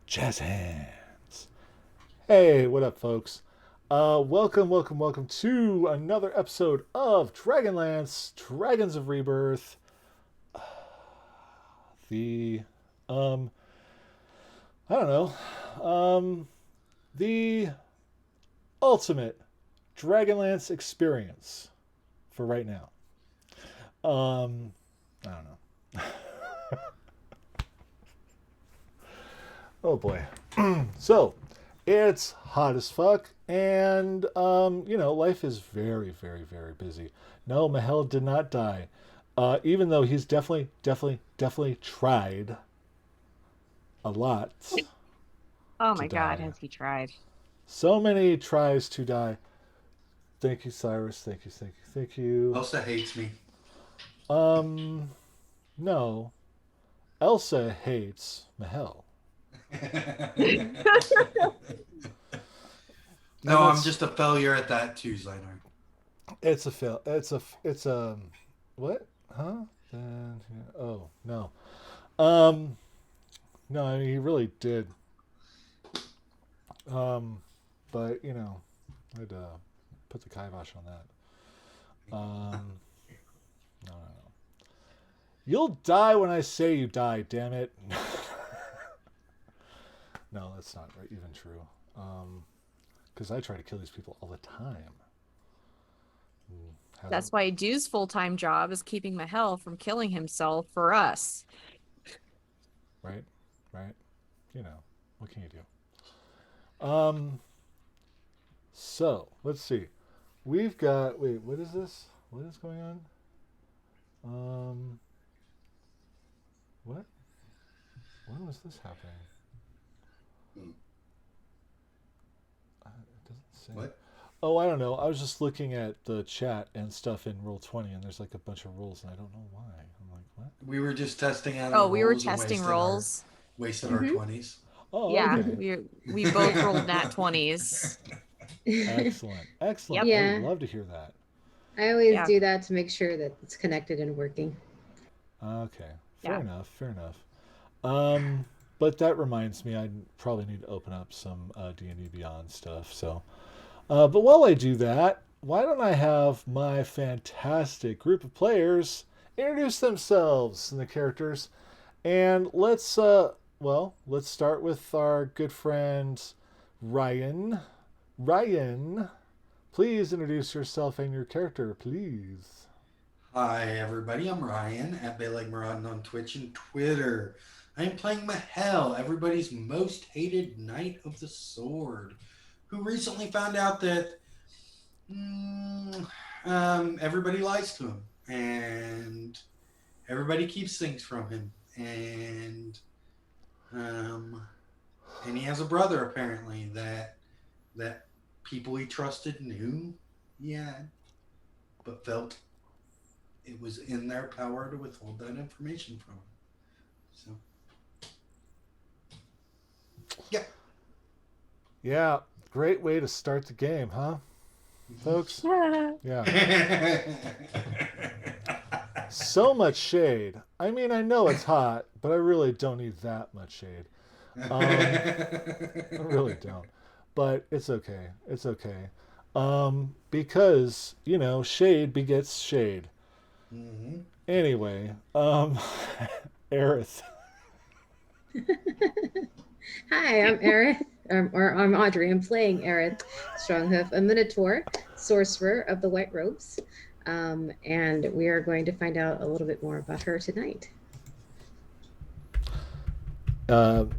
Jazz hands. Hey, what up, folks? Welcome to another episode of Dragonlance, Dragons of Rebirth. The, um, I don't know, the ultimate Dragonlance experience for right now. I don't know. Oh boy. So, it's hot as fuck, and life is very, very, very busy. No, Mahel did not die, even though he's definitely tried a lot Oh to my God, die. has he tried? So many tries to die. Thank you, Cyrus. Thank you. Elsa hates me. Um, no, Elsa hates Mahel. No, And I'm that's just a failure at that too, Zynar. it's a fail. It's a what? Huh? Then oh no. Um, no, I mean, he really did. Um, but I'd put the kibosh on that. No. You'll die when I say you die. Damn it. No, that's not even true. Because I try to kill these people all the time. Hasn't That's why Dew's full-time job is keeping Mahel from killing himself for us. right, right. What can you do? So let's see. We've got. Wait, what is this? What is going on? Um, what? When was this happening? It doesn't say. What? Oh, I don't know. I was just looking at the chat and stuff in Roll 20, and there's like a bunch of rules, and I don't know why. I'm like, what? We were just testing out our Oh, we were rolls and testing wasted our rolls. wasted our hmm 20s. Oh, Yeah, okay. we both rolled nat 20s. Excellent. Excellent. Yep. I would Yeah, love to hear that. I always Yeah. do that to make sure that it's connected and working. Okay. Fair Yeah. enough. Fair enough. Um, but that reminds me, I probably need to open up some D&D Beyond stuff. So, but while I do that, why don't I have my fantastic group of players introduce themselves and the characters, and let's start with our good friend Ryan. Ryan, please introduce yourself and your character, please. Hi everybody, I'm Ryan at Bayleg Maradin on Twitch and Twitter. I am playing Mahel, everybody's most hated Knight of the Sword, who recently found out that everybody lies to him and everybody keeps things from him and um, and he has a brother apparently that people he trusted knew he had, but felt it was in their power to withhold that information from him. So, yeah. Yeah, great way to start the game, huh, folks? Yeah. So much shade. I mean, I know it's hot, but I really don't need that much shade. I really don't. But it's okay. It's okay. Because, shade begets shade. Mm-hmm. Anyway, Aerith. Hi, I'm Aerith, or I'm Audrey. I'm playing Aerith Stronghoof, a Minotaur sorcerer of the White Robes. And we are going to find out a little bit more about her tonight.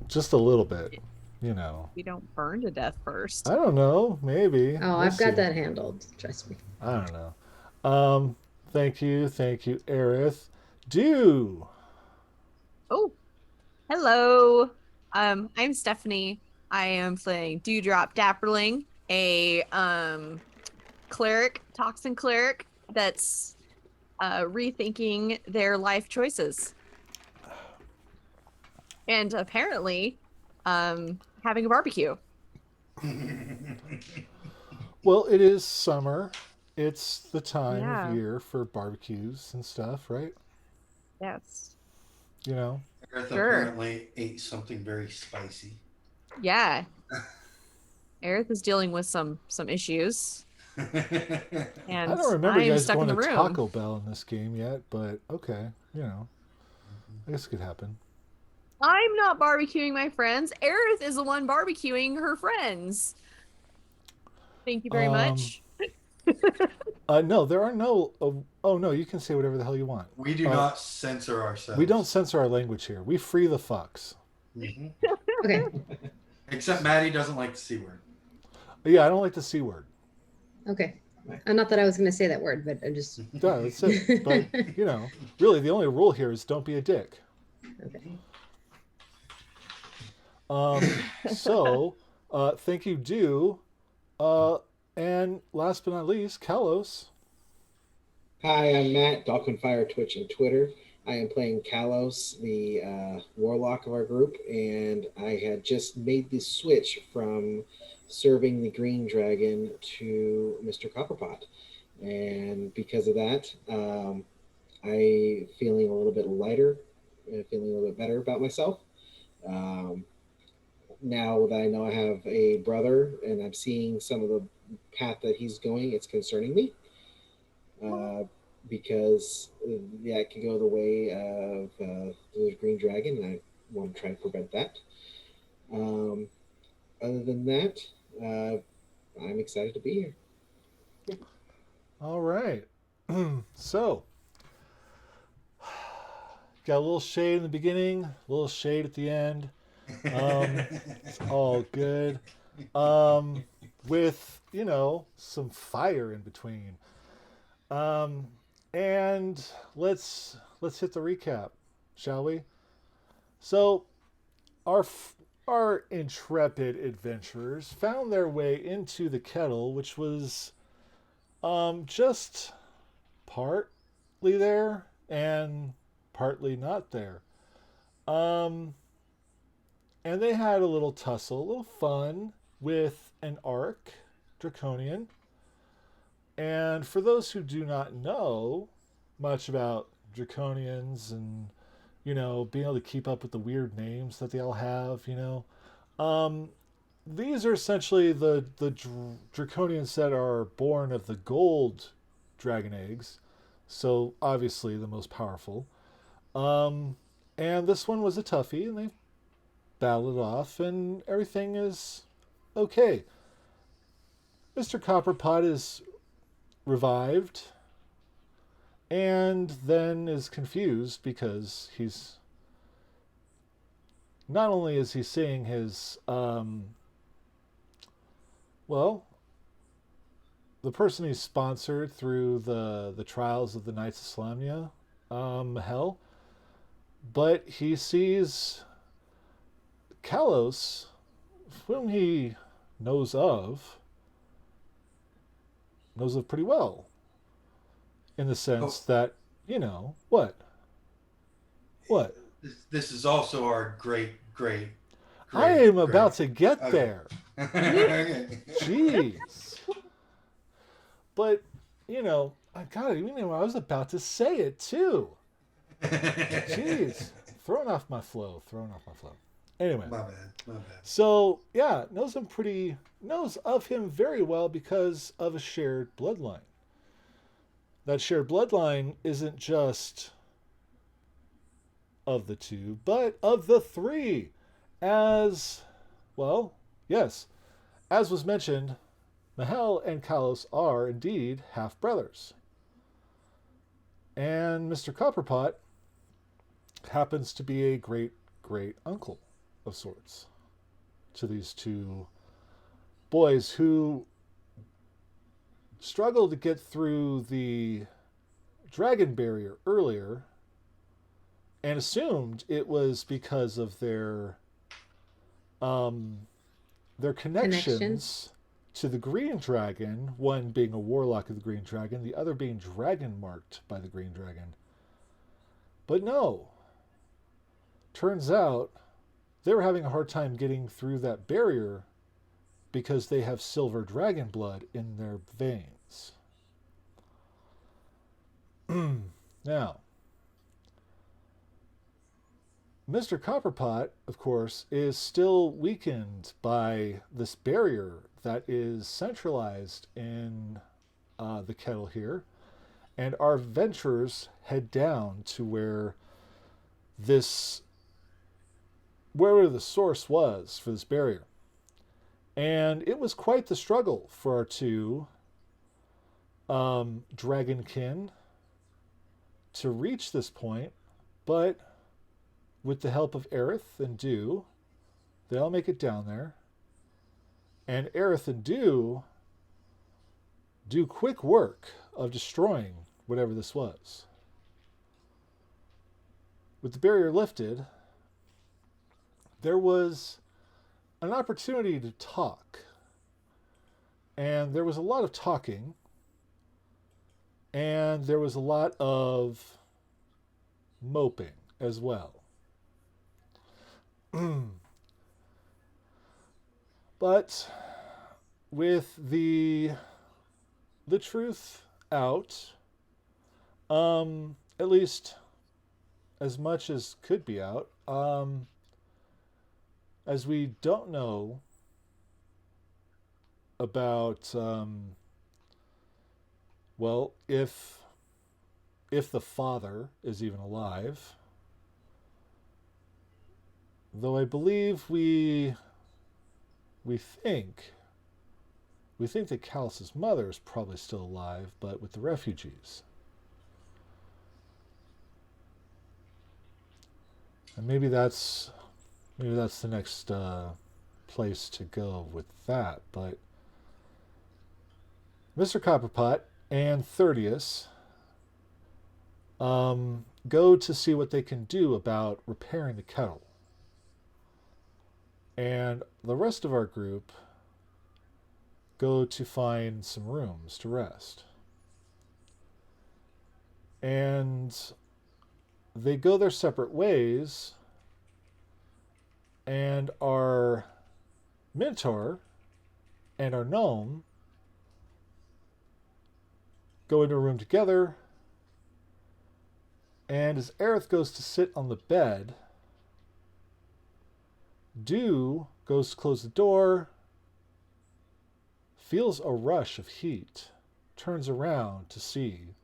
Just a little bit, you know. We don't burn to death I first. don't know. Maybe. Oh, We'll I've got see. that handled. Trust me. I don't know. Thank you, Aerith. Do. Oh, hello. I'm Stephanie. I am playing Dewdrop Dapperling, a cleric, toxin cleric that's rethinking their life choices. And apparently having a barbecue. Well, it is summer. It's the time Yeah. of year for barbecues and stuff, right? Yes. You know. Earth Sure. apparently ate something very spicy. Yeah, Aerith is dealing with some issues, I and don't remember you I'm guys stuck in going the to room. Taco Bell in this game yet, but okay, I guess it could happen. I'm not barbecuing my friends. Aerith is the one barbecuing her friends. Thank you very Um, much. no, there are no. Oh no, you can say whatever the hell you want. We do not censor We don't ourselves. censor our language here. We free the fucks. Hmm. Okay. Except Maddie doesn't like the C word. Yeah, I don't like the C word. Okay. Not that I was going to say that word, but I'm just. Yeah, that's it. But, really the only rule here is don't be a dick. Okay. So, thank you, Do. And last but not least, Kalos. Hi, I'm Matt, Dolphin Fire, Twitch, and Twitter. I am playing Kalos, the warlock of our group, and I had just made the switch from serving the Green Dragon to Mr. Copperpot. And because of that, I feeling a little bit lighter, feeling a little bit better about myself. Um, Now that I know I have a brother and I'm seeing some of the path that he's going, it's concerning me. Because it can go the way of the Green Dragon, and I want to try to prevent that. Um, Other than that, I'm excited to be here. All right. So, got a little shade in the beginning, a little shade at the end. It's all good. With, some fire in between. Um, and let's hit the recap, shall we? So, our intrepid adventurers found their way into the kettle, which was just partly there and partly not there. Um, and they had a little tussle, a little fun with an arc, Draconian. And for those who do not know much about Draconians and, being able to keep up with the weird names that they all have, um, these are essentially the Draconians that are born of the gold dragon eggs. So obviously the most powerful. Um, and this one was a toughie, and they battled it off, and everything is okay. Mr. Copperpot is revived and then is confused because he's not only is he seeing his well, the person he's sponsored through the trials of the Knights of Slamnia hell, but he sees Kalos, whom he knows of pretty well, in the sense that, what? This is also our great, great, I great. am about to get Okay. there. Okay. Jeez. But, I got it. I was about to say it too. Jeez. Throwing off my flow. Anyway. My bad. So, yeah, knows of him very well because of a shared bloodline. That shared bloodline isn't just of the two, but of the three. As, well, yes, as was mentioned, Mahel and Kalos are indeed half brothers. And Mr. Copperpot happens to be a great great uncle of sorts to these two boys who struggled to get through the dragon barrier earlier and assumed it was because of their connections to the Green Dragon, one being a warlock of the Green Dragon, the other being dragon marked by the Green Dragon. But no. Turns out they were having a hard time getting through that barrier because they have silver dragon blood in their veins. Now, Mr. Copperpot, of course, is still weakened by this barrier that is centralized in the kettle here. And our adventurers head down to this, where the source was for this barrier. And it was quite the struggle for our two dragonkin to reach this point, but with the help of Aerith and Dew, they all make it down there. And Aerith and Dew do quick work of destroying whatever this was. With the barrier lifted, there was an opportunity to talk. And there was a lot of talking. And there was a lot of moping as well. But with the truth out, at least as much as could be out, as we don't know about, well, if the father is even alive, though I believe we think that Callus's mother is probably still alive, but with the refugees. And maybe that's the next place to go with that. But Mr. Copperpot and Thirtius go to see what they can do about repairing the kettle. And the rest of our group go to find some rooms to rest. And they go their separate ways, and our Minotaur and our gnome go into a room together, and as Aerith goes to sit on the bed, Dew goes to close the door, feels a rush of heat, turns around to see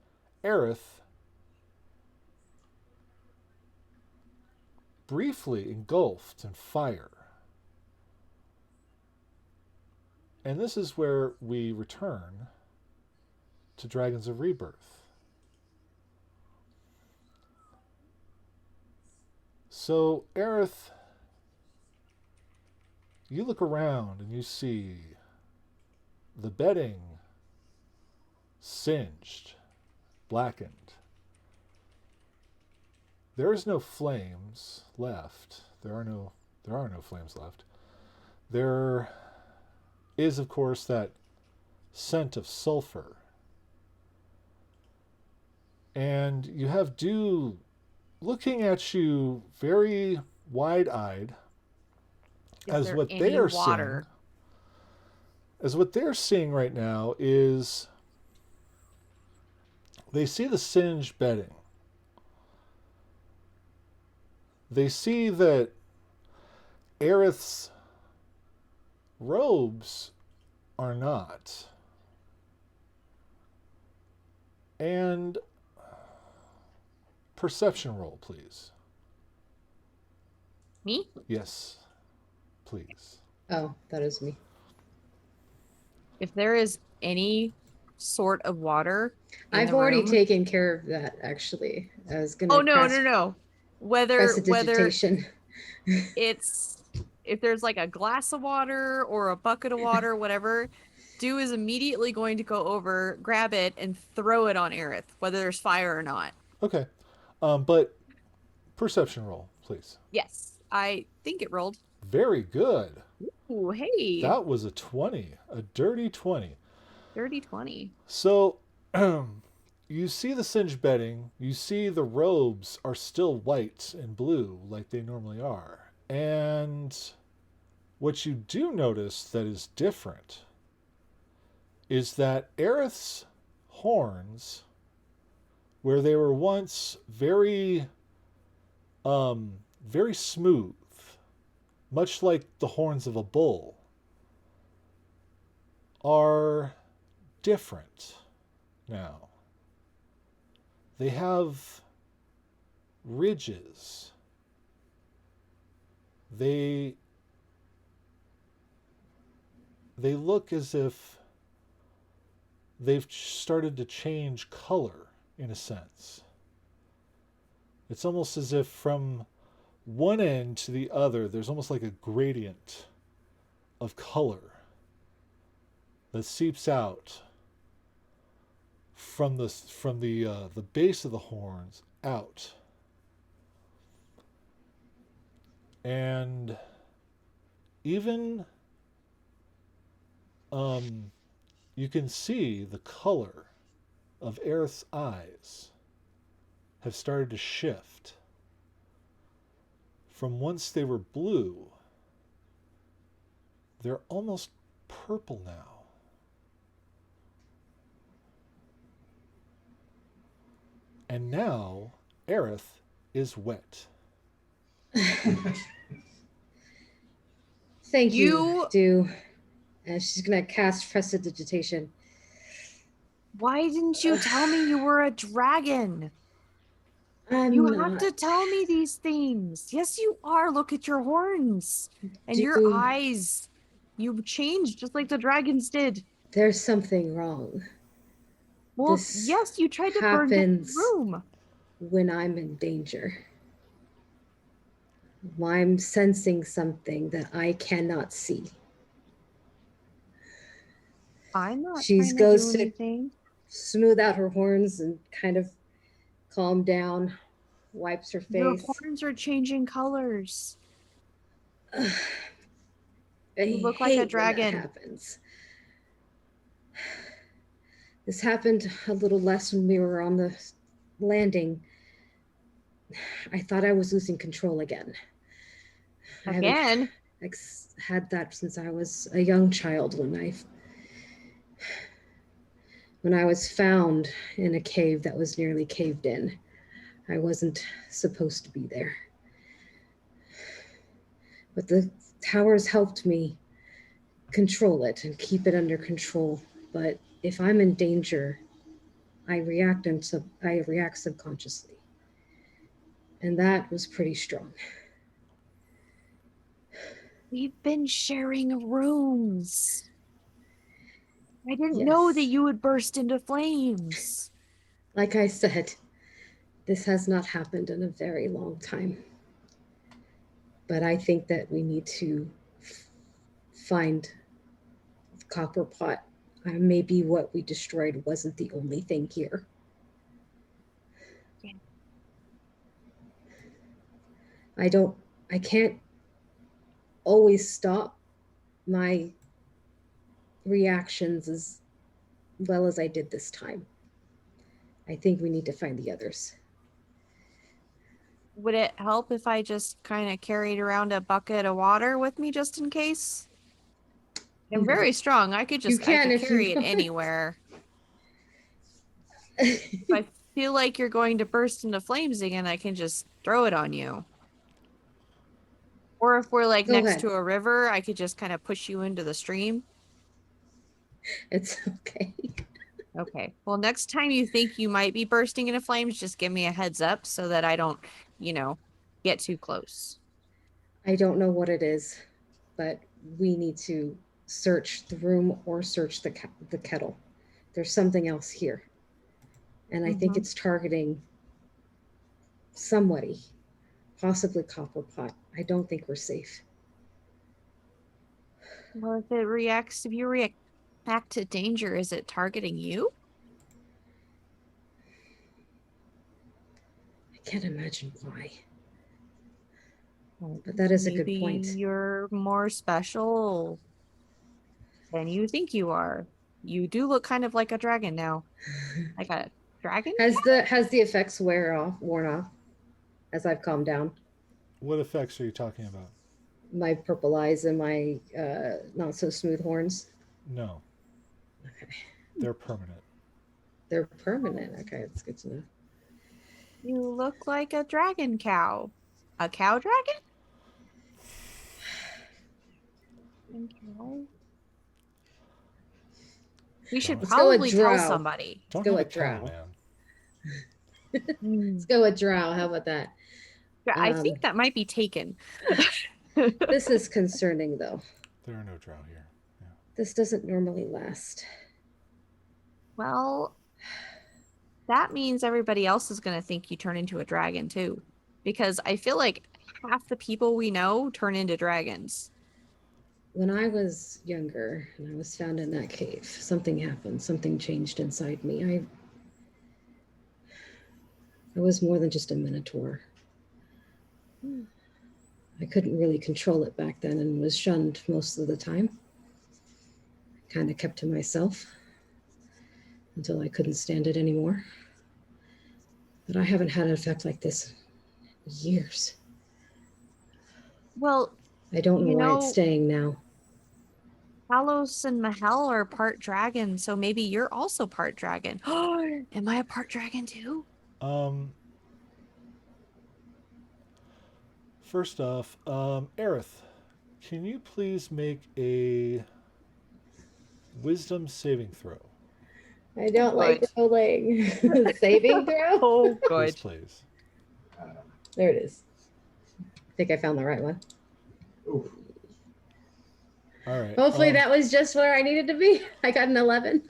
Aerith briefly engulfed in fire. And this is where we return to Dragons of Rebirth. So, Aerith, you look around and you see the bedding singed, blackened. There is no flames left. There are no flames left. There is, of course, that scent of sulfur. And you have Dew looking at you very wide-eyed as what they are seeing. As what they're seeing right now is they see the singed bedding. They see that Aerith's robes are not. And perception roll, please. Me? Yes, please. Oh, that is me. If there is any sort of water in I've the already room- taken care of that, actually. I was gonna Oh no. Whether prestidigitation. if there's like a glass of water or a bucket of water, whatever, Dew is immediately going to go over, grab it, and throw it on Aerith, whether there's fire or not. Okay. But perception roll, please. Yes, I think it rolled. Very good. Ooh, hey. That was a 20, a dirty 20. Dirty 20. So, you see the singed bedding, you see the robes are still white and blue like they normally are. And what you do notice that is different is that Aerith's horns, where they were once very very smooth, much like the horns of a bull, are different now. They have ridges. They look as if they've started to change color in a sense. It's almost as if from one end to the other, there's almost like a gradient of color that seeps out from the base of the horns out, and even you can see the color of Aerith's eyes have started to shift. From once they were blue, they're almost purple now. And now Aerith is wet. Thank you, You- Do. And she's gonna cast Prestidigitation. Why didn't you tell me you were a dragon? I'm You not. have to tell me these things. Yes, you are. Look at your horns and your Do- eyes. You've changed just like the dragons did. There's something wrong Well, This yes, you tried to burn down the happens. room. when I'm in danger. I'm sensing something that I cannot see. I'm not She trying goes to do to- anything. Smooth out her horns and kind of calm down, wipes her Your face. horns are changing colors. I You look like a hate when dragon. that happens. This happened a little less when we were on the landing. I thought I was losing control again. I haven't Again, had that since I was a young child when I was found in a cave that was nearly caved in. I wasn't supposed to be there. But the towers helped me control it and keep it under control. But if I'm in danger, I react subconsciously. And that was pretty strong. we've been sharing rooms. I didn't know Yes. that you would burst into flames. Like I said, this has not happened in a very long time. But I think that we need to find the copper pot. Maybe what we destroyed wasn't the only thing here. Yeah. I can't always stop my reactions as well as I did this time. I think we need to find the others. Would it help if I just kind of carried around a bucket of water with me just in case? I'm very strong. I could just can if you carry it want. anywhere. If I feel like you're going to burst into flames again, I can just throw it on you. Or if we're like Go next ahead. to a river, I could just kind of push you into the stream. It's okay. Okay. Well, next time you think you might be bursting into flames, just give me a heads up so that I don't, get too close. I don't know what it is, but we need to search the room or search the kettle. There's something else here. And I think Mhm. it's targeting somebody, possibly Copperpot. I don't think we're safe. Well, if you react back to danger, is it targeting you? I can't imagine why. But that is a good Maybe point. you're more special than you think you are. You do look kind of like a dragon now. Like a dragon? Has the effects worn off as I've calmed down? What effects are you talking about? My purple eyes and my not so smooth horns. No, Okay. they're permanent. They're permanent. Okay, that's good to know. You look like a dragon cow. A cow dragon? We should Let's go with probably tell drow. somebody. Don't go have a with cow, drow. man. Let's go with drow. How about that? I think that might be taken. This is concerning, though. There are no drow here. Yeah. This doesn't normally last. Well, that means everybody else is going to think you turn into a dragon too. Because I feel like half the people we know turn into dragons. When I was younger and I was found in that cave, something happened. Something changed inside me. I was more than just a minotaur. I couldn't really control it back then and was shunned most of the time. Kind of kept to myself until I couldn't stand it anymore. But I haven't had an effect like this in years. Well, I don't know you why know, it's staying now. Talos and Mahel are part dragon, so maybe you're also part dragon. Am I a part dragon too? First off, Aerith, can you please make a wisdom saving throw? I don't like Good. rolling. Saving throw? Oh, Yes, good. please. There it is. I think I found the right one. Ooh. All right. Hopefully that was just where I needed to be. I got an 11.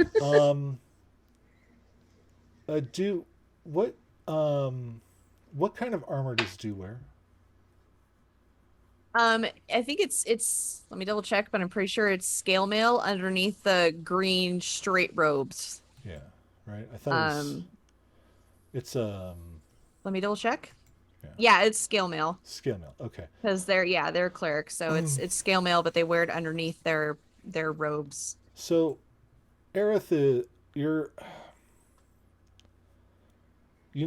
What kind of armor does Do wear? I think it's let me double check, but I'm pretty sure it's scale mail underneath the green straight robes. Yeah, right. I thought it was. It's Let me double check. Yeah. Yeah, it's scale mail. Scale mail. Okay. Because they're clerics, so it's scale mail, but they wear it underneath their robes. So, Aerith, you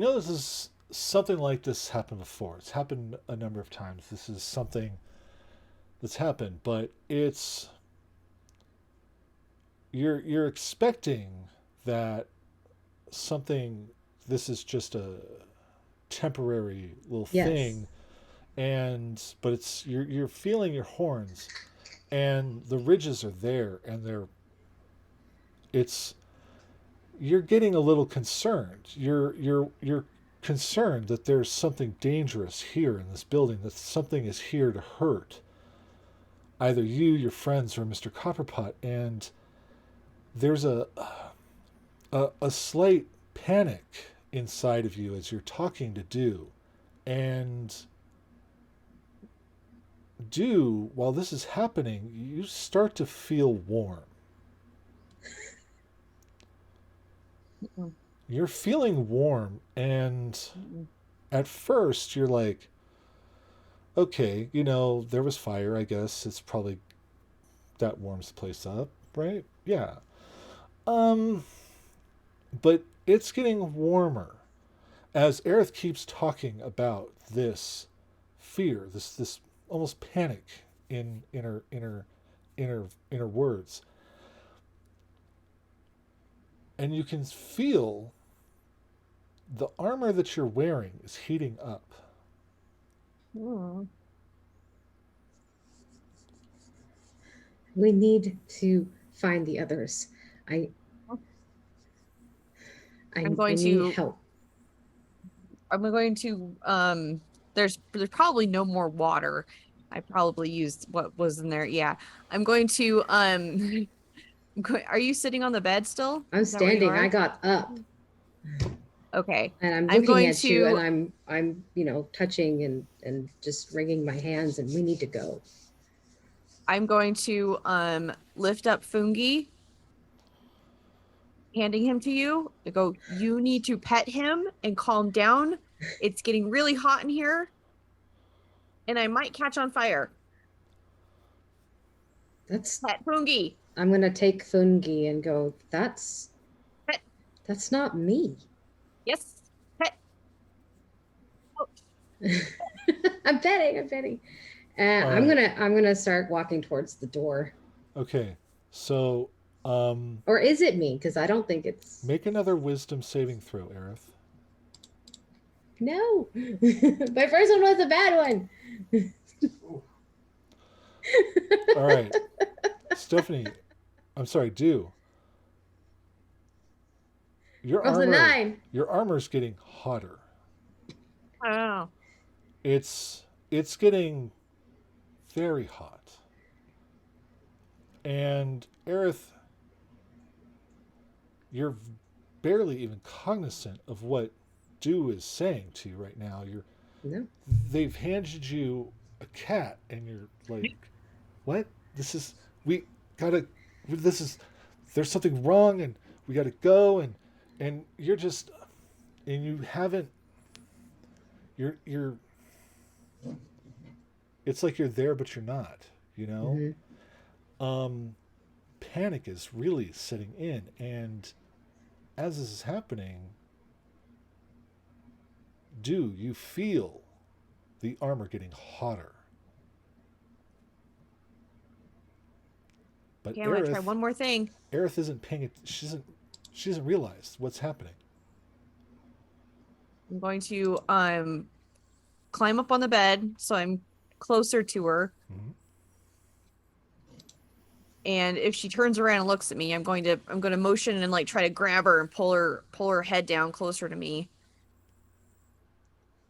know, this is something like this happened before. It's happened a number of times. This is something that's happened, but you're expecting that something. This is just a temporary little thing, but you're feeling your horns, and the ridges are there, and you're getting a little concerned. You're concerned that there's something dangerous here in this building, that something is here to hurt either you, your friends, or Mr. Copperpot, and there's a slight panic inside of you as you're talking to Do. And Do, while this is happening, you start to feel warm. You're feeling warm, and at first you're like, okay, there was fire, I guess it's probably that warms the place up, right? Yeah. But it's getting warmer as Aerith keeps talking about this fear, this almost panic in her words. And you can feel the armor that you're wearing is heating up. We need to find the others. I need help. I'm going to there's probably no more water. I probably used what was in there. Yeah. I'm going to are you sitting on the bed still? I'm standing. I got up. Okay. And I'm looking at you, and I'm touching and just wringing my hands, and we need to go. I'm going to lift up Fungi, handing him to you. I go, you need to pet him and calm down. It's getting really hot in here, and I might catch on fire. That's pet Fungi. I'm gonna take Fungi and go, that's not me. Yes. Pet. Oh. I'm petting. I'm gonna start walking towards the door. Okay. So or is it me? Because I don't think it's. Make another wisdom saving throw, Aerith. No. My first one was a bad one. All right. Stephanie, I'm sorry, Do. Rolls a 9. Your armor's getting hotter. I don't know. It's getting very hot. And Aerith, you're barely even cognizant of what Do is saying to you right now. No. They've handed you a cat, and you're like, "What? We gotta. This is. There's something wrong, and we gotta go." And you're just, and you haven't. You're. It's like you're there, but you're not. You know. Mm-hmm. Panic is really setting in, and as this is happening, Do you feel the armor getting hotter? But Okay, I'm gonna try one more thing. Aerith isn't paying it. She doesn't realize what's happening. I'm going to climb up on the bed so I'm closer to her. Mm-hmm. And if she turns around and looks at me, I'm going to motion and like try to grab her and pull her head down closer to me.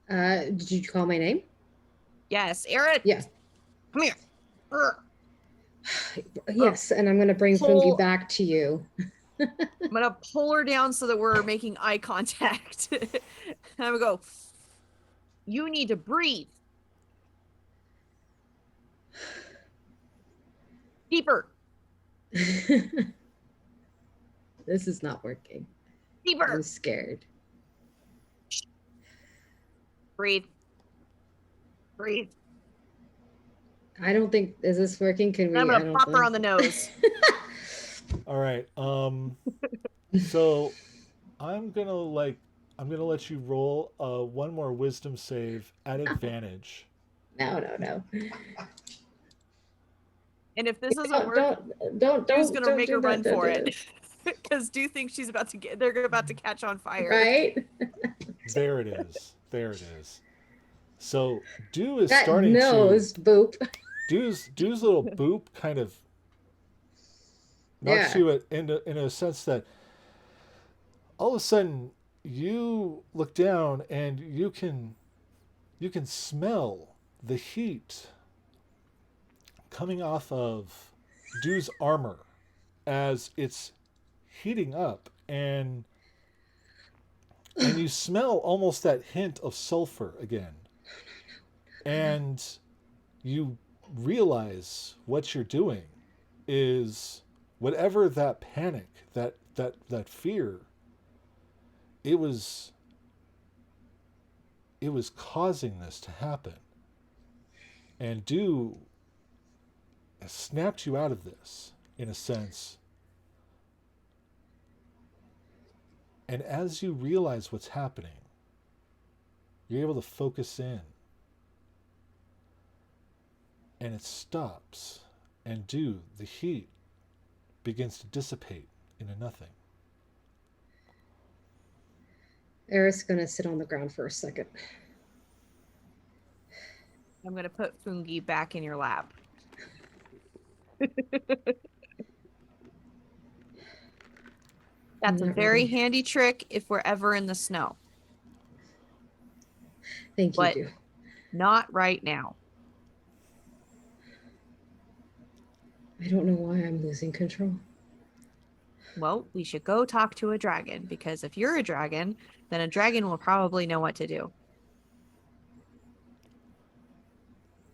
Did you call my name? Yes, Erin. Yeah. Come here. Urgh. Yes, and I'm gonna bring Fungi back to you. I'm gonna pull her down so that we're making eye contact. And I'm gonna go. You need to breathe. Deeper. This is not working. Deeper. I'm scared. Breathe. Breathe. I don't think is this working? Can we? I'm gonna pop her on the nose. All right. So I'm gonna let you roll one more wisdom save at advantage. No. And if this doesn't work, don't. Du's gonna make her run don't for do it. Because Do thinks they're about to catch on fire. Right? There it is. There it is. So Do is That starting nose to boop. Du's little boop kind of knocks you in a sense that all of a sudden you look down and you can smell the heat coming off of Du's armor as it's heating up, and you smell almost that hint of sulfur again, and you realize what you're doing is whatever that panic, that fear, it was causing this to happen. And Do snapped you out of this in a sense. And as you realize what's happening, you're able to focus in. And it stops. And the heat begins to dissipate into nothing. Eric's gonna sit on the ground for a second. I'm gonna put Fungi back in your lap. That's a very handy trick if we're ever in the snow. Thank you, Do. Not right now. I don't know why I'm losing control. Well, we should go talk to a dragon, because if you're a dragon, then a dragon will probably know what to do.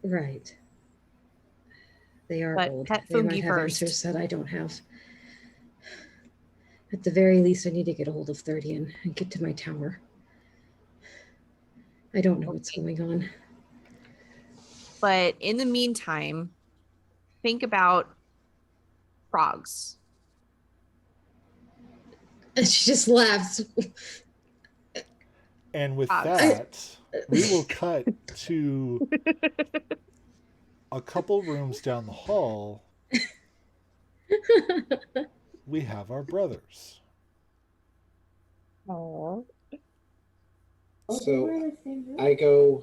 Right. They are But old. pet They Fungi might have first. answers that I don't have. At the very least, I need to get a hold of 30 and get to my tower. I don't know what's going on. But in the meantime, think about frogs. And she just laughs. And with that, we will cut to a couple rooms down the hall. We have our brothers. Oh. So we're in the same room?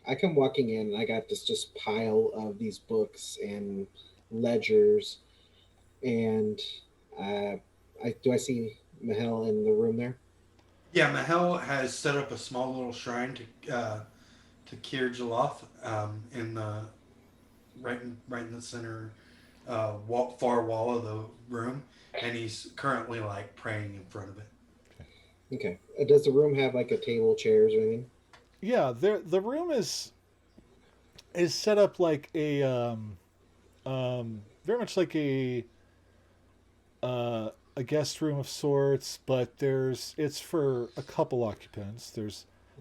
I come walking in and I got this just pile of these books and ledgers and I see Mahel in the room there? Yeah, Mahel has set up a small little shrine to Kir Jaloth in the right in the center far wall of the room, and he's currently like praying in front of it. Okay. Does the room have like a table, chairs, or anything? Yeah, the room is set up like a very much like a guest room of sorts, but it's for a couple occupants. There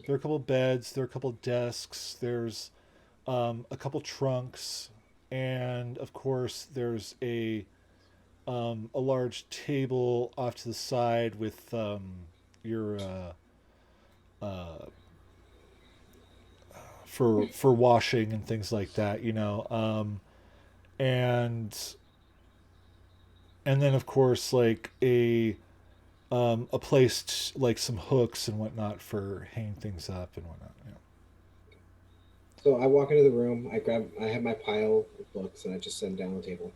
are a couple beds, there are a couple desks, there's a couple trunks, and of course there's a large table off to the side with your uh, for washing and things like that, and then of course like a place like some hooks and whatnot for hanging things up and whatnot. So I walk into the room, I have my pile of books, and I just set them down on the table.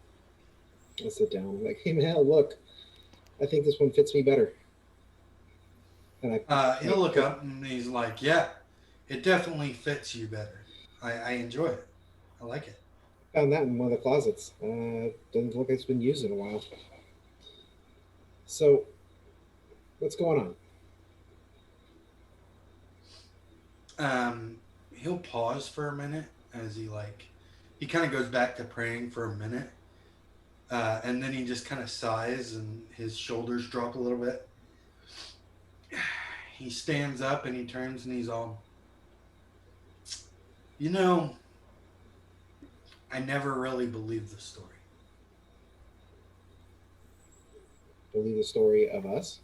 I sit down, I'm like, hey Mahel, look, I think this one fits me better. And He'll look up and he's like, "Yeah, it definitely fits you better. I enjoy it. I like it." found that in one of the closets. Doesn't look like it's been used in a while. So, what's going on? He'll pause for a minute as he kind of goes back to praying for a minute, and then he just kind of sighs and his shoulders drop a little bit. He stands up and he turns and he's all, "You know, I never really believed the story." Believe the story of us?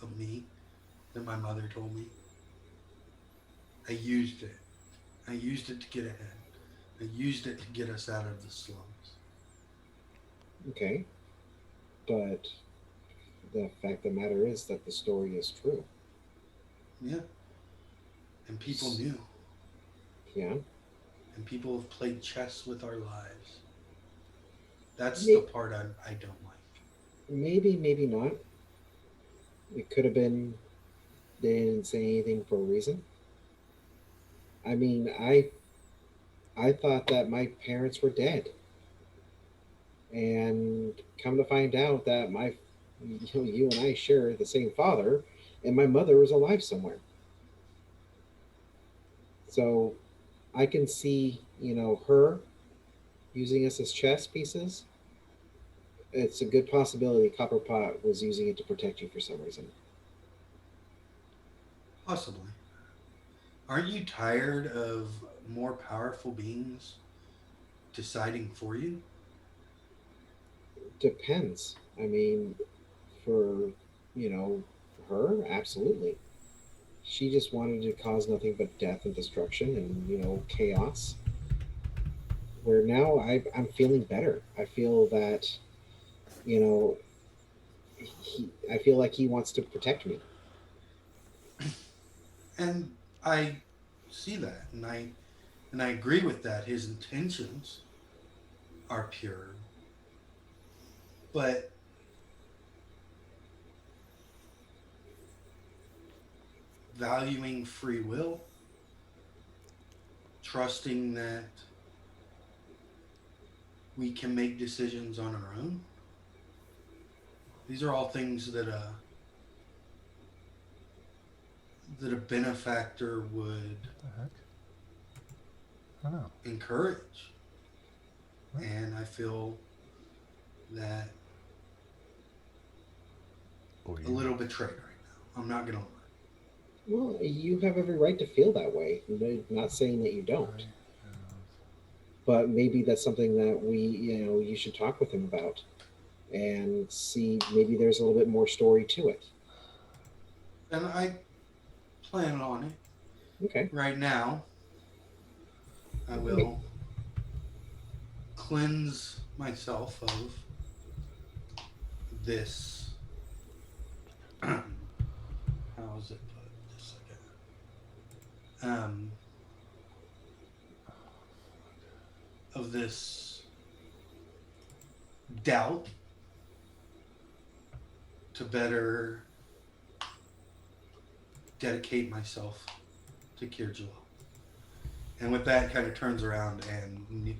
Of me that my mother told me. I used it. I used it to get ahead. I used it to get us out of the slums. Okay. But the fact of the matter is that the story is true. Yeah. And people knew. Yeah. And people have played chess with our lives. That's the part I don't like. Maybe, maybe not. It could have been they didn't say anything for a reason. I mean, I thought that my parents were dead, and come to find out that you and I share the same father, and my mother is alive somewhere. So I can see, her using us as chess pieces. It's a good possibility Copperpot was using it to protect you for some reason. Possibly. Aren't you tired of more powerful beings deciding for you? Depends. I mean, for, you know, her, absolutely. She just wanted to cause nothing but death and destruction and, chaos. Where now I'm feeling better. I feel that, you know, I feel like he wants to protect me. And I see that, and I agree with that. His intentions are pure, but valuing free will, trusting that we can make decisions on our own. These are all things that a benefactor would What the heck? I don't know. encourage. What? And I feel that a little betrayed right now. I'm not gonna lie. Well, you have every right to feel that way. I'm not saying that you don't. But maybe that's something that you should talk with him about and see maybe there's a little bit more story to it. And I plan on it. Okay. Right now, I will cleanse myself of this. How is it put? Just a second. um, of this doubt to better dedicate myself to Kirjala. And with that, kind of turns around and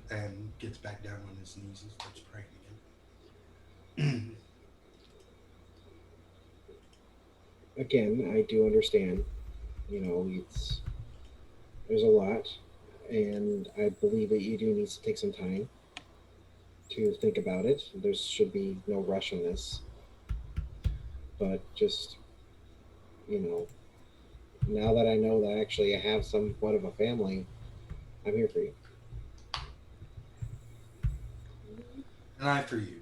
gets back down on his knees and starts praying again. Again, I do understand. There's a lot, and I believe that you do need to take some time to think about it. There should be no rush on this, but just now that I know that actually I have somewhat of a family, I'm here for you. And I for you,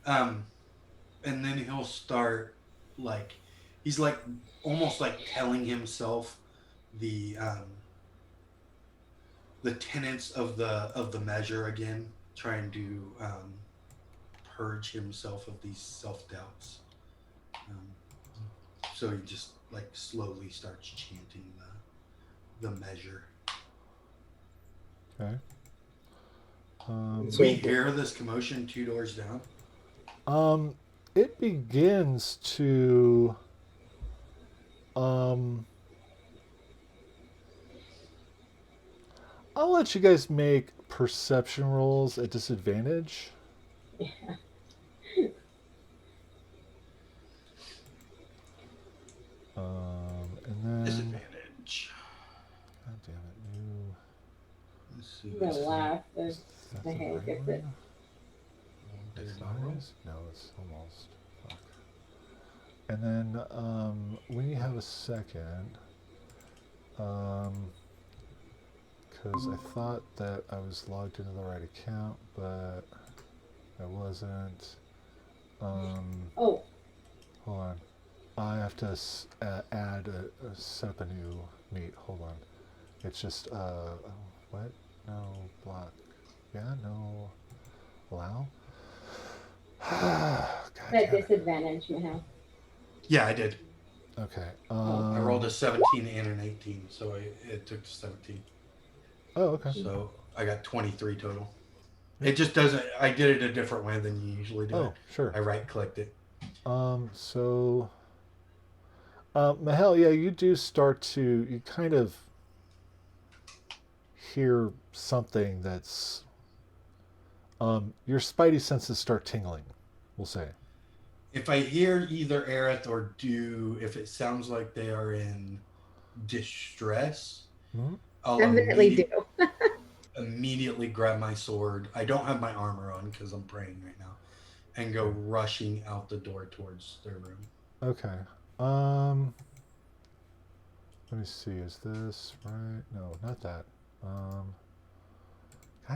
Carlos. And then he'll start he's almost like telling himself the tenets of the measure again, trying to purge himself of these self doubts. So he just slowly starts chanting the measure. Okay. Do we hear this commotion 2 doors down? It begins to I'll let you guys make perception rolls at disadvantage. Yeah. And then Disadvantage. God damn it, new. Let's see. I'm gonna laugh. Is My that the head right gets one? it. That's not wrong. No, it's almost. Fuck. And then when you have a second, because I thought that I was logged into the right account, but I wasn't. Oh, Hold on. I have to add set up a new meet. Hold on. It's just what? No block. Yeah, no allow. God at damn it. disadvantage, Mahal. Yeah, I did. Okay. I rolled a 17 and an 18, so it took 17. Oh, okay. So I got 23 total. It just doesn't. I did it a different way than you usually do. Oh, sure. I right clicked it. So, Mahel, yeah, you do start to, you kind of hear something that's, your spidey senses start tingling, we'll say. If I hear either Aerith or if it sounds like they are in distress, Mhm. I'll Definitely do. immediately grab my sword. I don't have my armor on because I'm praying right now, and go rushing out the door towards their room. Okay. Let me see, is this right? No, not that. God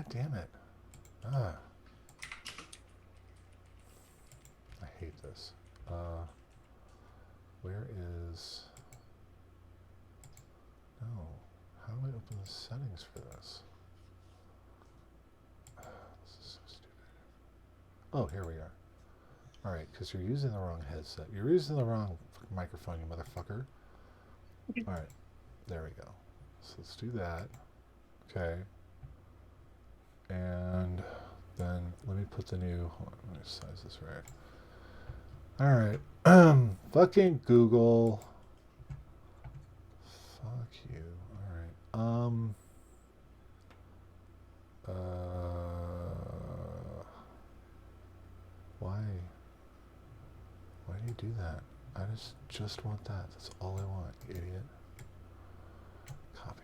damn it. Ah. I hate this. Where is... No. How do I open the settings for this? This is so stupid. Oh, here we are. Alright, because you're using the wrong headset. You're using the wrong microphone, you motherfucker. Alright, there we go. So let's do that. Okay. And then let me put the new... Hold on, let me size this right. Alright. Fucking Google. Fuck you. Alright. Why? Why do you do that? I just want that. That's all I want, you idiot. Copy.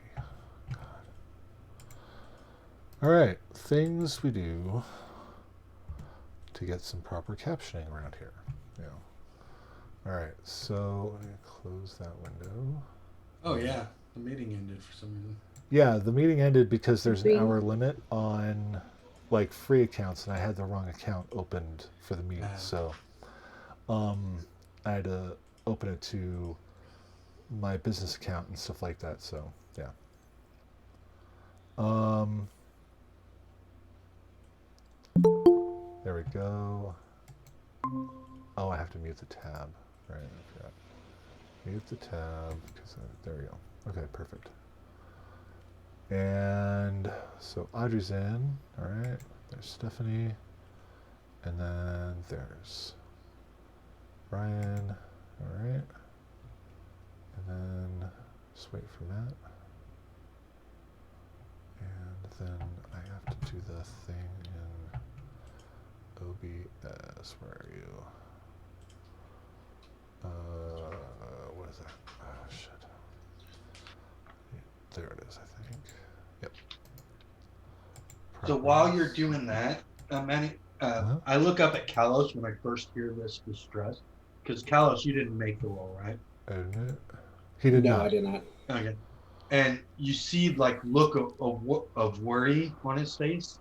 God. Alright. Things we do to get some proper captioning around here. Yeah. Alright, so let me close that window. Oh yeah, the meeting ended for some reason. Yeah, the meeting ended because there's an Agree. hour limit on free accounts, and I had the wrong account opened for the meeting, so I had to open it to my business account and stuff like that. So yeah. There we go. Oh, I have to mute the tab. Right, I forgot. Mute the tab because there we go. Okay, perfect. And so Audrey's in. All right. There's Stephanie. And then there's Brian. All right. And then just wait for that. And then I have to do the thing in OBS. Where are you? What is that? Oh, shit. There it is, I think. Yep. So while you're doing that, Manny, I look up at Kalos when I first hear this distress. Because Kalos, you didn't make the roll, right? Isn't it? He did No, not. I did not. Okay. And you see like look of worry on his face.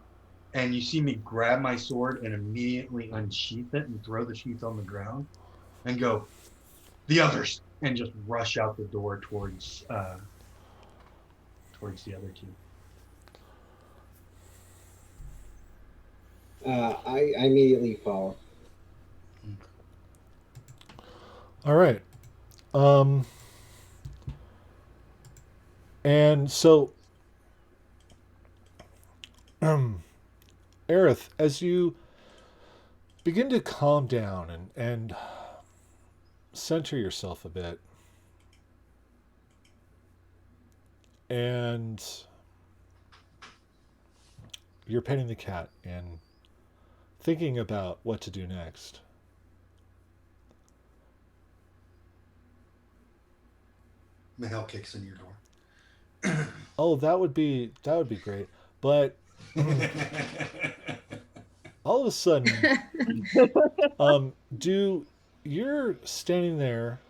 And you see me grab my sword and immediately unsheath it and throw the sheath on the ground and go, the others, and just rush out the door towards the other two. I immediately follow. All right. And so, Aerith, as you begin to calm down and center yourself a bit, and you're petting the cat and thinking about what to do next. Mahel kicks in your door. Oh, that would be great. But all of a sudden, you're standing there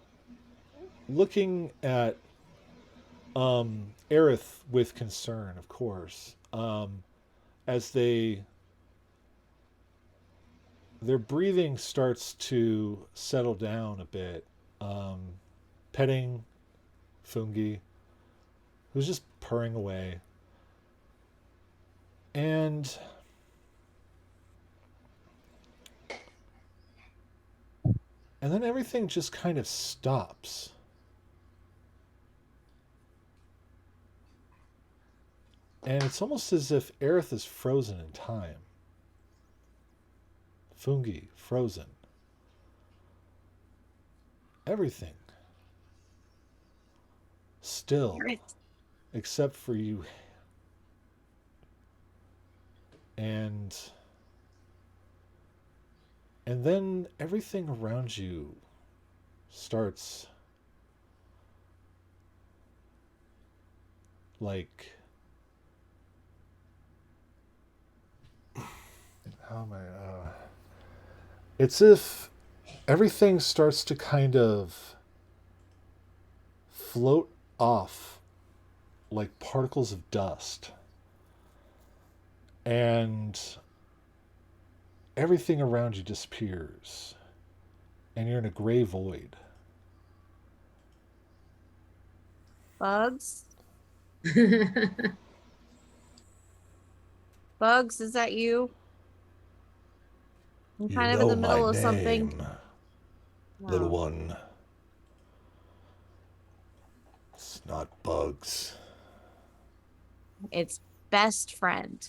looking at Aerith with concern, of course, as their breathing starts to settle down a bit, petting Fungi, who's just purring away. And then everything just kind of stops. And it's almost as if Aerith is frozen in time. Fungi, frozen. Everything. Still. Except for you. And then everything around you starts like, how am I it's if everything starts to kind of float off like particles of dust, and everything around you disappears, and you're in a gray void. Bugs? Bugs, is that you? I'm You kind of know in the middle my of something. name, little Wow. one. It's not Bugs. It's best friend.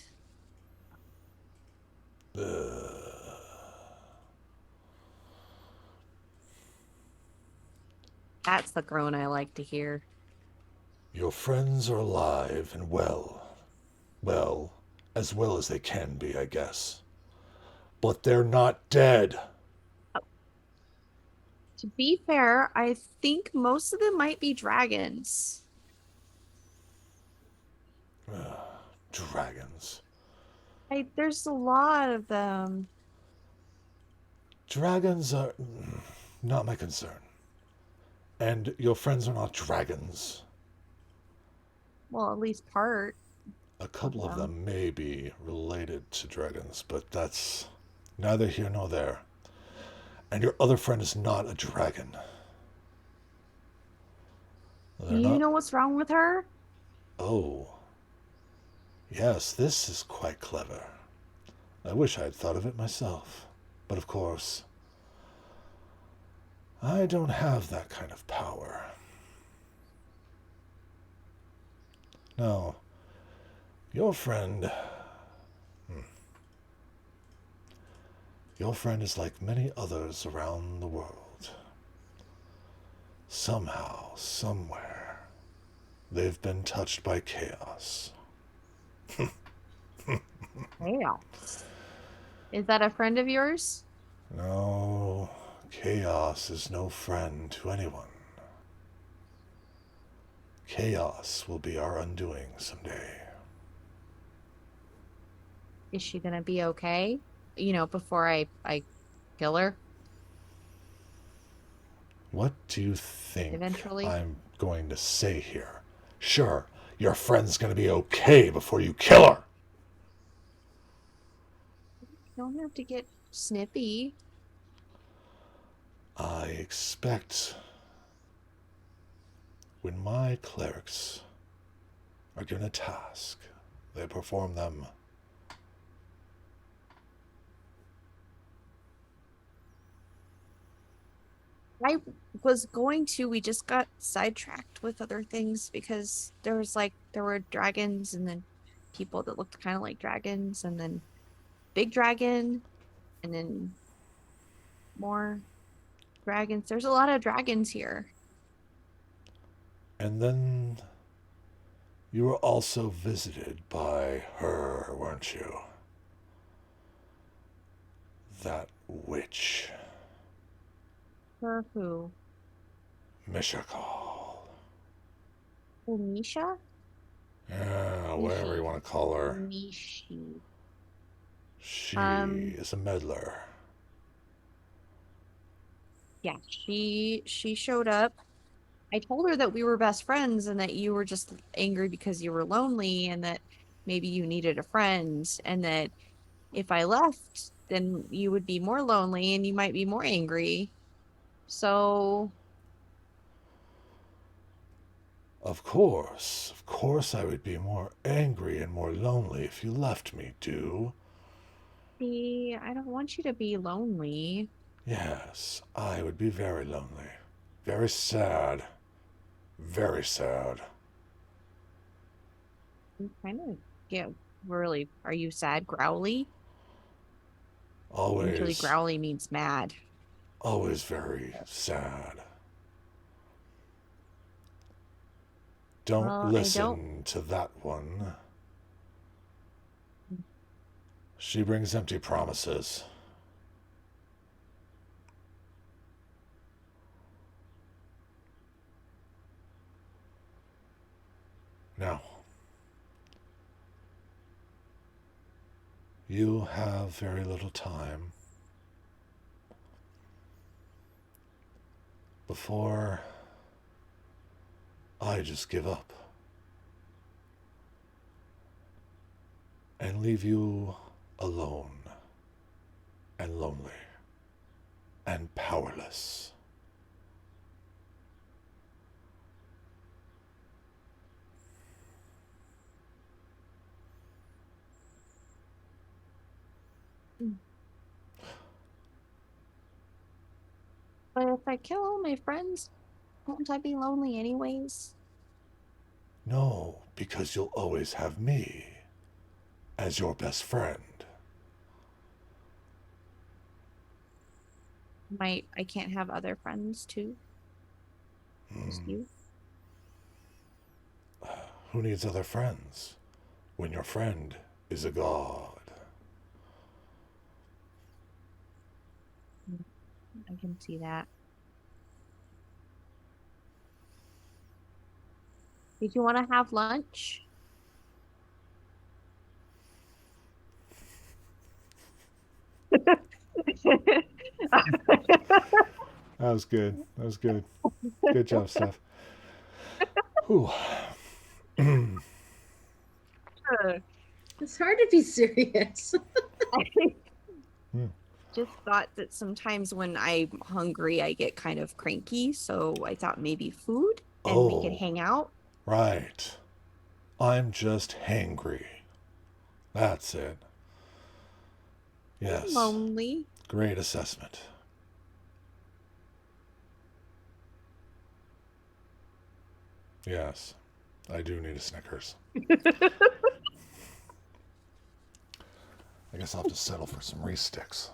That's the groan I like to hear. Your friends are alive and well. Well, as well as they can be, I guess. But they're not dead. To be fair, I think most of them might be dragons. Dragons. There's a lot of them. Dragons are not my concern. And your friends are not dragons. Well, at least part. A couple of them may be related to dragons, but that's neither here nor there. And your other friend is not a dragon. Do you know what's wrong with her? Oh. Yes, this is quite clever. I wish I had thought of it myself. But of course, I don't have that kind of power. No. Your friend... Your friend is like many others around the world. Somehow, somewhere, they've been touched by chaos. Chaos. Is that a friend of yours? No, chaos is no friend to anyone. Chaos will be our undoing someday. Is she gonna be okay? Before I kill her What do you think eventually. I'm going to say here? Sure, your friend's gonna be okay before you kill her. You don't have to get snippy. I expect when my clerics are given a task, they perform them. I was going to, we just got sidetracked with other things because there were dragons and then people that looked kind of like dragons and then big dragon and then more dragons. There's a lot of dragons here. And then you were also visited by her, weren't you? That witch, For who? Mishakal. Misha? Yeah, whatever you want to call her. Mishi. She Um, is a meddler. Yeah, she showed up. I told her that we were best friends and that you were just angry because you were lonely and that maybe you needed a friend and that if I left, then you would be more lonely and you might be more angry. So, Of course I would be more angry and more lonely if you left me, do? see, I don't want you to be lonely. Yes, I would be very lonely. Very sad. Very sad. You kind of get really, are you sad, growly? Usually Always, growly means mad. always very sad. Don't Well, I don't. listen to that one. She brings empty promises. Now, you have very little time before I just give up and leave you alone and lonely and powerless. But if I kill all my friends, won't I be lonely anyways? No, because you'll always have me as your best friend. I can't have other friends too? Just you? Who needs other friends when your friend is a god? I can see that. Did you want to have lunch? That was good. That was good. Good job, Steph. Whew. It's hard to be serious. Just thought that sometimes when I'm hungry, I get kind of cranky. So I thought maybe food and we could Oh, hang out. right. I'm just hangry. That's it. Yes. Lonely. Great assessment. Yes. I do need a Snickers. I guess I'll have to settle for some Reese sticks.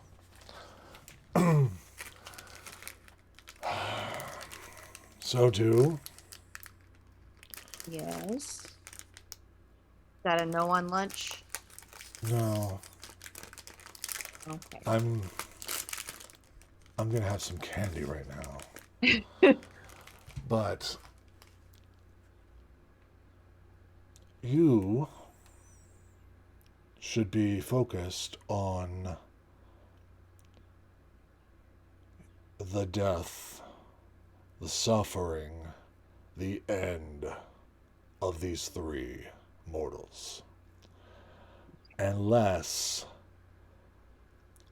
So do. Yes. Is that a no on lunch? No, Okay. I'm gonna have some candy right now. But you should be focused on the death, the suffering, the end of these three mortals. And less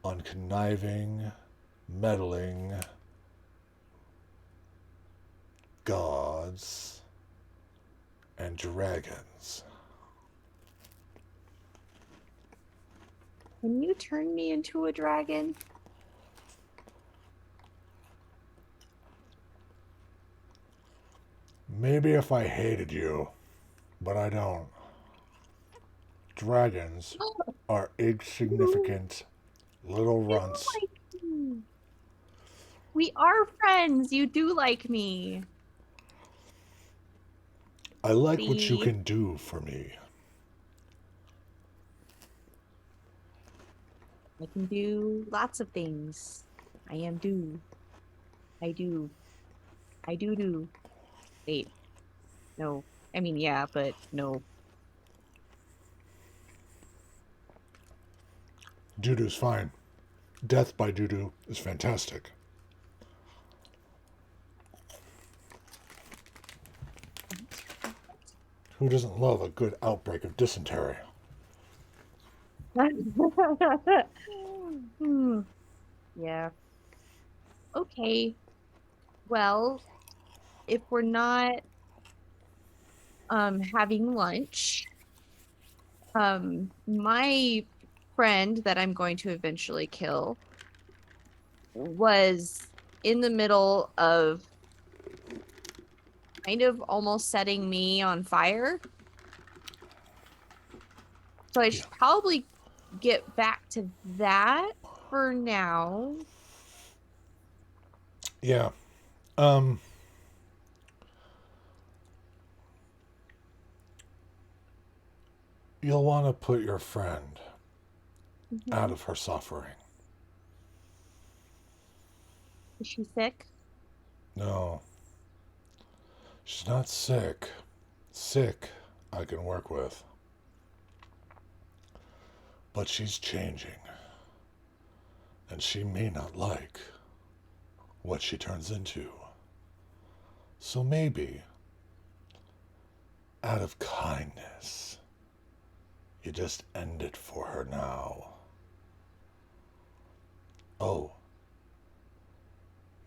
on conniving, meddling gods and dragons. Can you turn me into a dragon? Maybe if I hated you, but I don't. Dragons are insignificant little You runts. like me. We are friends. You do like me. I like what you See? can do for me. I can do lots of things. I am do. I do. I do. Wait. No. I mean, yeah, but no. Doo-doo's fine. Death by doo-doo is fantastic. Who doesn't love a good outbreak of dysentery? Hmm. Yeah. Okay. Well, if we're not having lunch, my friend that I'm going to eventually kill was in the middle of kind of almost setting me on fire. So I should probably get back to that for now. Yeah. You'll want to put your friend out of her suffering. Is she sick? No. She's not sick. Sick, I can work with. But she's changing. And she may not like what she turns into. So maybe, out of kindness, you just end it for her now. Oh,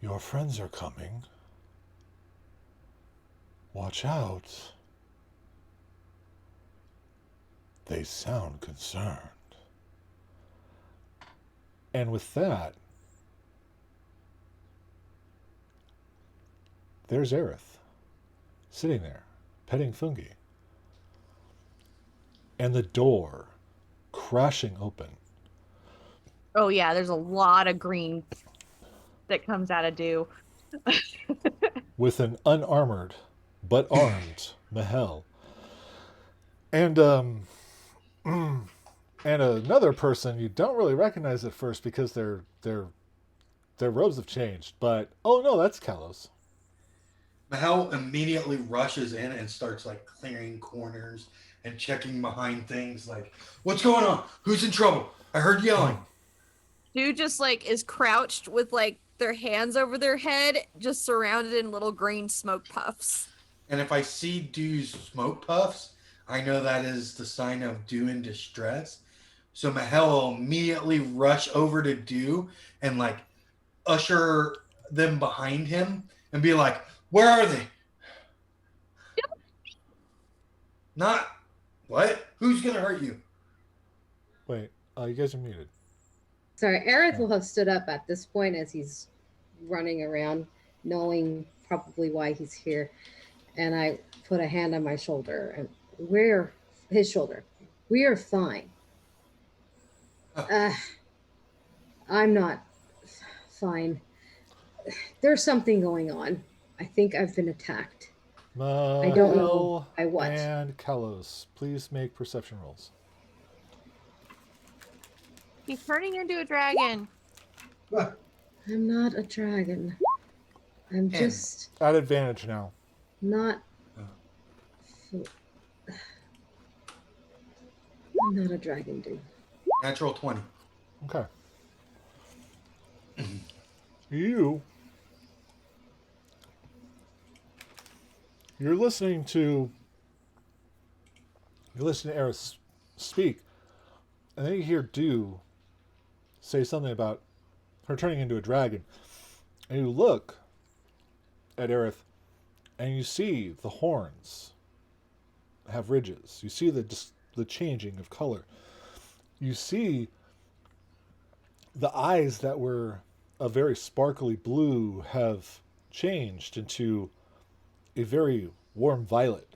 your friends are coming. Watch out. They sound concerned. And with that, there's Aerith, sitting there, petting Fungi. And the door crashing open. Oh yeah, there's a lot of green that comes out of dew. With an unarmored but armed Mahel. And and another person you don't really recognize at first because their robes have changed. But oh no, that's Kalos. Mahel immediately rushes in and starts like clearing corners and checking behind things like, what's going on? Who's in trouble? I heard yelling. Dude just like is crouched with like their hands over their head, just surrounded in little green smoke puffs. And if I see Dew's smoke puffs, I know that is the sign of Dew in distress. So Mahel will immediately rush over to Dew and like usher them behind him and be like, where are they? Not what? Who's gonna hurt you? Wait, you guys are muted. Sorry, Aerith will have stood up at this point as he's running around, knowing probably why he's here. And I put a hand on my shoulder, and his shoulder. We are fine. Uh, I'm not fine. There's something going on. I think I've been attacked. I don't know Mahel by what. and Kalos, please make perception rolls. He's turning into a dragon. What? I'm not a dragon. I'm just At advantage now. not. Oh. I'm not a dragon, dude. Natural 20. Okay. You're listening to Eris speak, and then you hear Dew say something about her turning into a dragon, and you look at Aerith, and you see the horns have ridges. You see the changing of color. You see the eyes that were a very sparkly blue have changed into a very warm violet.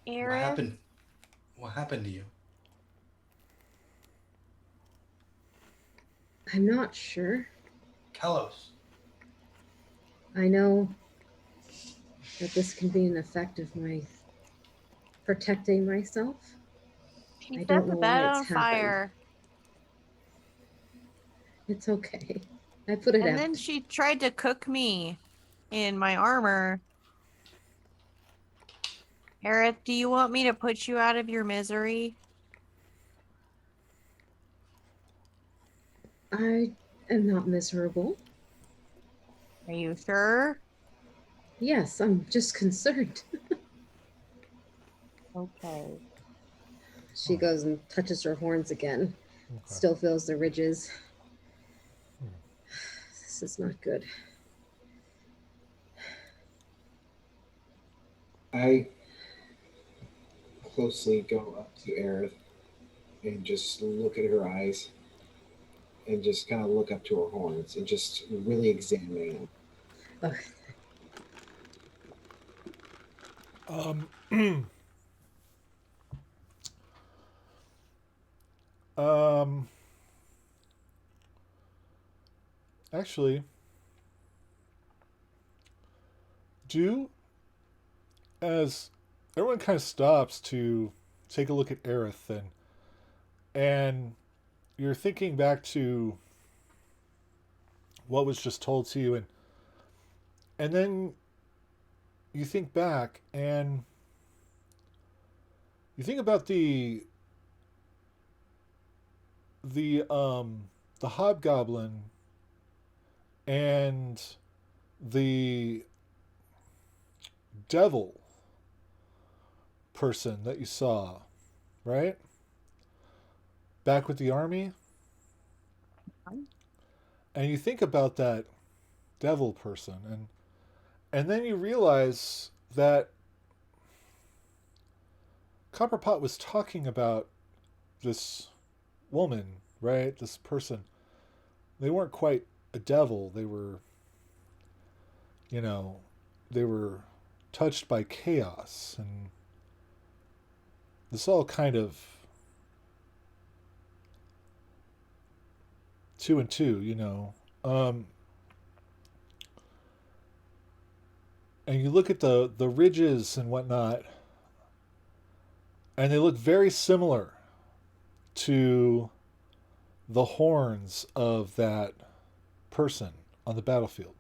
What happened? What happened to you? I'm not sure. Kalos. I know that this can be an effect of my protecting myself. She I set don't the know bed why on it's happened. fire. It's okay. I put it And out. then she tried to cook me in my armor. Aerith, do you want me to put you out of your misery? I am not miserable. Are you sure? Yes, I'm just concerned. Okay. She goes and touches her horns again. Okay. Still feels the ridges. This is not good. I closely go up to Aerith and just look at her eyes and just kind of look up to her horns and just really examine them. Okay. Actually, as everyone kind of stops to take a look at Aerith, and you're thinking back to what was just told to you, and then you think back and you think about the hobgoblin and the devil person that you saw, right? Back with the army. And you think about that devil person, and then you realize that Copperpot was talking about this woman, right? This person. They weren't quite a devil. They were, they were touched by chaos, and this all kind of two and two, and you look at the ridges and whatnot, and they look very similar to the horns of that person on the battlefield.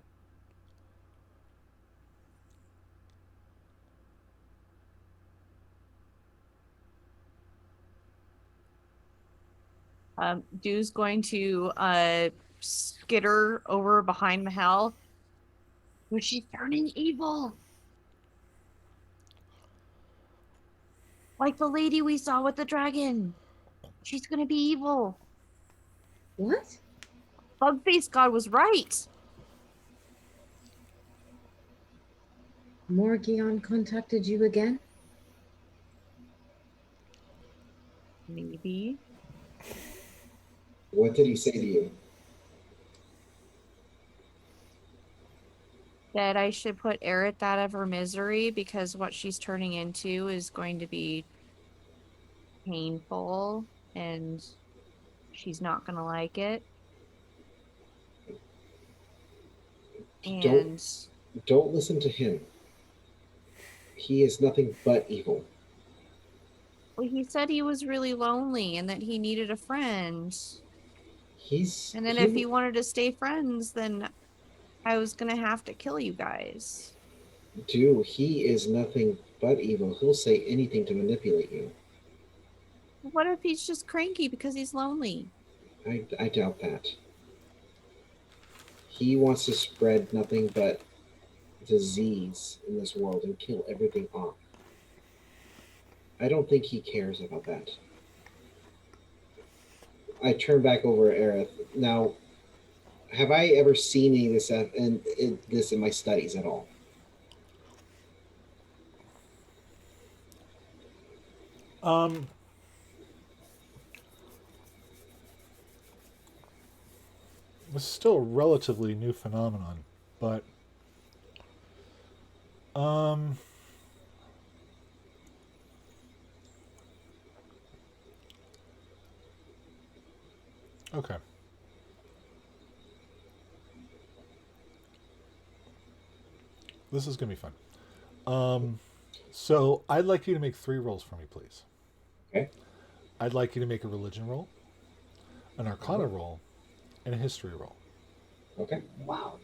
Dew's going to skitter over behind Mahal. When she's turning evil. Like the lady we saw with the dragon. She's gonna be evil. What? Bugface God was right. Morgion contacted you again? Maybe. What did he say to you? that I should put Aerith out of her misery because what she's turning into is going to be painful and she's not going to like it. Don't And don't listen to him. He is nothing but evil. well, he said he was really lonely and that he needed a friend. And then if he wanted to stay friends, then I was going to have to kill you guys. He is nothing but evil. He'll say anything to manipulate you. What if he's just cranky because he's lonely? I doubt that. He wants to spread nothing but disease in this world and kill everything off. I don't think he cares about that. I turn back over to Aerith. Now, have I ever seen any of this in my studies at all? It's still a relatively new phenomenon, but okay. This is gonna be fun. So I'd like you to make 3 rolls for me, please. Okay. I'd like you to make a religion roll, an arcana roll, and a history roll. Okay. Wow.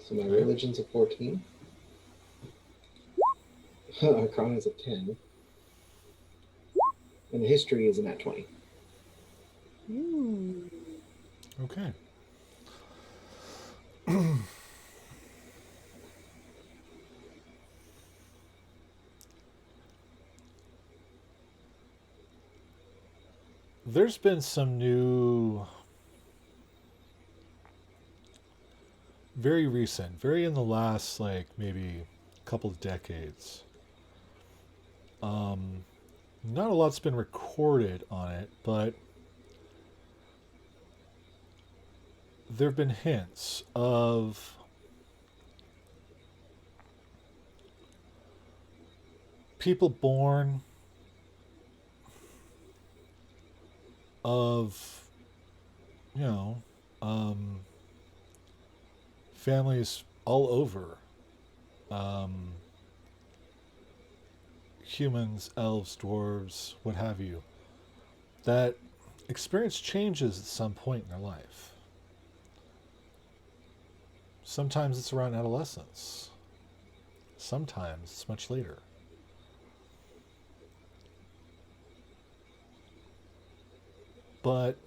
So my religion's a 14. Arcana's a 10. And the history is a nat 20. Ooh. Okay. There's been some new, very recent, very in the last like maybe couple of decades. Not a lot's been recorded on it, but there have been hints of people born of, you know, families all over, humans, elves, dwarves, what have you, that experience changes at some point in their life. Sometimes it's around adolescence. Sometimes it's much later. But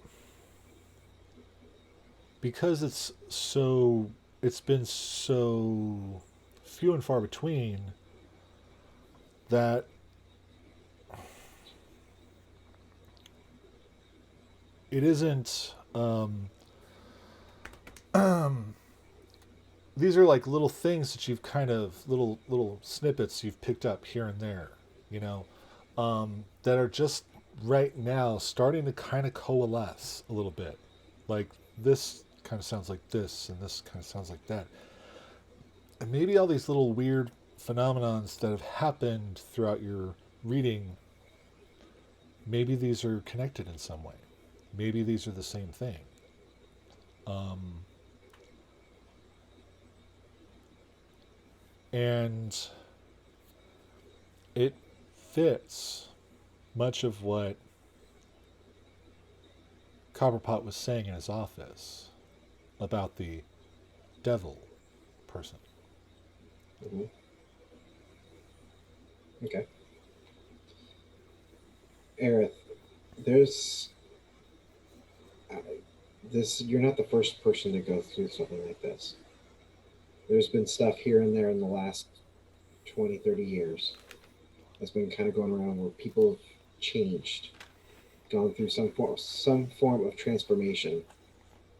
because it's been so few and far between that it isn't these are like little things that you've kind of little snippets you've picked up here and there, you know, that are just right now starting to kind of coalesce a little bit. Like this kind of sounds like this, and this kind of sounds like that. And maybe all these little weird phenomenons that have happened throughout your reading, maybe these are connected in some way. Maybe these are the same thing. And it fits much of what Copperpot was saying in his office about the devil person. Mm-hmm. Okay. Aerith, you're not the first person to go through something like this. There's been stuff here and there in the last 20, 30 years that's been kind of going around where people have changed, gone through some form of transformation.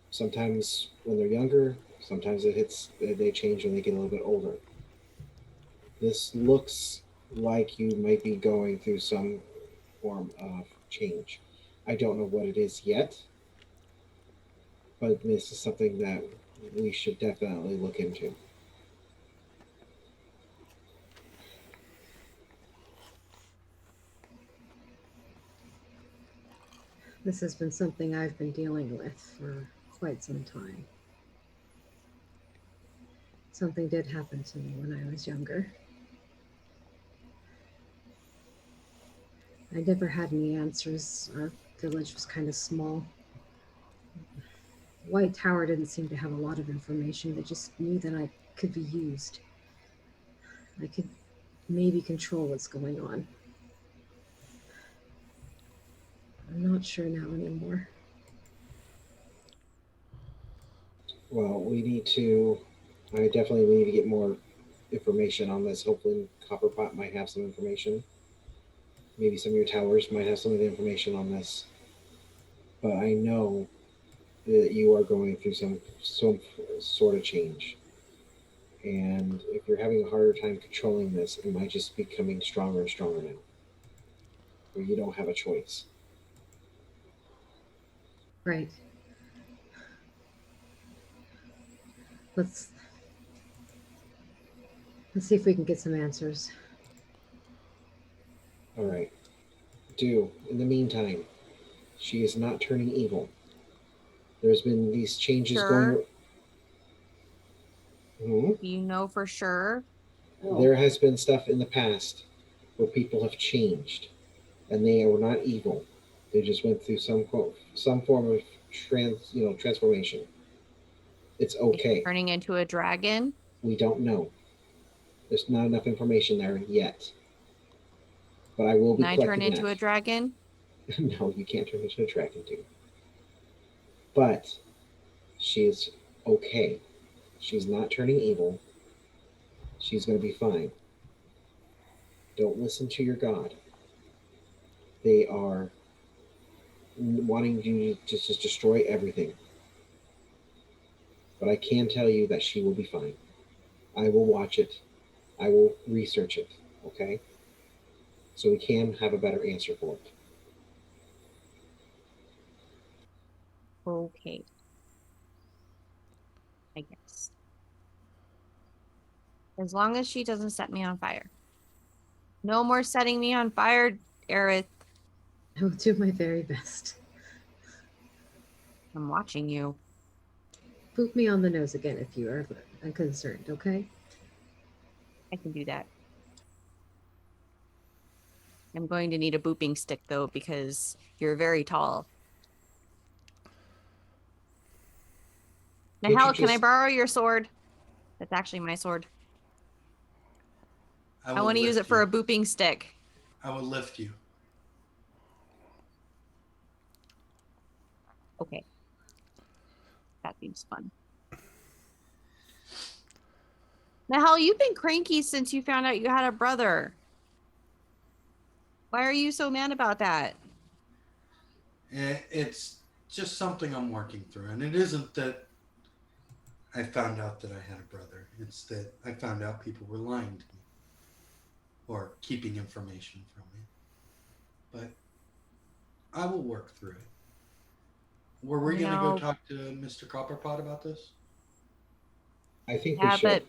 Sometimes when they're younger, sometimes they change when they get a little bit older. This looks like you might be going through some form of change. I don't know what it is yet, but this is something that we should definitely look into. This has been something I've been dealing with for quite some time. Something did happen to me when I was younger. I never had any answers. Our village was kind of small. White Tower didn't seem to have a lot of information. They just knew that I could be used. I could maybe control what's going on. I'm not sure now anymore. Well, we need to. I definitely need to get more information on this. Hopefully, Copperpot might have some information. Maybe some of your towers might have some of the information on this. But I know that you are going through some sort of change. And if you're having a harder time controlling this, it might just be becoming stronger and stronger now. Where you don't have a choice. Right. Let's see if we can get some answers. All right. In the meantime, she is not turning evil. There's been these changes Sure. going. You know for sure. There has been stuff in the past where people have changed, and they were not evil. They just went through some form of transformation. It's okay. Turning into a dragon. We don't know. There's not enough information there yet. But I will be Can I collecting turn into that. a dragon? No, you can't turn into a dragon, dude. But she is okay. She's not turning evil. She's going to be fine. Don't listen to your god. They are wanting you to just destroy everything. But I can tell you that she will be fine. I will watch it. I will research it. Okay? So we can have a better answer for it. Okay. I guess. As long as she doesn't set me on fire. No more setting me on fire, Aerith. I will do my very best. I'm watching you. Poop me on the nose again if you are concerned, okay? I can do that. I'm going to need a booping stick, though, because you're very tall. Now, Hal, can I borrow your sword? That's actually my sword. I want to use it for a booping stick. I will lift you. Okay. That seems fun. Now, Hal, you've been cranky since you found out you had a brother. Why are you so mad about that? It's just something I'm working through. And it isn't that I found out that I had a brother. It's that I found out people were lying to me or keeping information from me. But I will work through it. Were we going to go talk to Mr. Copperpot about this? I think we should. But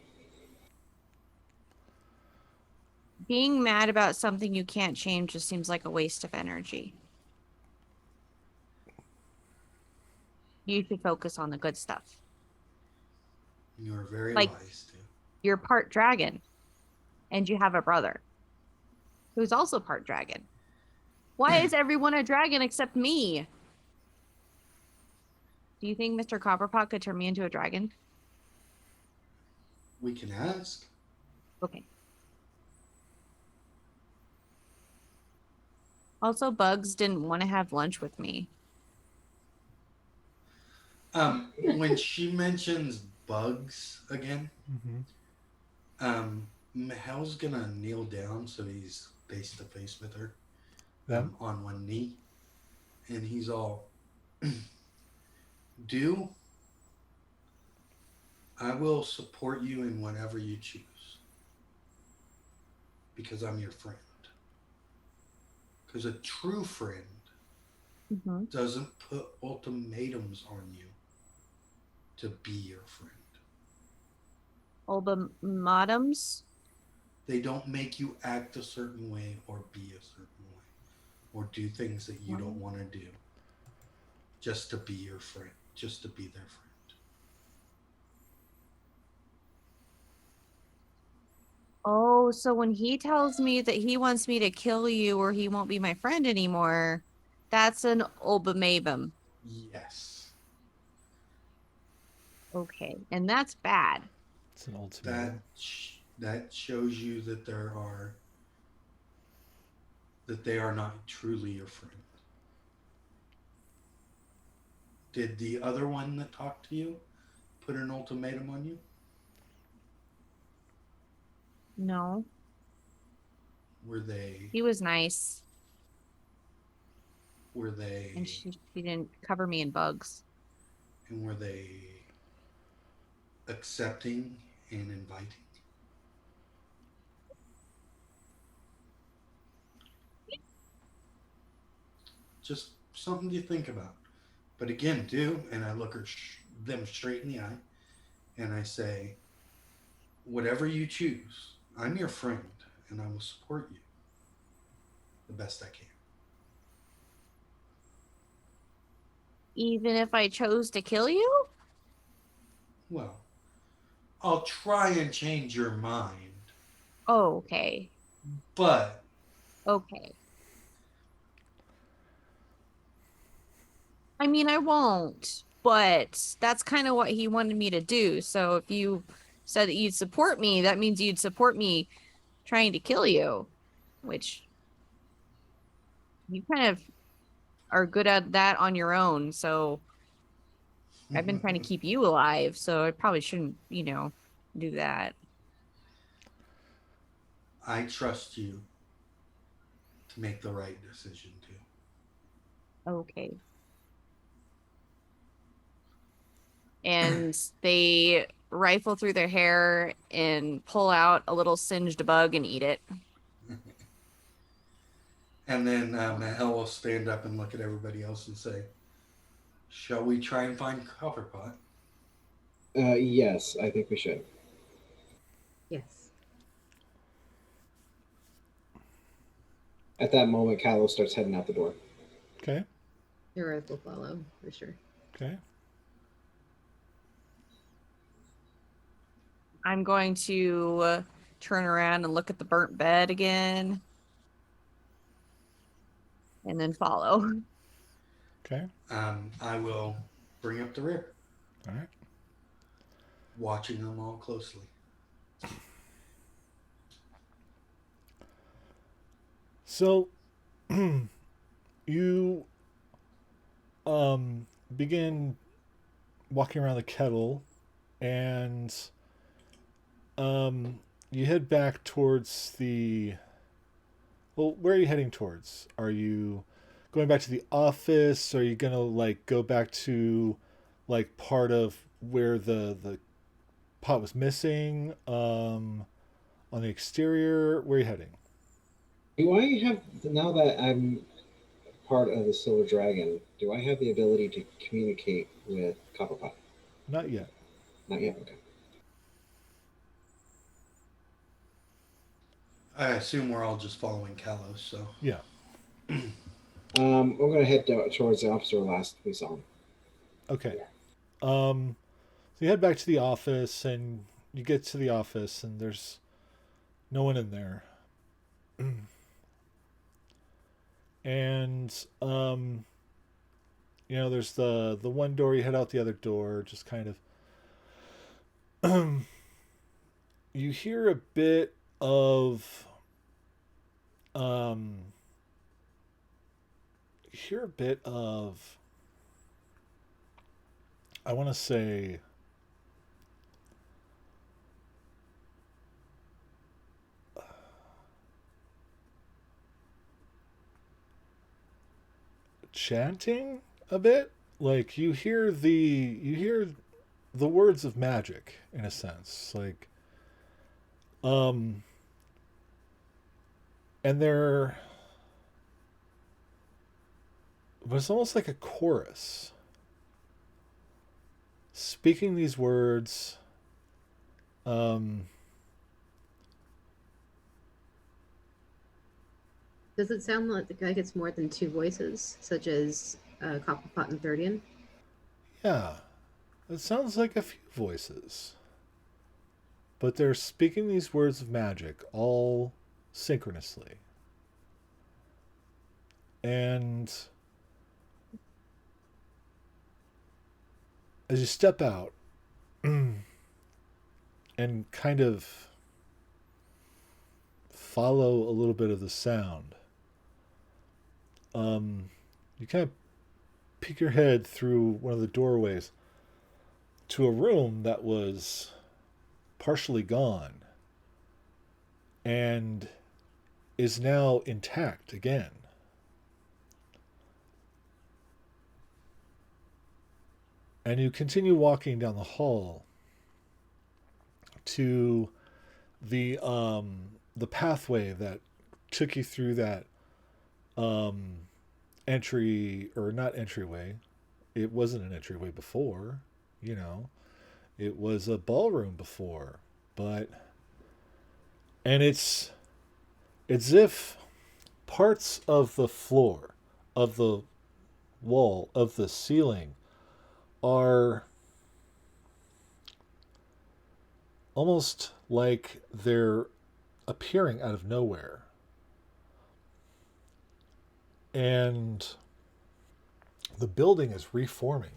being mad about something you can't change just seems like a waste of energy. You should focus on the good stuff. You're very wise, too. You're part dragon, and you have a brother who's also part dragon. Why is everyone a dragon except me? Do you think Mr. Copperpot could turn me into a dragon? We can ask. Okay. Also, Bugs didn't want to have lunch with me. When she mentions Bugs again, Hal's gonna kneel down so he's face to face with her, on one knee, and he's all, I will support you in whatever you choose, because I'm your friend. Because a true friend doesn't put ultimatums on you to be your friend. Ultimatums? They don't make you act a certain way or be a certain way or do things that you don't want to do just to be your friend, just to be their friend. Oh, so when he tells me that he wants me to kill you or he won't be my friend anymore, that's an ultimatum. Yes. Okay, and that's bad. It's an That ultimatum. that shows you that they are not truly your friend. Did the other one that talked to you put an ultimatum on you? No, Were they he was nice, were and they she didn't cover me in bugs. and were they accepting and inviting? Just something to think about. But again, and I look them straight in the eye, and I say, whatever you choose, I'm your friend, and I will support you the best I can. Even if I chose to kill you? Well, I'll try and change your mind, Oh, okay. but Okay. I mean, I won't, but that's kind of what he wanted me to do. So if you said that you'd support me, that means you'd support me trying to kill you, which you kind of are good at that on your own. So I've been trying to keep you alive, so I probably shouldn't, do that. I trust you to make the right decision too. Okay. And they rifle through their hair and pull out a little singed bug and eat it. And then Mahel will stand up and look at everybody else and say, "Shall we try and find Copperpot?" Yes, I think we should. Yes. At that moment, Kylo starts heading out the door. Okay. Aerith will follow for sure. Okay. I'm going to turn around and look at the burnt bed again and then follow. Okay. I will bring up the rear, All right. watching them all closely. So you begin walking around the kettle, and you head back towards the. Well, where are you heading towards? Are you going back to the office? Are you gonna like go back to like part of where the pot was missing? On the exterior, where are you heading? Do I have, now that I'm part of the Silver Dragon, do I have the ability to communicate with Copperpot? Not yet. Not yet. Okay. I assume we're all just following Kalos, so. Yeah. We're gonna head towards the officer last we saw him. Okay. So you head back to the office, and you get to the office, and there's no one in there. And there's the one door. You head out the other door, just kind of. You hear a bit of um you hear a bit of, I want to say, chanting a bit. Like you hear the words of magic in a sense, like um and they're, but it's almost like a chorus. speaking these words. Um, Does it sound like it's more than two voices, such as Copperpot and Thirdian? yeah, it sounds like a few voices, but they're speaking these words of magic all synchronously. And as you step out and kind of follow a little bit of the sound, you kind of peek your head through one of the doorways to a room that was partially gone and is now intact again. And you continue walking down the hall to the pathway that took you through that entry, or not entryway. It wasn't an entryway before, you know. It was a ballroom before, but and it's as if parts of the floor, of the wall, of the ceiling are almost like they're appearing out of nowhere. And the building is reforming.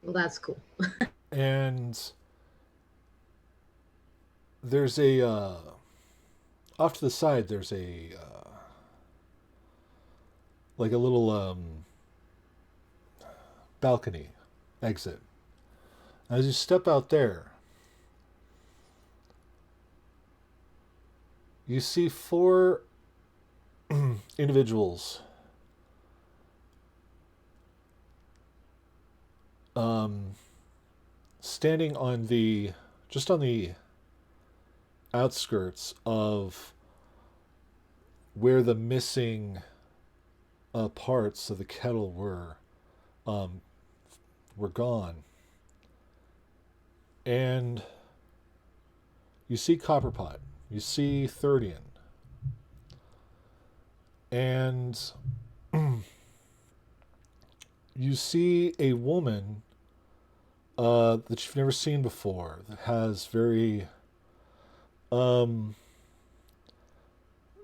Well, that's cool. And there's a off to the side there's a like a little balcony exit. As you step out there, you see four individuals standing on the just on the outskirts of where the missing parts of the kettle were gone. And you see Copperpot, you see Thirdian, and you see a woman that you've never seen before that has very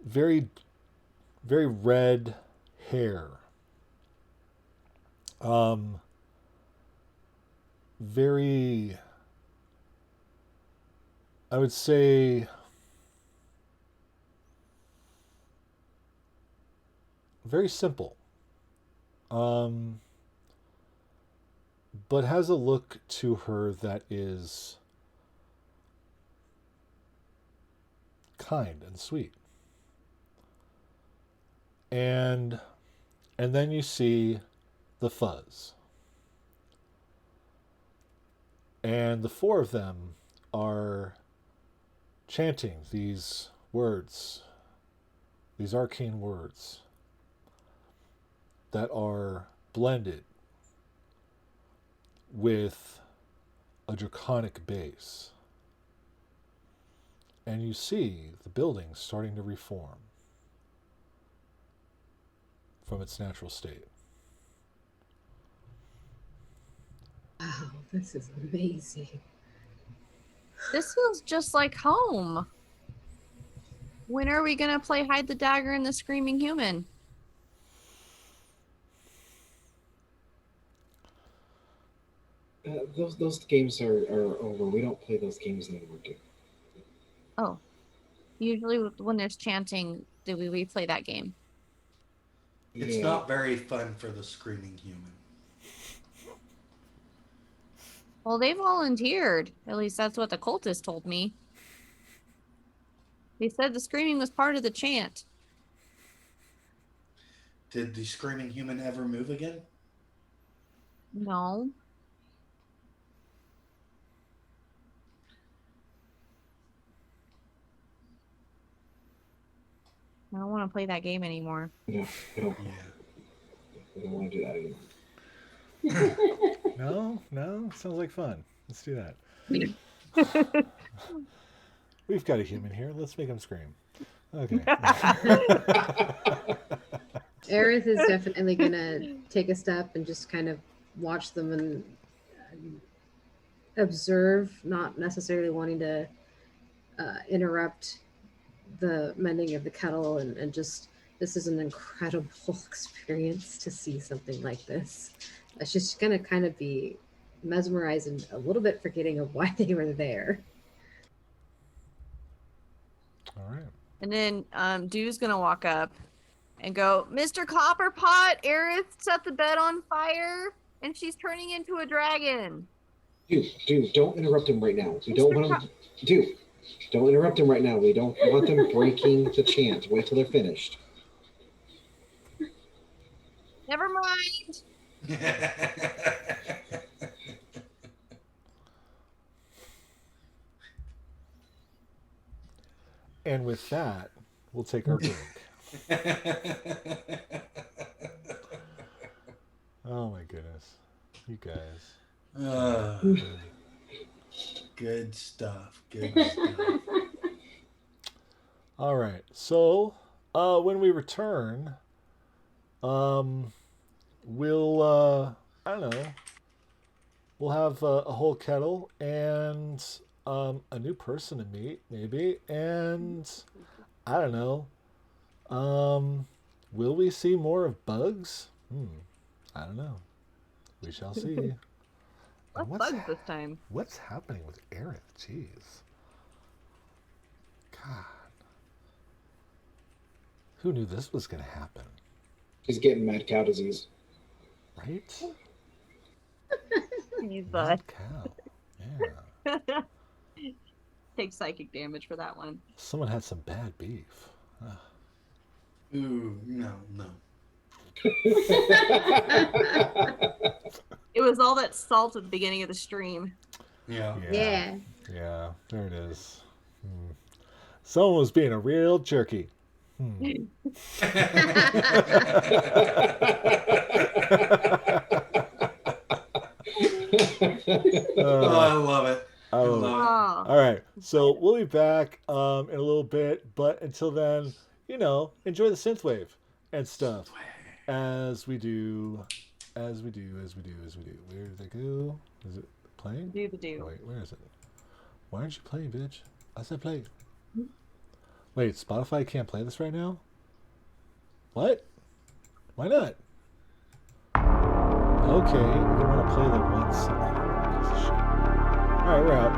very very red hair, very, I would say, very simple, but has a look to her that is kind and sweet. And then you see the Fuzz. And the four of them are chanting these words, these arcane words that are blended with a draconic base. And you see the building starting to reform from its natural state. Wow, this is amazing. This feels just like home. When are we gonna play Hide the Dagger and the Screaming Human? Those games are over. We don't play those games anymore, dude. Oh, usually when there's chanting, do we replay that game? It's Yeah. not very fun for the screaming human. Well, they volunteered. At least that's what the cultist told me. They said the screaming was part of the chant. Did the screaming human ever move again? No. I don't want to play that game anymore. No, we don't, Yeah. we don't want to do that anymore. No, sounds like fun. Let's do that. We've got a human here. Let's make him scream. Okay. Aerith is definitely gonna take a step and just kind of watch them and observe, not necessarily wanting to interrupt the mending of the kettle, and just this is an incredible experience to see something like this. She's gonna kind of be mesmerized and a little bit forgetting of why they were there. All right. And then Dew's gonna walk up and go, Mr. Copperpot, Aerith set the bed on fire and she's turning into a dragon. Dude, don't interrupt him right now. We don't want him. Dude, don't interrupt him right now. We don't want them breaking the chant. Wait till they're finished. Never mind. And with that, we'll take our break. Oh my goodness. You guys. Good stuff. Good stuff. All right. So, when we return, we'll I don't know. We'll have a whole kettle and a new person to meet, maybe, and I don't know. Will we see more of bugs? I don't know. We shall see. Less bugs this time. What's happening with Aerith? Jeez. God. Who knew this was going to happen? He's getting mad cow disease. Right? He's Mad cow. Yeah. take psychic damage for that one. Someone had some bad beef. Ugh. Ooh, no. It was all that salt at the beginning of the stream. Yeah. Yeah. Yeah, there it is. Someone was being a real jerky. Oh, I love it. I love it. Oh. All right, so we'll be back in a little bit, but until then, enjoy the synthwave and stuff as we do. Where did they go? Is it playing? Do the do. Oh, wait, where is it? Why aren't you playing, bitch? I said play. Wait, Spotify can't play this right now? What? Why not? Okay, we want to play the one song. Piece of shit. Alright, we're out.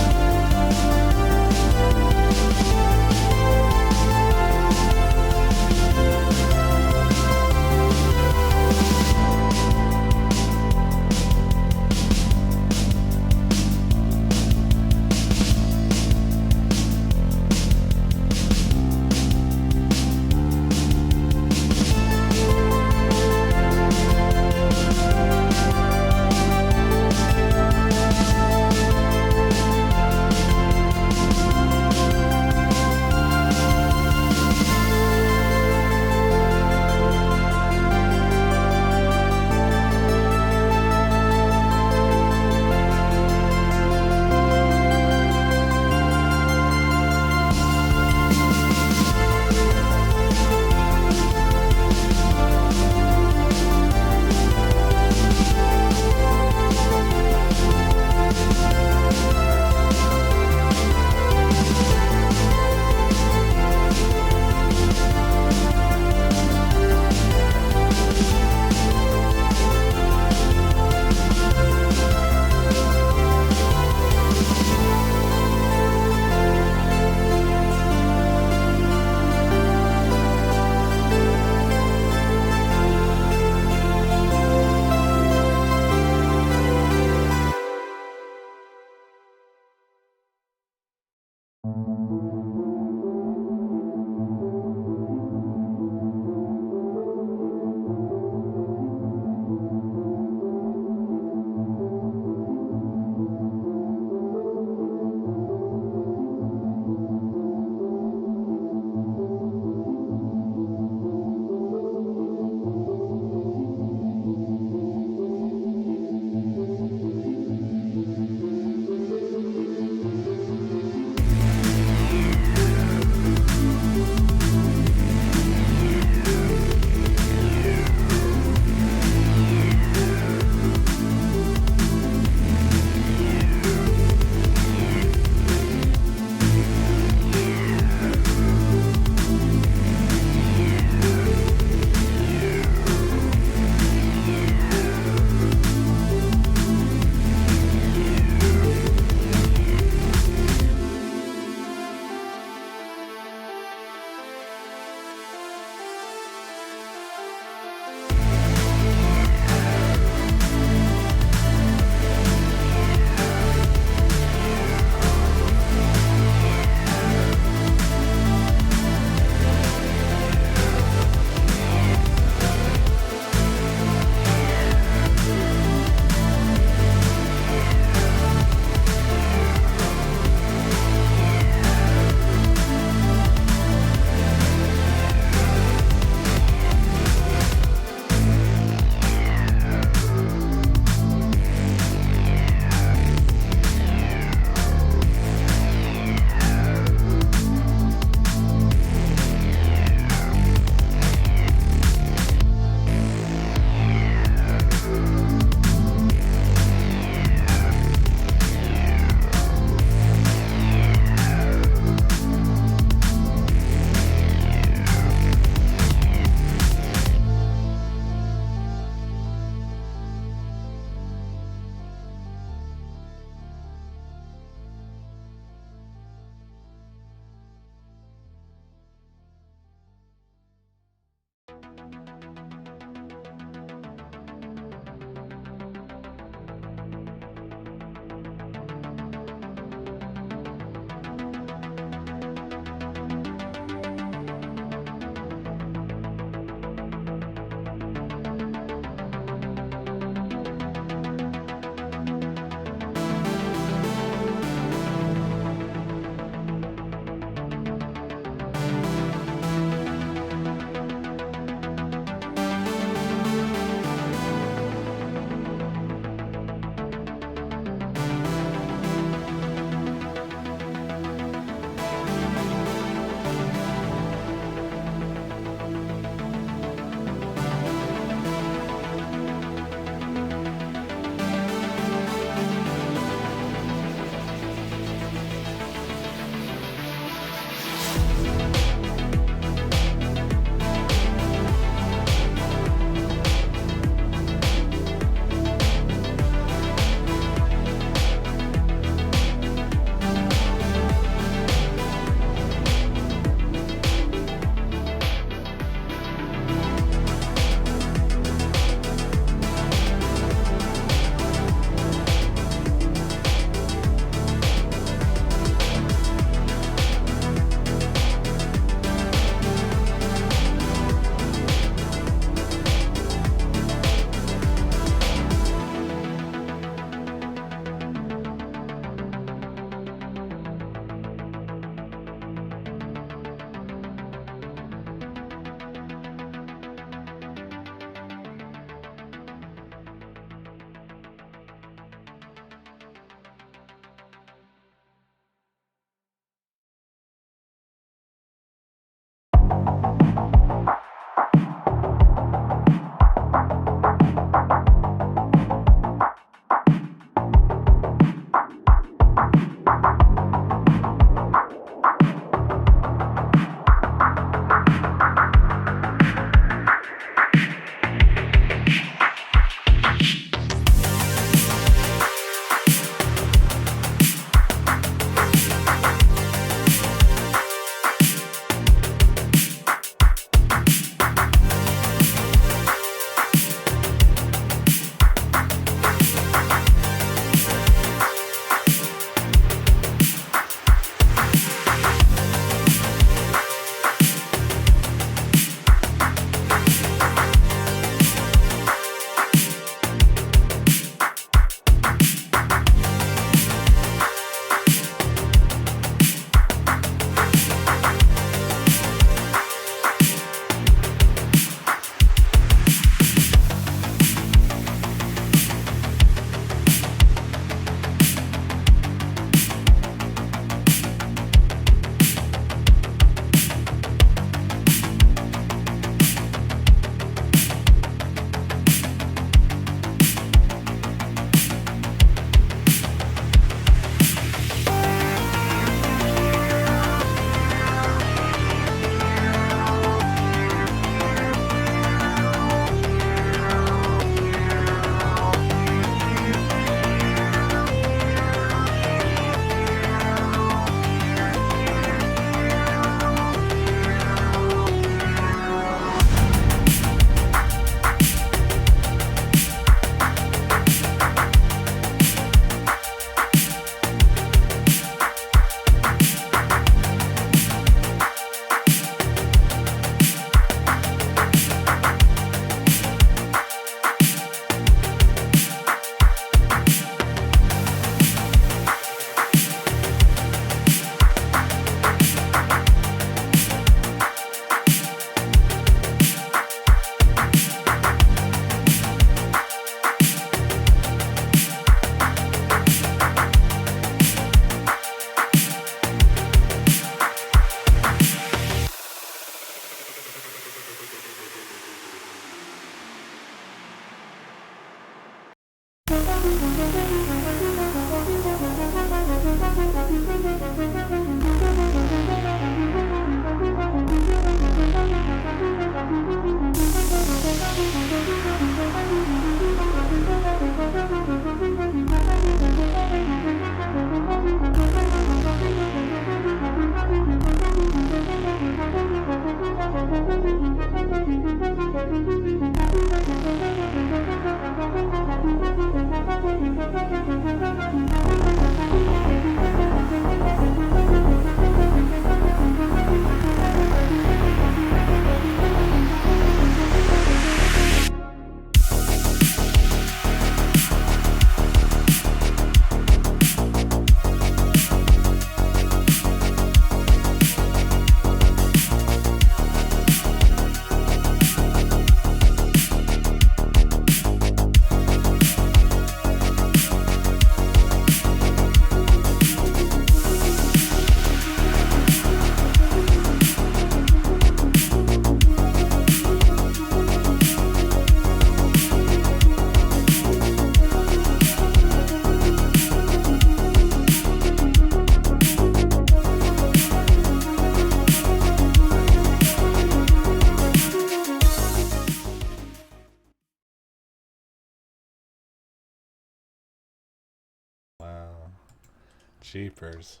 Jeepers.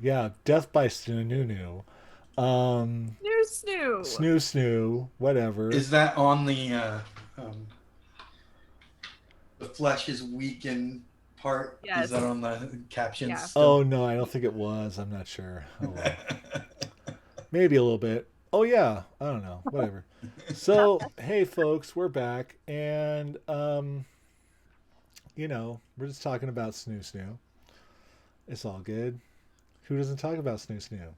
Yeah, Death by Snoo. Snoo snoo. Snoo, whatever. Is that on the flesh is weakened part? Yes. Is that on the captions? Yeah. Still? Oh no, I don't think it was. I'm not sure. Oh well. Maybe a little bit. Oh yeah, I don't know. Whatever. So hey folks, we're back, and we're just talking about Snoo. It's all good. Who doesn't talk about Snoo?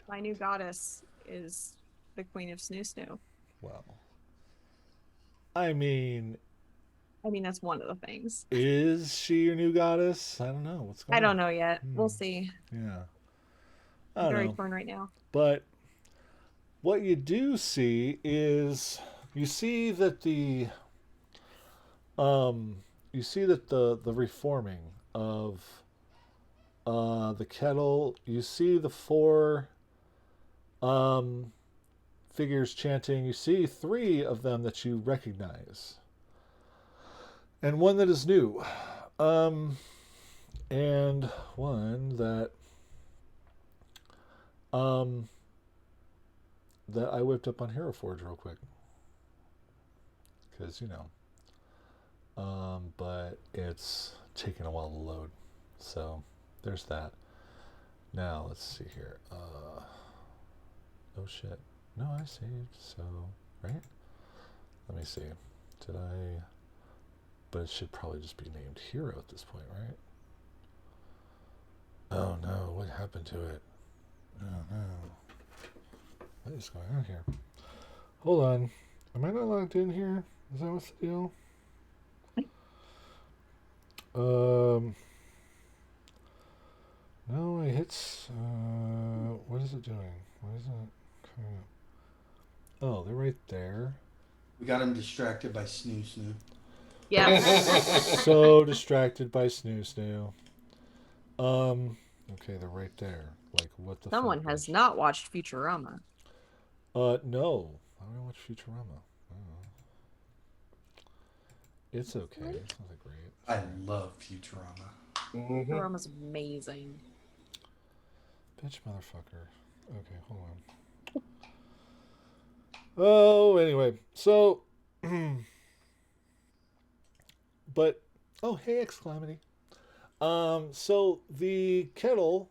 My new goddess is the queen of snoo snoo. Well, I mean, that's one of the things. is she your new goddess? I don't know. What's going on? I don't know yet. We'll see. Yeah. I I'm don't very know. torn right now. But what you do see is you see that the reforming of the kettle. You see the four figures chanting. You see three of them that you recognize, and one that is new, and one that I whipped up on Hero Forge real quick, because but it's taking a while to load, so there's that. Now let's see here. Oh shit. No, I saved, so right? Let me see. Did I? But it should probably just be named Hero at this point, right? Oh no, what happened to it? Oh no. What is going on here? Hold on. Am I not logged in here? Is that what's the deal? No, I hit. What is it doing? Why isn't it coming up? Oh, they're right there. We got him distracted by snoo. Yeah. So distracted by snoo. Okay, they're right there. Like, what the Someone fuck? has not watched Futurama. No. I don't watch Futurama. It's okay. It's not that great. I love Futurama. Futurama's amazing. Bitch motherfucker. Okay, hold on. Oh, anyway. So, but, oh, hey, Exclamity. So the kettle,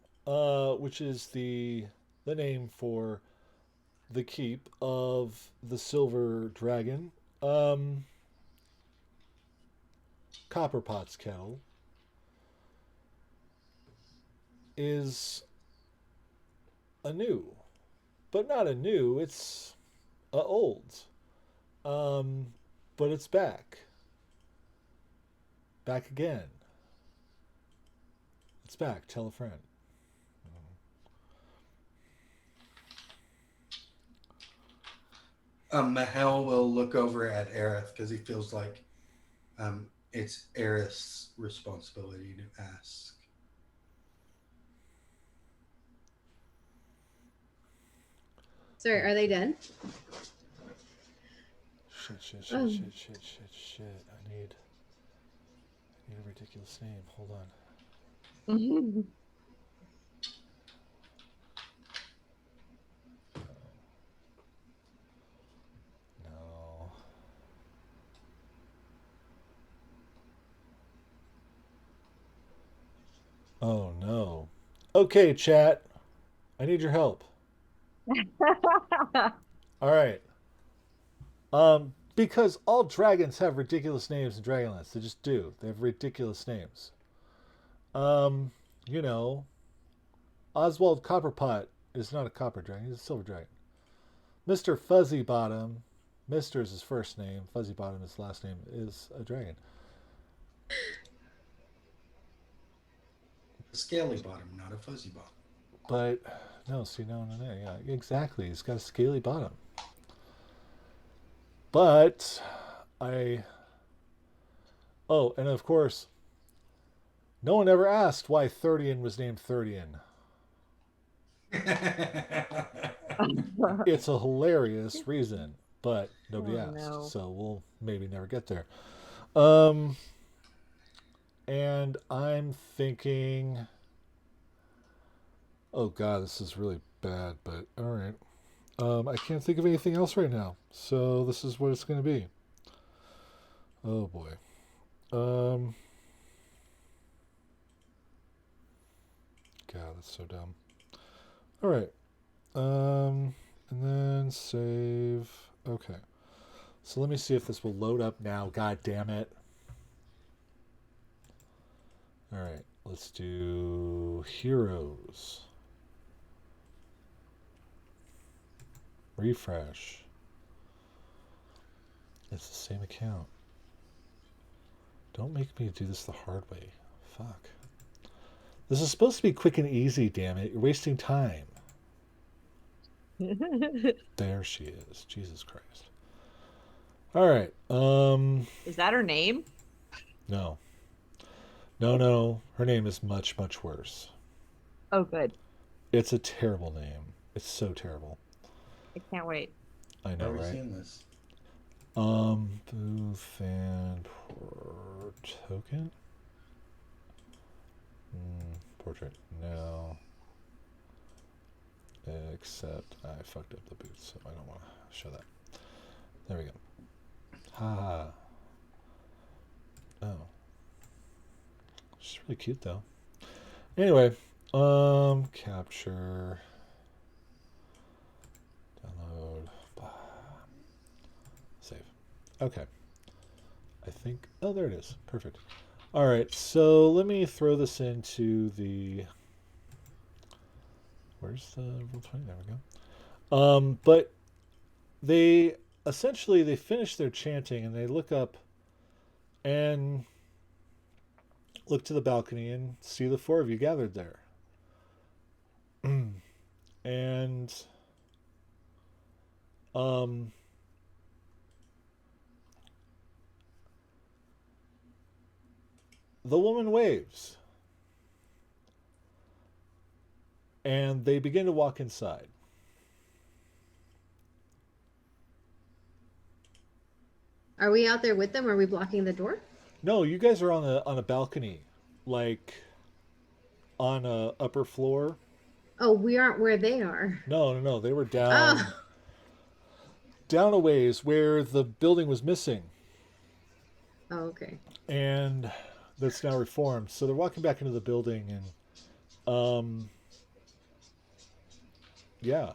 which is the name for the keep of the silver dragon, Copperpot's kettle, is anew, but not anew. It's old, but it's back again. It's back. Tell a friend. Mahel will look over at Aerith because he feels like it's Aerith's responsibility to ask. Sorry, are they done? Shit. Oh. Shit. I need a ridiculous name. Hold on. No. Oh no. Okay, chat. I need your help. All right. Because all dragons have ridiculous names in Dragonlance. They just do. They have ridiculous names. Oswald Copperpot is not a copper dragon. He's a silver dragon. Mr. Fuzzy Bottom, Mr. is his first name. Fuzzy Bottom, his last name, is a dragon. A scaly bottom, not a fuzzy bottom. But no, yeah, exactly. He's got a scaly bottom. But and of course, no one ever asked why Thirdian was named Thirdian. It's a hilarious reason, but nobody asked, no. so we'll maybe never get there. And I'm thinking, oh god, this is really bad, but all right. I can't think of anything else right now, so this is what it's going to be. Oh boy. God, that's so dumb. All right. And then save. Okay. So let me see if this will load up now. God damn it. All right. Let's do heroes. Refresh. It's the same account. Don't make me do this the hard way. Fuck. This is supposed to be quick and easy, damn it. You're wasting time. There she is. Jesus Christ. All right. Is that her name? No. No. Her name is much, much worse. Oh, good. It's a terrible name. It's so terrible. I can't wait. I know, Never right? seen this. Booth and token? Portrait. No. Except I fucked up the booth, so I don't want to show that. There we go. Ha. Oh. She's really cute though. Anyway, capture. Download. Save. Okay. I think, oh, there it is. Perfect. All right, so let me throw this into the, where's the Roll20? There we go. But they finish their chanting and they look up and look to the balcony and see the four of you gathered there. And the woman waves. And they begin to walk inside. Are we out there with them? Or are we blocking the door? No, you guys are on a balcony, like on a upper floor. Oh, we aren't where they are. No. They were down a ways where the building was missing. Oh, okay. And that's now reformed. So they're walking back into the building and yeah.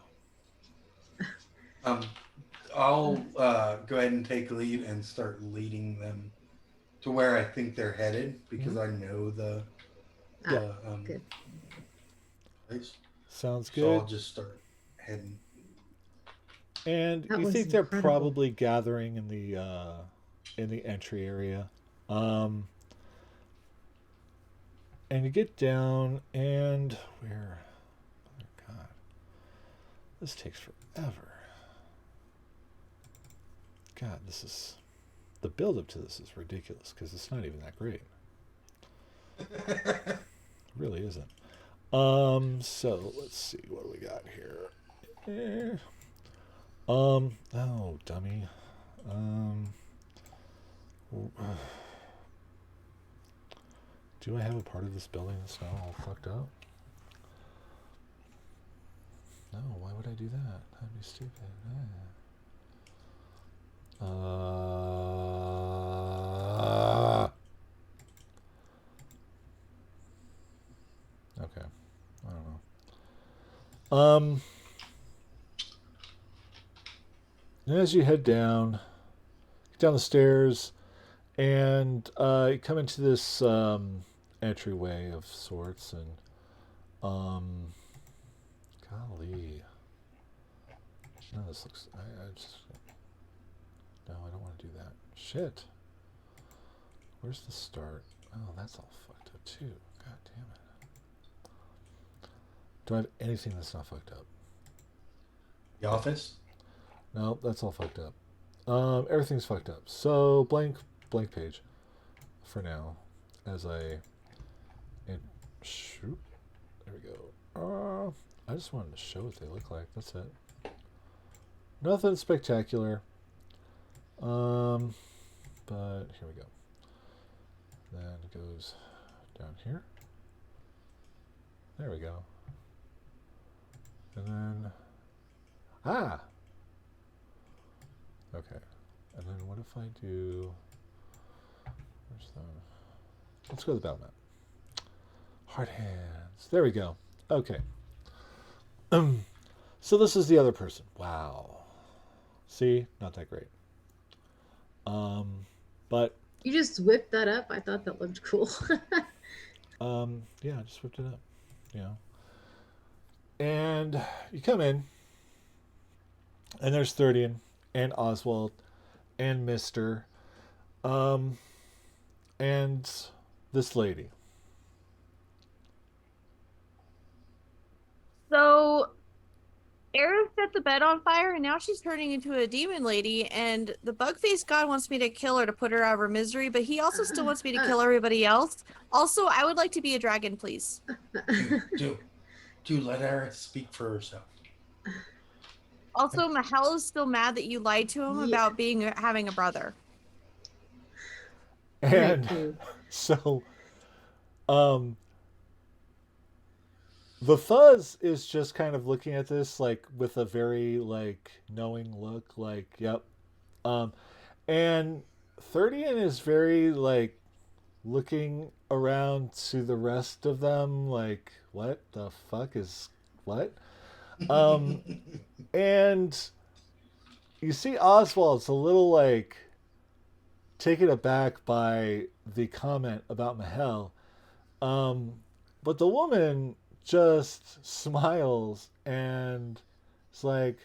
I'll go ahead and take lead and start leading them to where I think they're headed because I know the Good. place. Sounds So good. I'll just start heading. And That you was think they're incredible. probably gathering in the entry area. And you get down and where? Oh God, this takes forever. God, the build up to this is ridiculous because it's not even that great. It really isn't. So let's see what do we got here. Oh, dummy. Do I have a part of this building that's not all fucked up? No, why would I do that? That'd be stupid. Okay. I don't know. And as you head down the stairs, and you come into this entryway of sorts, and golly, no, this looks. I just no, I don't want to do that. Shit. Where's the start? Oh, that's all fucked up too. God damn it. Do I have anything that's not fucked up? The office? No, that's all fucked up. Everything's fucked up. So blank page for now. As I shoot. There we go. I just wanted to show what they look like. That's it. Nothing spectacular. But here we go. Then it goes down here. There we go. And then, okay. And then what if I do, where's the, let's go to the battle map. Hard hands. There we go. Okay. So this is the other person. Wow. See? Not that great. But You just whipped that up. I thought that looked cool. yeah, I just whipped it up. You know. And you come in, and there's Thirdian and Oswald and Mister, and this lady. So, Aerith set the bed on fire, and now she's turning into a demon lady. And the bug-faced god wants me to kill her to put her out of her misery, but he also still wants me to kill everybody else. Also, I would like to be a dragon, please. Do let her speak for herself. Also, Mahel is still mad that you lied to him about having a brother. And so, the Fuzz is just kind of looking at this like with a very like knowing look, like, yep. And Thirdian is very like looking around to the rest of them like, what the fuck is what? And you see Oswald's a little like taken aback by the comment about Mahel. But the woman just smiles and it's like,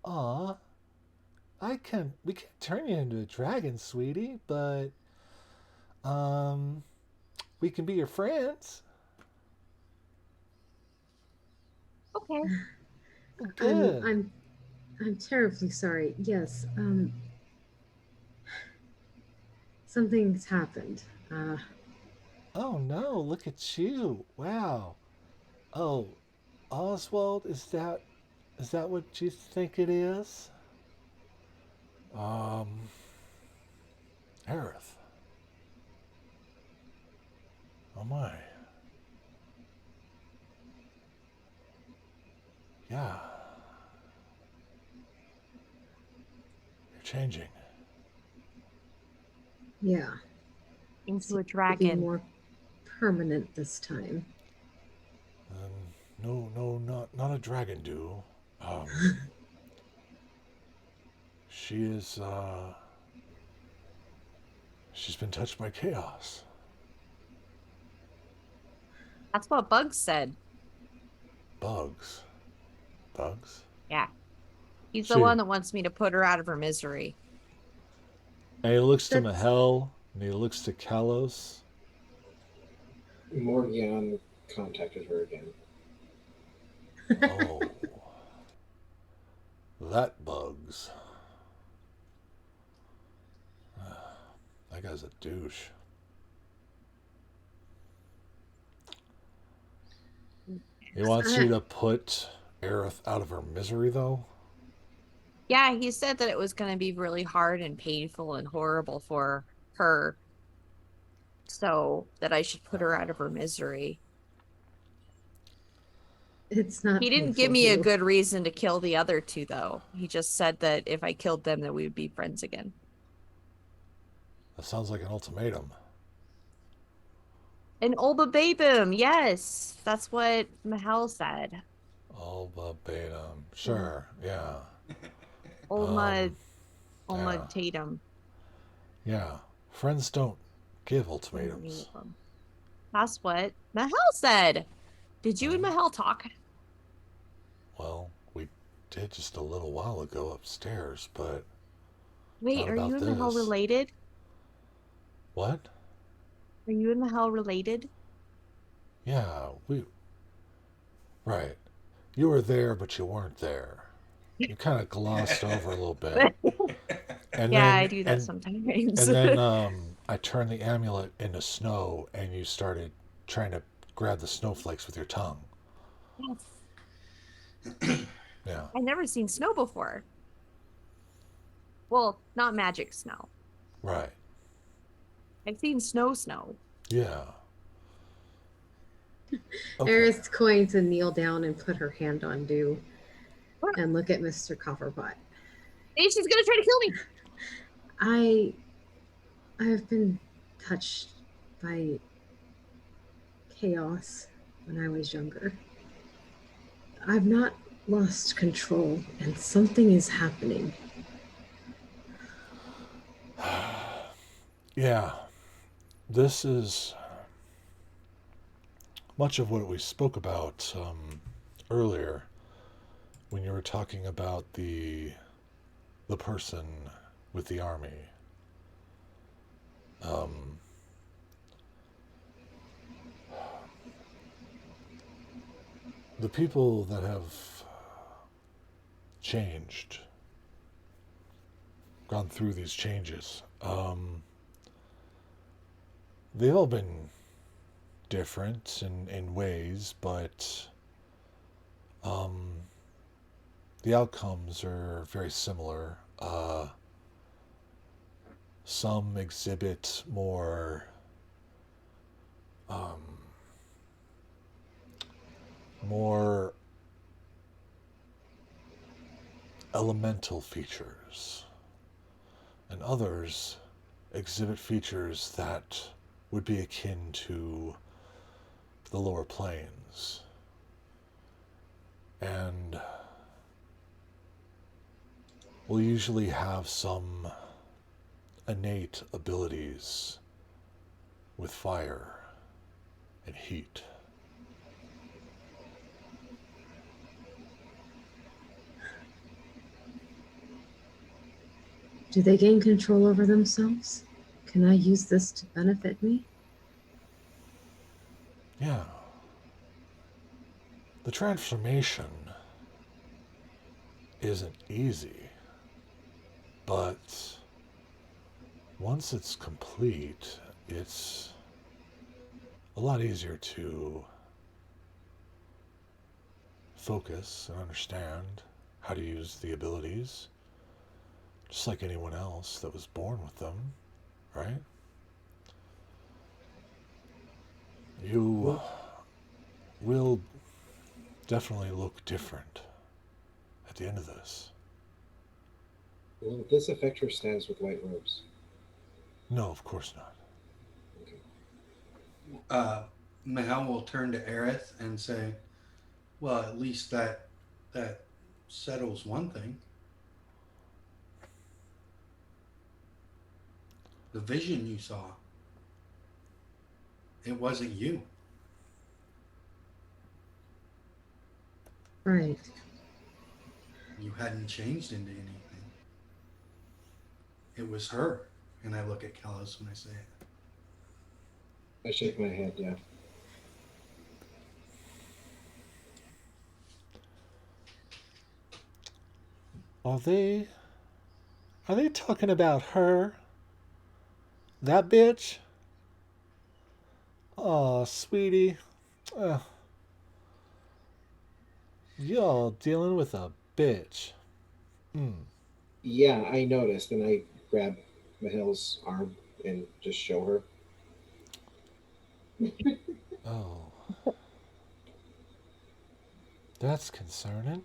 "Aw, we can't turn you into a dragon, sweetie, but we can be your friends." Okay. Good. I'm terribly sorry. Yes. Something's happened. Oh no, look at you. Wow. Oh, Oswald, is that what you think it is? Aerith. Oh my. Yeah. You're changing. Yeah. Into a It'll be dragon. more permanent this time. No, not a dragon do. She is, she's been touched by chaos. That's what Bugs said. Bugs? Yeah. He's the one that wants me to put her out of her misery. And he looks to Mahel, and he looks to Kalos. Morgion contacted her again. Oh. That Bugs. That guy's a douche. He wants you to put Aerith out of her misery, though? Yeah, he said that it was going to be really hard and painful and horrible for her. So that I should put her out of her misery. It's not. He didn't give me a good reason to kill the other two, though. He just said that if I killed them, that we would be friends again. That sounds like an ultimatum. An ultimatum, yes. That's what Mahel said. Ultimatum. Sure, yeah. Ultimatum. Yeah. Friends don't give ultimatums. That's what Mahel said. Did you and Mahel talk? Well, we did just a little while ago upstairs, but... Wait, are you and Mahel related? What? Are you and Mahel related? Yeah, Right. You were there, but you weren't there. You kind of glossed over a little bit. And yeah, then, I do that sometimes. And then I turned the amulet into snow, and you started trying to grab the snowflakes with your tongue. Yes. Yeah. I've never seen snow before. Well, not magic snow. Right. I've seen snow. Yeah. Okay. Eris going to kneel down and put her hand on Dew What? and look at Mr. Copperbot. Hey, she's gonna try to kill me. I have been touched by chaos when I was younger. I've not lost control, and something is happening. Yeah. This is much of what we spoke about earlier when you were talking about the person with the army. The people that have changed, gone through these changes, they've all been different in ways, but the outcomes are very similar. Some exhibit more elemental features, and others exhibit features that would be akin to the lower planes. And will usually have some innate abilities with fire and heat. Do they gain control over themselves? Can I use this to benefit me? Yeah. The transformation isn't easy, but once it's complete, it's a lot easier to focus and understand how to use the abilities, just like anyone else that was born with them, right? You will definitely look different at the end of this. Will this affect your status with white robes? No, of course not. Mahel will turn to Aerith and say, "Well, at least that settles one thing. The vision you saw, it wasn't you. Right. You hadn't changed into anything. It was her." And I look at Kalos when I say it. I shake my head, yeah. Are they talking about her? That bitch? Oh, sweetie. Uh, y'all dealing with a bitch. Yeah, I noticed, and I grab Mahel's arm and just show her. Oh. That's concerning.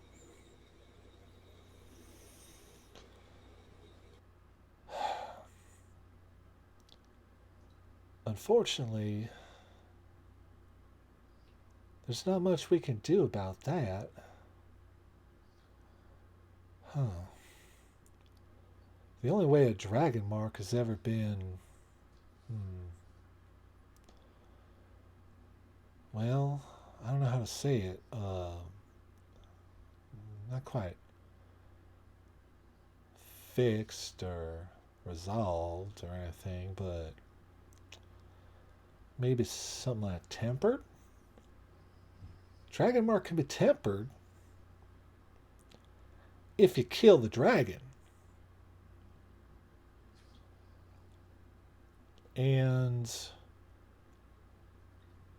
Unfortunately, there's not much we can do about that. Huh. The only way a dragon mark has ever been. Well, I don't know how to say it. Not quite fixed or resolved or anything, but maybe something like tempered? Dragon mark can be tempered if you kill the dragon. And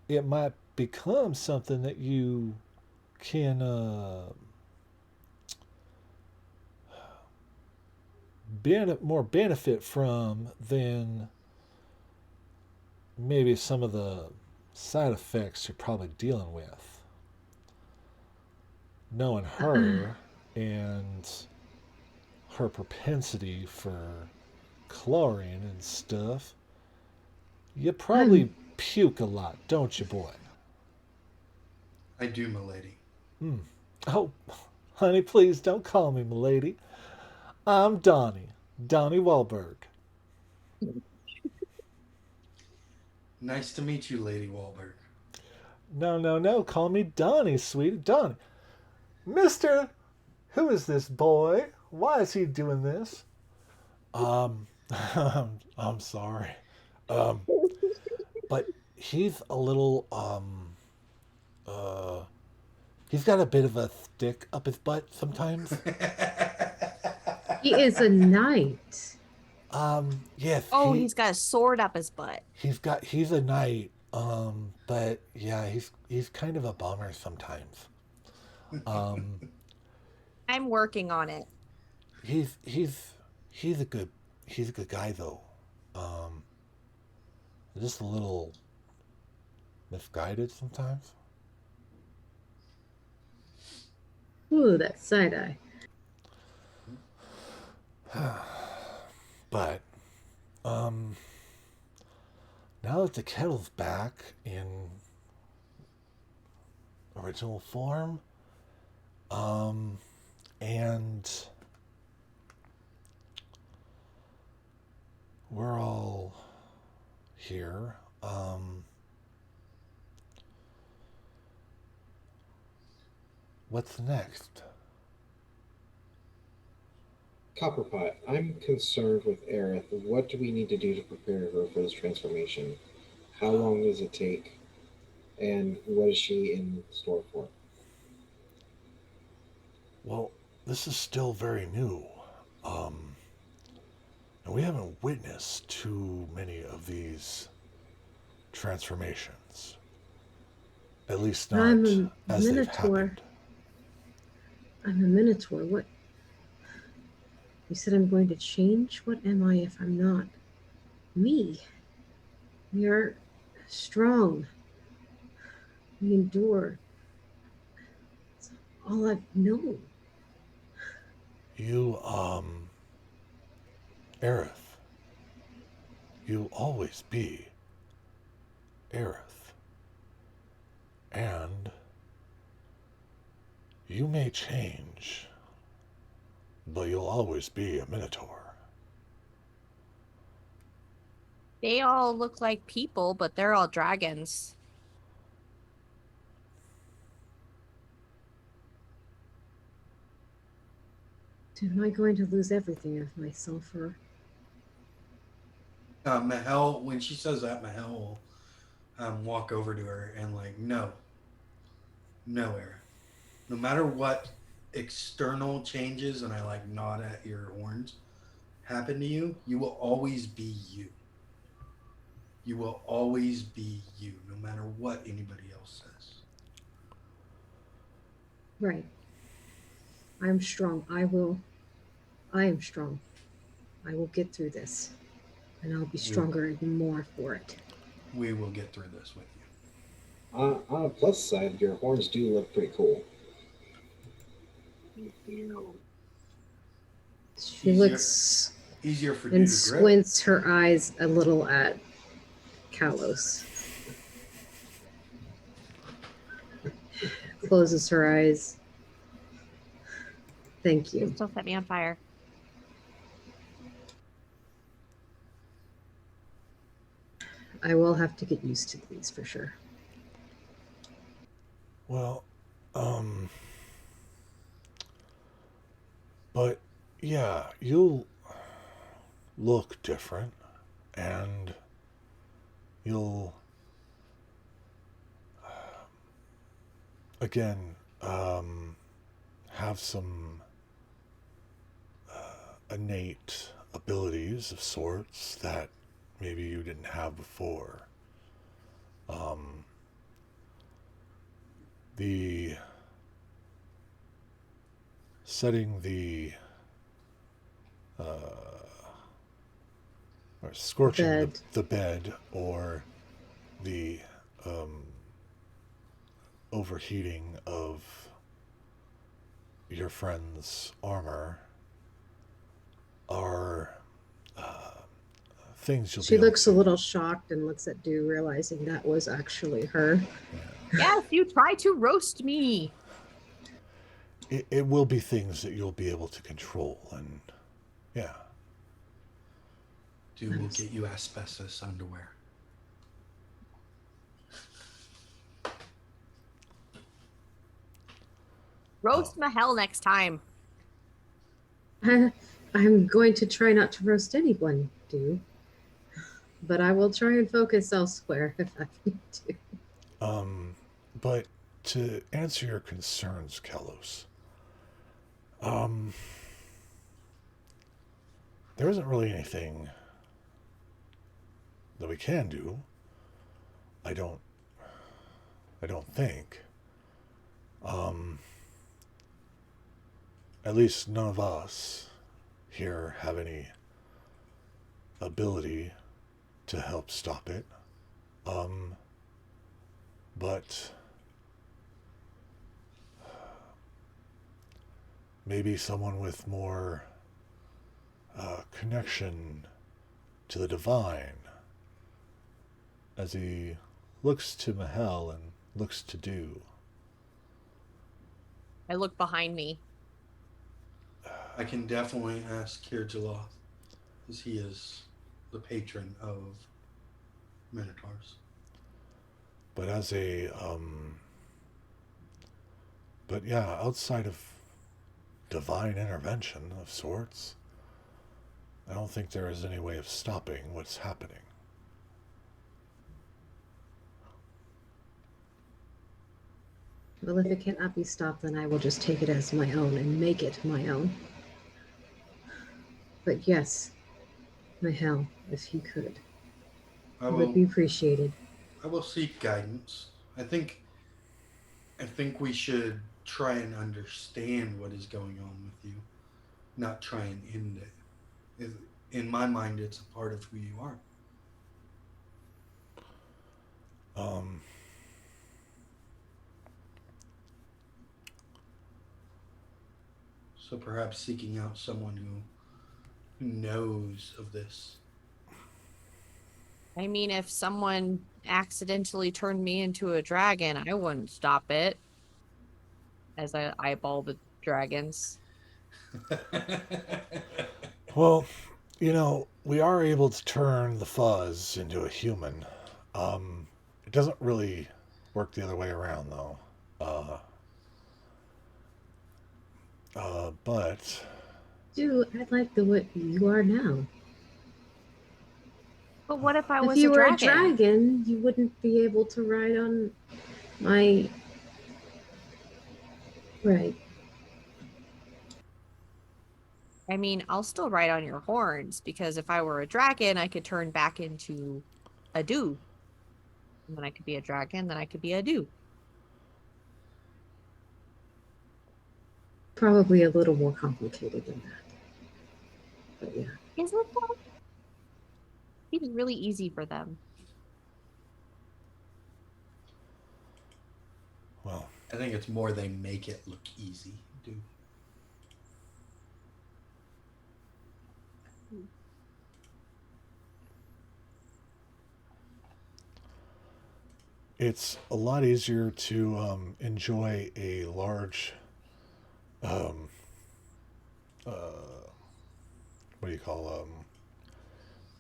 it might become something that you can more benefit from than maybe some of the side effects you're probably dealing with. Knowing her and her propensity for chlorine and stuff, you probably puke a lot, don't you, boy? I do, milady. Oh, honey, please don't call me milady. I'm Donnie Wahlberg. Nice to meet you, Lady Wahlberg. No, no, no, call me Donnie, sweetie, Donnie. Mister, who is this boy? Why is he doing this? Um, I'm sorry. Um, but he's a little, uh, he's got a bit of a stick up his butt sometimes. He is a knight. Yes. Oh, he's got a sword up his butt. He's a knight. But yeah, he's kind of a bummer sometimes. Um, I'm working on it. he's a good guy though. Um, just a little misguided sometimes. Ooh, that side eye. But now that the kettle's back in original form, and we're all here, what's next? Copperpot, I'm concerned with Aerith. What do we need to do to prepare her for this transformation? How long does it take? And what is she in store for? Well, this is still very new. And we haven't witnessed too many of these transformations. At least not I'm a as they've minotaur. happened. I'm a minotaur. What? You said I'm going to change? What am I if I'm not me? We are strong. We endure. It's all I've known. You, Aerith, you'll always be Aerith. And you may change, but you'll always be a Minotaur. They all look like people, but they're all dragons. Am I going to lose everything of myself, or Mahel, when she says that, Mahel will walk over to her and no, Aaron. No matter what external changes, and I nod at your horns, happen to you, you will always be you. You will always be you, no matter what anybody else says. right? I'm strong. I am strong. I will get through this, and I'll be stronger even more for it. We will get through this with you. On a plus side, your horns do look pretty cool. She looks Easier for you and to grip. squints her eyes a little at Kalos. Closes her eyes. Thank you. Don't set me on fire. I will have to get used to these for sure. Well, but yeah, you'll look different, and you'll again have some innate abilities of sorts that maybe you didn't have before. The setting the or scorching Bed. the bed, or the overheating of your friend's armor are things you'll be She able looks to... a little shocked and looks at Dew, realizing that was actually her. Yes, you try to roast me. It will be things that you'll be able to control, and yeah. Dude, we'll get you asbestos underwear. Roast Mahel next time. I'm going to try not to roast anyone, Dew. But I will try and focus elsewhere if I need to. But to answer your concerns, Kalos, there isn't really anything that we can do. I don't think. At least none of us here have any ability to help stop it. But maybe someone with more connection to the divine, as he looks to Mahel and looks to Dew. I look behind me. I can definitely ask Kirjaloth, as he is the patron of Minotaurs. But as a, but yeah, outside of divine intervention of sorts, I don't think there is any way of stopping what's happening. Well, if it cannot be stopped, then I will just take it as my own and make it my own. But yes, Mahel, if you could, it would be appreciated. I will seek guidance. I think we should try and understand what is going on with you, not try and end it. In my mind, it's a part of who you are. So perhaps seeking out someone who knows of this. I mean, if someone accidentally turned me into a dragon, I wouldn't stop it. As I eyeball the dragons. Well, you know, we are able to turn the fuzz into a human. It doesn't really work the other way around, though. But Dew, I'd like the what you are now. But what if I was If you a were dragon? a dragon, you wouldn't be able to ride on my... Right. I mean, I'll still ride on your horns, because if I were a dragon, I could turn back into a dew. And then I could be a dragon, then I could be a dew. Probably a little more complicated than that. But yeah. Is it though? Seems really easy for them. well, I think it's more they make it look easy, dude. it's a lot easier to enjoy a large, what do you call,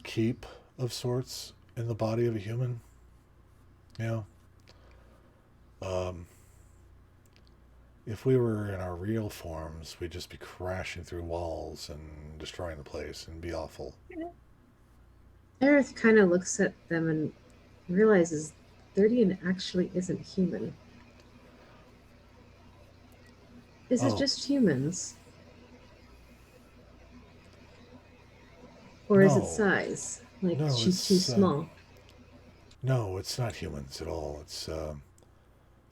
keep of sorts in the body of a human. You know, if we were in our real forms, we'd just be crashing through walls and destroying the place and be awful. Aerith kind of looks at them and realizes Thirdian actually isn't human. This is Oh. just humans. Or is it No. size? Like No, she's too it's, small. No, it's not humans at all. It's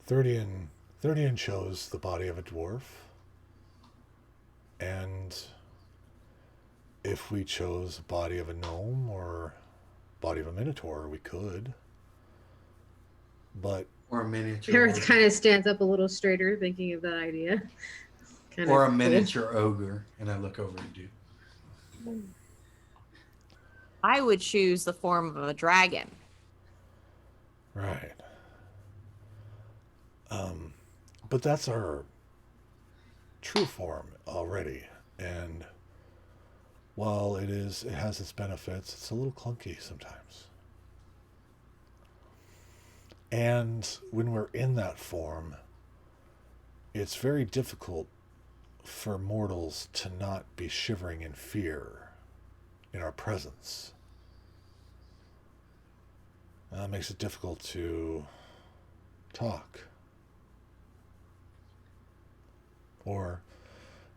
Thirdian chose the body of a dwarf, and if we chose the body of a gnome or body of a minotaur, we could. But Or a miniature. Aerith ogre. kind of stands up a little straighter, thinking of that idea. Kind Or of a cool. miniature ogre. And I look over at Duke. I would choose the form of a dragon. right. But that's our true form already, and while it has its benefits, it's a little clunky sometimes. And when we're in that form, it's very difficult for mortals to not be shivering in fear in our presence. And that makes it difficult to talk. Or,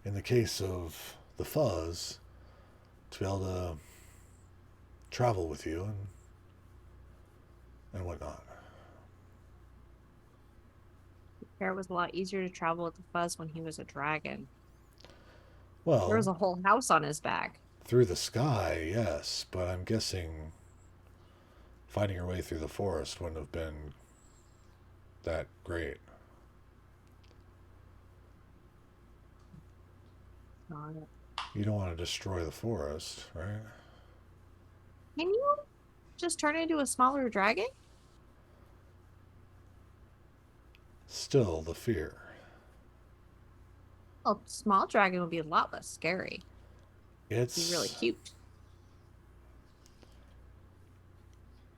in the case of the fuzz, to be able to travel with you and whatnot. It was a lot easier to travel with the fuzz when he was a dragon. Well, There was a whole house on his back. through the sky, yes, but I'm guessing finding your way through the forest wouldn't have been that great. You don't want to destroy the forest, right? Can you just turn into a smaller dragon? Still, the fear. Well, small dragon would be a lot less scary. It's Be really cute.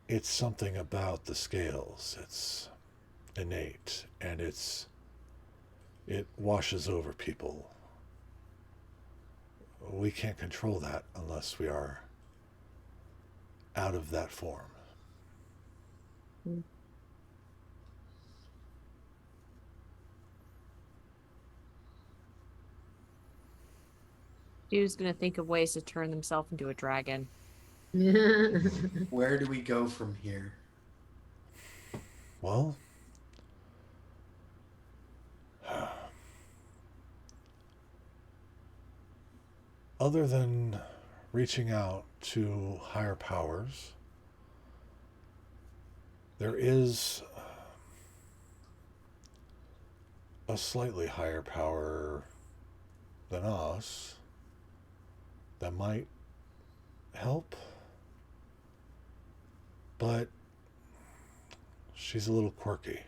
It's something about the scales. It's innate, and it washes over people. We can't control that unless we are out of that form. Dude's gonna think of ways to turn himself into a dragon. Where do we go from here? Well, other than reaching out to higher powers, there is a slightly higher power than us that might help, but she's a little quirky.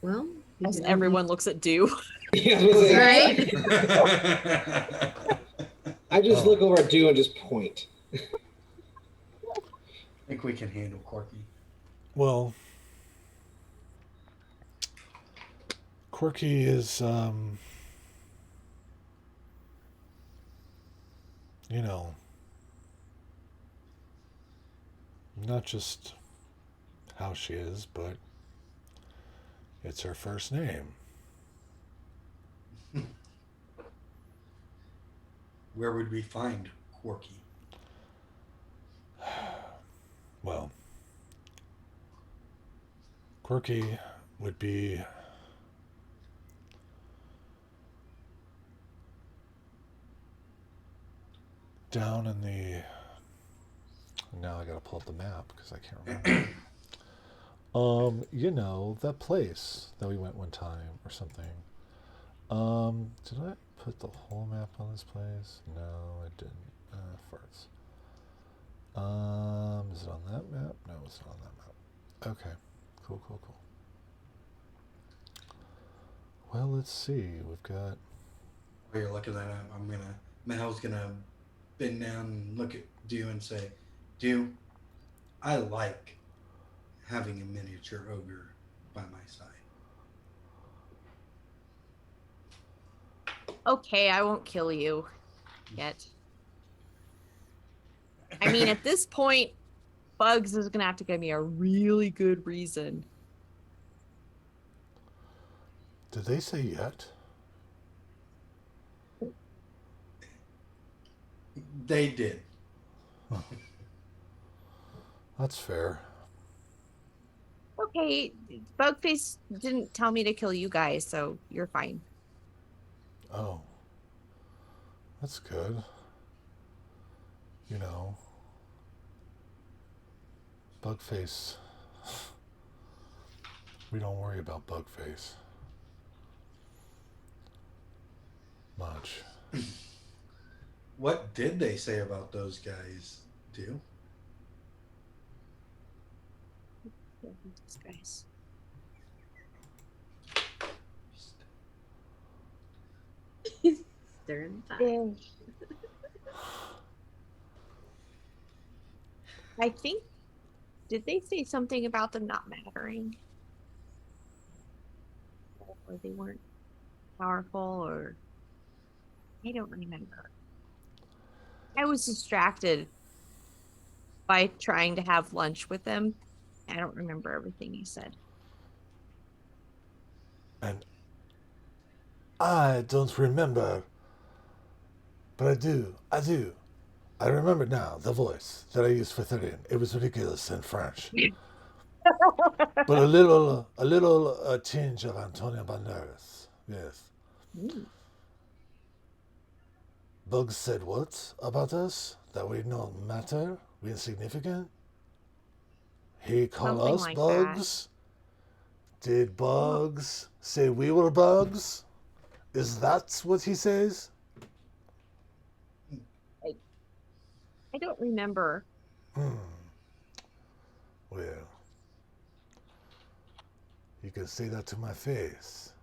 Well, you As can everyone looks at Dew. Yeah, I was gonna say, Right? I just look over at Dew and just point. I think we can handle Corky. Well, quirky is, you know, not just how she is, but it's her first name. Where would we find Corky? Well, quirky would be down in the. Now I gotta pull up the map because I can't remember. You know, that place that we went one time or something. Did I put the whole map on this place? No, I didn't. Farts. Is it on that map? No, it's not on that map. Okay. Cool. Well, let's see. We've got. While you're looking that up, Mel's gonna bend down and look at Dew and say, Dew, I like having a miniature ogre by my side. Okay, I won't kill you yet. I mean, at this point, Bugs is gonna have to give me a really good reason. Did they say yet? They did. That's fair. Hey, Bugface didn't tell me to kill you guys, so you're fine. Oh, that's good. You know, Bugface. We don't worry about Bugface much. What did they say about those guys, do? These guys. Stirring the pot. Yeah. I think, did they say something about them not mattering? Or they weren't powerful, or I don't remember. I was distracted by trying to have lunch with them. I don't remember everything he said. And I don't remember, but I do. I remember now the voice that I used for Therian. It was ridiculous in French, but a little tinge of Antonio Banderas. Yes. Mm. Bugs said what about us? That we don't matter? We insignificant? He called Something us like bugs? Did Bugs say we were bugs? Is that what he says? I don't remember. Well, you can say that to my face.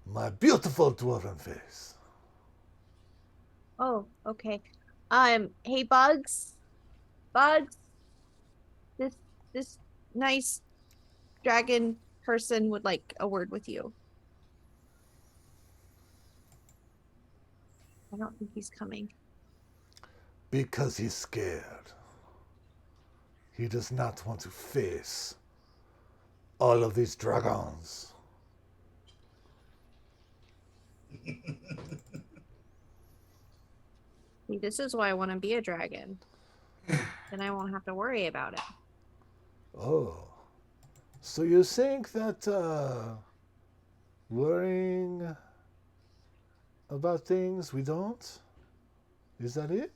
My beautiful dwarven face. Oh, okay. Hey Bugs. Bugs. This nice dragon person would like a word with you. I don't think he's coming. Because he's scared. He does not want to face all of these dragons. See, this is why I want to be a dragon. Then I won't have to worry about it. Oh. So you think that worrying about things we don't? Is that it?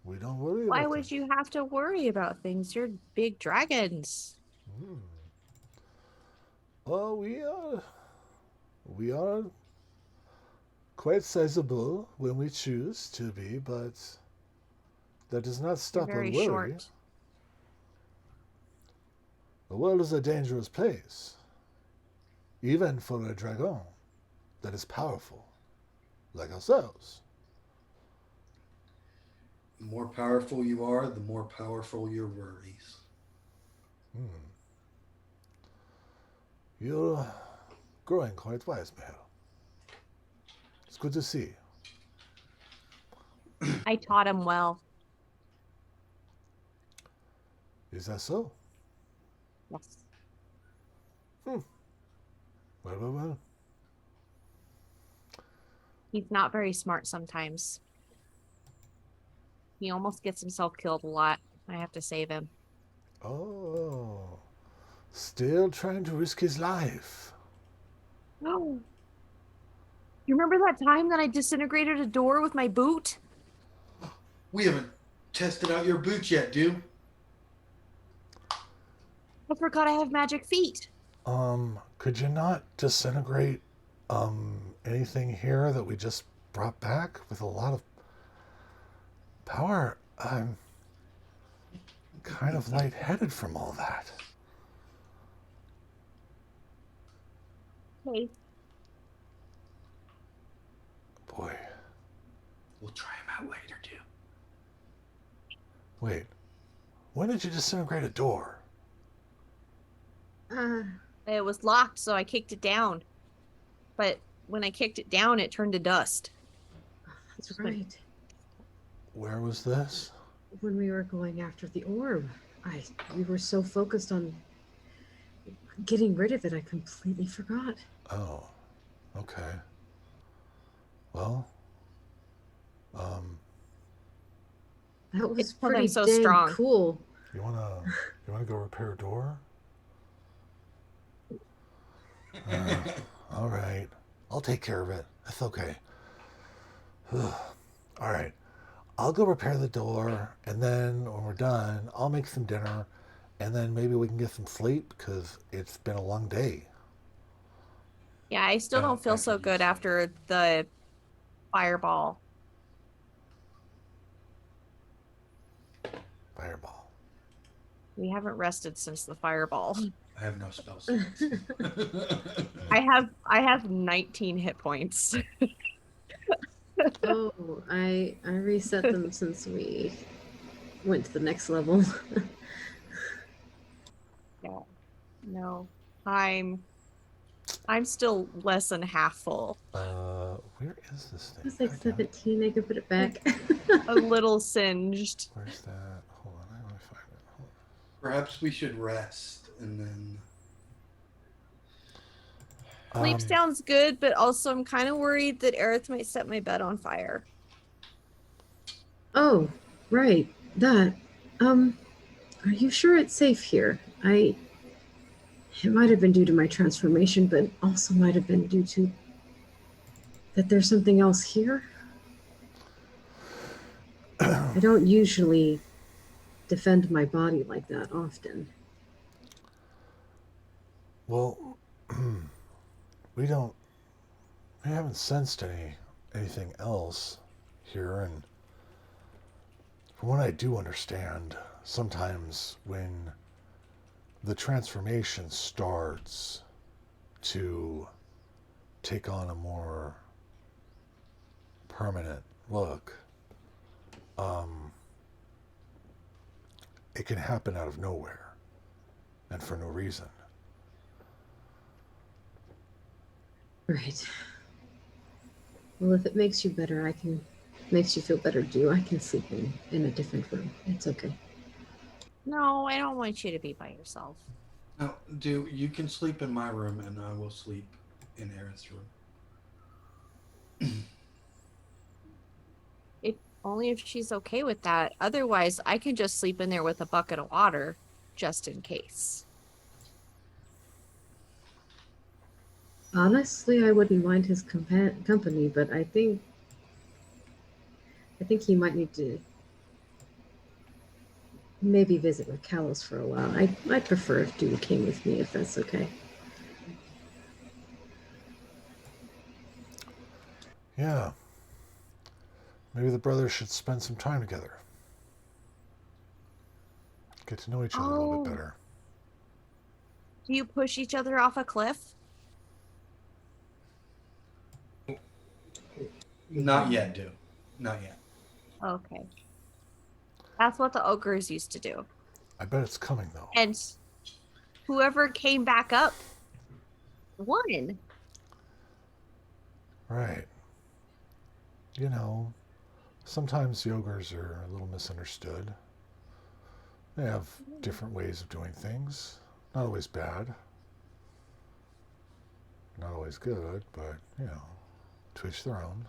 We don't worry Why about would them. you have to worry about things? You're big dragons. Oh, we are quite sizable when we choose to be, but that does not You're stop our very worry. short. The world is a dangerous place, even for a dragon that is powerful, like ourselves. The more powerful you are, the more powerful your worries. You're growing quite wise, Meher. It's good to see. I taught him well. Is that so? Yes. Well. He's not very smart sometimes. He almost gets himself killed a lot. I have to save him. Oh, still trying to risk his life. No. You remember that time that I disintegrated a door with my boot? We haven't tested out your boots yet, dude. I forgot I have magic feet. Could you not disintegrate anything here that we just brought back with a lot of power? I'm kind of lightheaded from all that. Okay. Boy, We'll try him out later, dude. wait. When did you disintegrate a door? It was locked, so I kicked it down. But when I kicked it down, it turned to dust. That's right. Where was this? When we were going after the orb, we were so focused on getting rid of it, I completely forgot. Oh, okay. Well, That was It's 'cause I'm pretty so dang strong. cool. you wanna go repair a door? All right. I'll take care of it. That's okay. All right. I'll go repair the door, and then when we're done, I'll make some dinner, and then maybe we can get some sleep because it's been a long day. Yeah, I still don't feel I so could good use after the fireball. Fireball. We haven't rested since the fireball. I have no spell slots. I have 19 hit points. Oh, I reset them since we went to the next level. Yeah. No. I'm still less than half full. Where is this thing? It's like God damn it. 17. I can put it back. A little singed. Where's that? Hold on, I want to find it. Hold Perhaps we should rest and then. on. Sleep sounds good, but also I'm kind of worried that Aerith might set my bed on fire. Oh, right. That. Are you sure it's safe here? It might have been due to my transformation, but also might have been due to that there's something else here. I don't usually defend my body like that often. Well, we haven't sensed anything else here, and from what I do understand, sometimes when the transformation starts to take on a more permanent look, it can happen out of nowhere and for no reason. Right. Well, if it makes you better, makes you feel better too. I can sleep in a different room. It's okay. No, I don't want you to be by yourself. No, you can sleep in my room and I will sleep in Aerith's room. Only if she's okay with that. Otherwise, I can just sleep in there with a bucket of water just in case. Honestly, I wouldn't mind his company, but I think he might need to maybe visit with Kalos for a while. I'd prefer if Dude came with me, if that's okay. Yeah. Maybe the brothers should spend some time together. Get to know each other a little bit better. Do you push each other off a cliff? Not yet, dude. Not yet. Okay. That's what the ogres used to do. I bet it's coming, though. And whoever came back up won. Right. You know, sometimes the ogres are a little misunderstood. They have different ways of doing things. Not always bad. Not always good, but, you know, to each their own.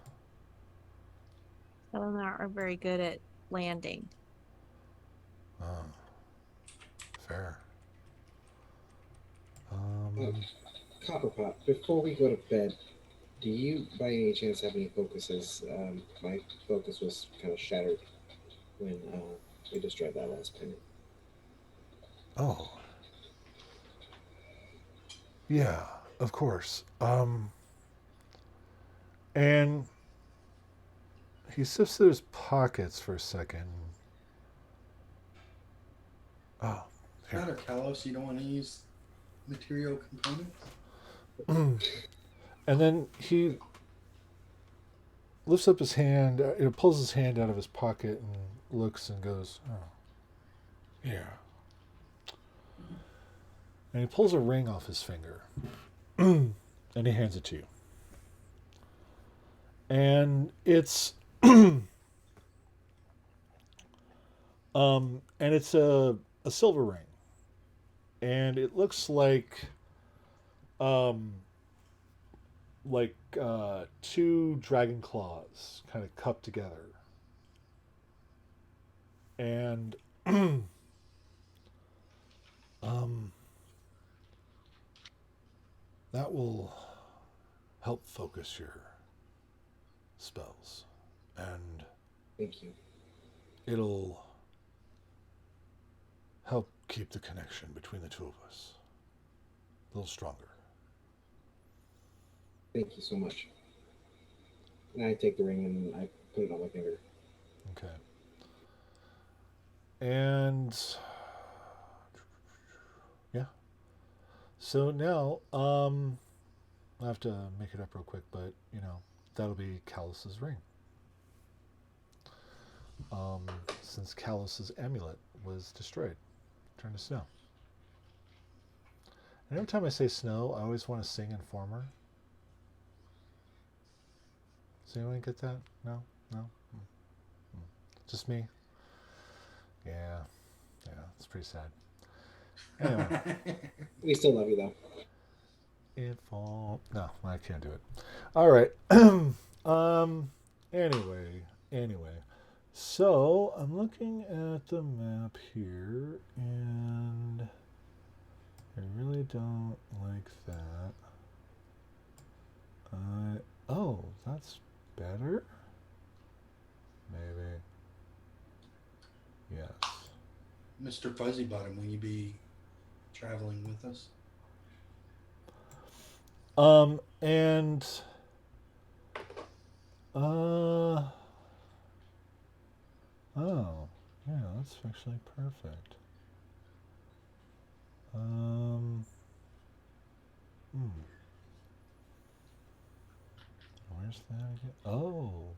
Some of them are very good at landing. Fair. Copperpot, before we go to bed, do you by any chance have any focuses? My focus was kind of shattered when we destroyed that last planet. Oh. Yeah, of course. And he sifts through his pockets for a second. Oh, here. Matter, Kalos, you don't want to use material components? And then he lifts up his hand, pulls his hand out of his pocket and looks and goes, oh, yeah. And he pulls a ring off his finger. And he hands it to you. And it's and it's a silver ring. And it looks like two dragon claws kind of cupped together. And That will help focus your spells, and Thank you. it'll help keep the connection between the two of us a little stronger. Thank you so much. And I take the ring and I put it on my finger. Okay. And yeah. So now, I have to make it up real quick, but that'll be Callus's ring. Since Callus's amulet was destroyed, turned to snow. And every time I say snow, I always want to sing Informer. Does anyone get that? No? No? Just me? Yeah. Yeah, it's pretty sad. Anyway. We still love you though. No, I can't do it. All right. Anyway. So I'm looking at the map here, and I really don't like that. Oh, that's better? Maybe. Yes. Mr. Fuzzybottom, will you be traveling with us? And oh, yeah, that's actually perfect. Where's that again? Oh,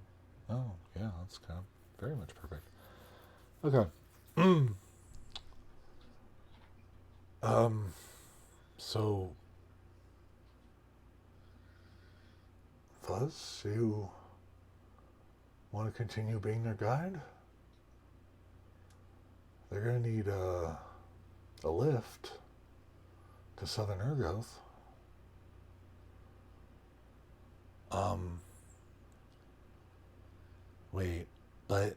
yeah, that's kind of very much perfect. Okay. So, Fuzz, you want to continue being their guide? They're going to need a lift to Southern Urgoth. Wait, but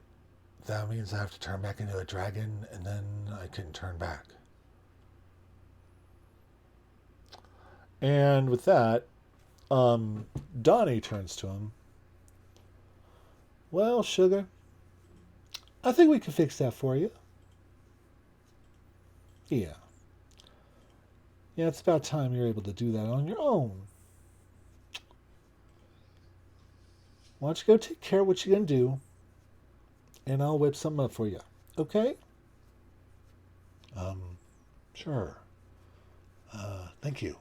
that means I have to turn back into a dragon and then I can turn back. And with that, Donnie turns to him. Well, Sugar, I think we can fix that for you. Yeah. Yeah, it's about time you're able to do that on your own. Why don't you go take care of what you're going to do, and I'll whip something up for you. Okay? Sure. Thank you.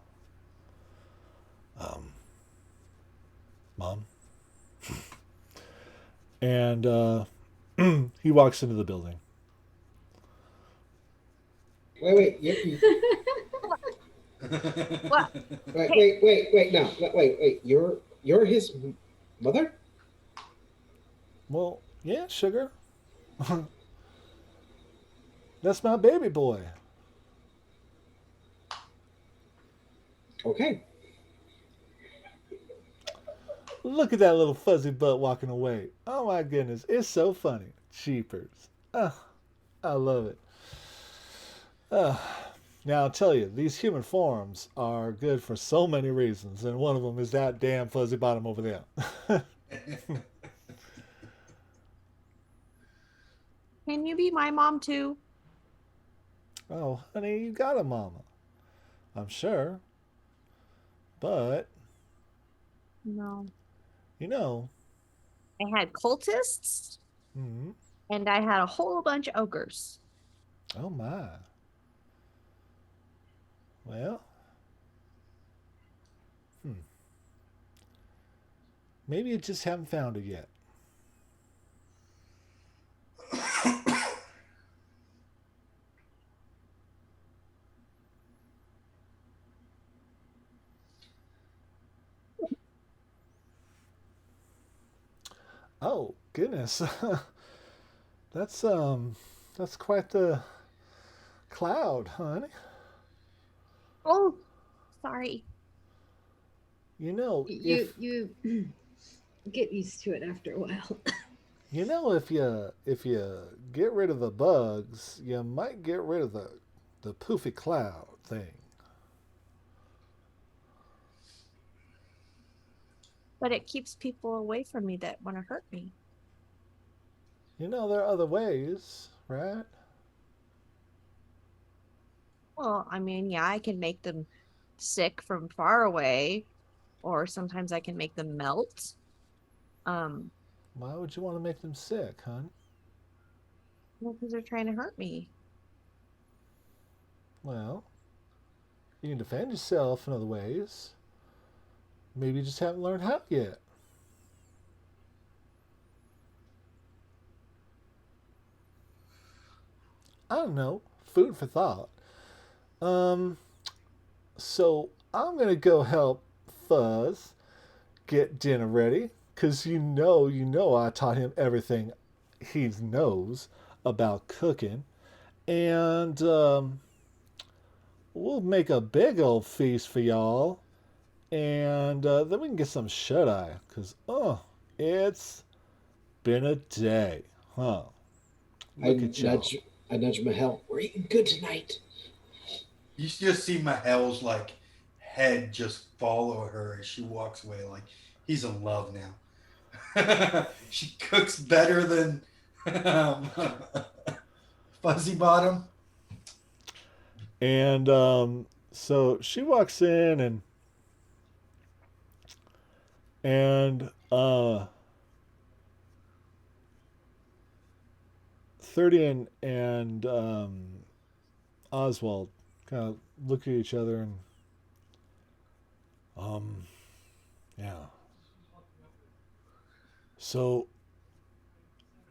Mom? And, he walks into the building. Wait. What? Wait. No, wait. You're his mother? Well, yeah, Sugar. That's my baby boy. Okay. Look at that little fuzzy butt walking away. Oh my goodness, it's so funny. Cheapers. Oh, I love it. Now I'll tell you, these human forms are good for so many reasons, and one of them is that damn fuzzy bottom over there. Can you be my mom too? Oh, honey, you got a mama. I'm sure. But, No. I had cultists hmm and I had a whole bunch of ogres. oh my. Well, maybe you just haven't found it yet. Oh, goodness. That's quite the cloud, honey. Oh, sorry. If You get used to it after a while. if you get rid of the bugs, you might get rid of the poofy cloud thing. But it keeps people away from me that want to hurt me. You know, there are other ways, right? Well, I mean, yeah, I can make them sick from far away, or sometimes I can make them melt. Um, Why would you want to make them sick, hon? well, because they're trying to hurt me. Well, you can defend yourself in other ways. Maybe you just haven't learned how yet. I don't know. Food for thought. Um, so I'm gonna go help Fuzz get dinner ready, cause I taught him everything he knows about cooking, and we'll make a big old feast for y'all, and then we can get some shut eye, cause it's been a day, huh? I Look at y'all. nudge, I nudge Mahel. We're eating good tonight. You just see Mahel's like head just follow her as she walks away, like he's in love now. She cooks better than um, Fuzzy Bottom. And so she walks in and 30 and Oswald kind of look at each other and um yeah. So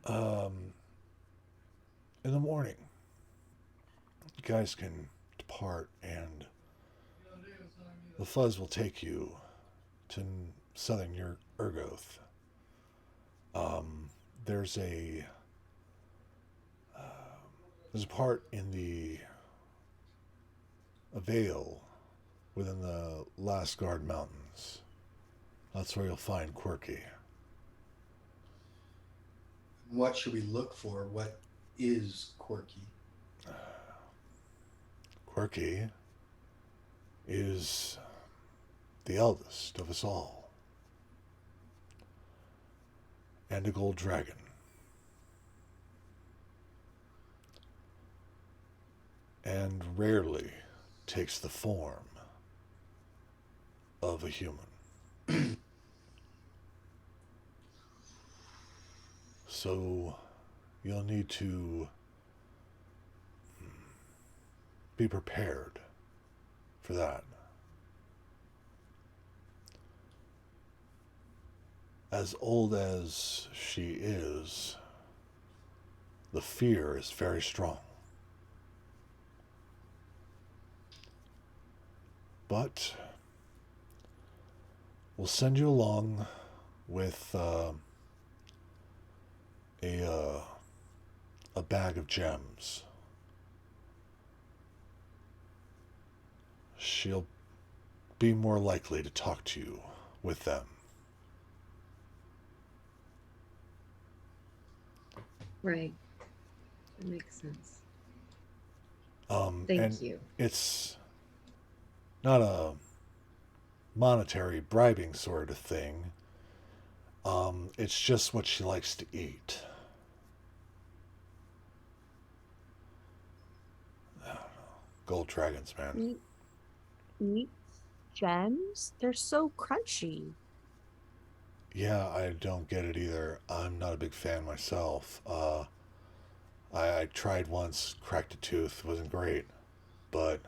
um in the morning you guys can depart and the fuzz will take you to southern Urgoth. Um there's a there's a part in a vale within the Lasgard Mountains. That's where you'll find Quirky. What should we look for? What is quirky? Quirky is the eldest of us all, and a gold dragon. And rarely takes the form of a human. So you'll need to be prepared for that. As old as she is, the fear is very strong. But we'll send you along with a bag of gems. She'll be more likely to talk to you with them. Right. That makes sense. And Thank you. it's not a monetary bribing sort of thing. It's just what she likes to eat. I don't know. Gold dragons, man. Eat gems? They're so crunchy. Yeah, I don't get it either. I'm not a big fan myself. I tried once, cracked a tooth, wasn't great, but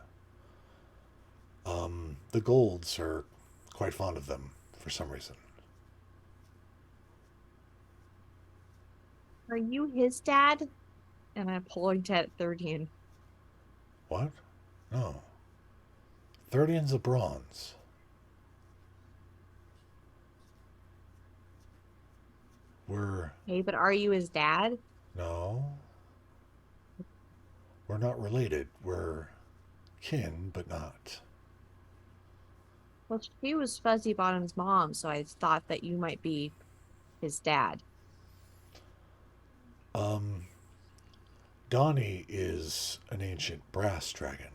the golds are quite fond of them for some reason. Are you his dad? And I point at Thirdian. What? No. Thirtian's a bronze. We're Hey, but are you his dad? no. We're not related. We're kin, but not. Well, she was Fuzzy Bottom's mom, so I thought that you might be his dad. Um, Donnie is an ancient brass dragon.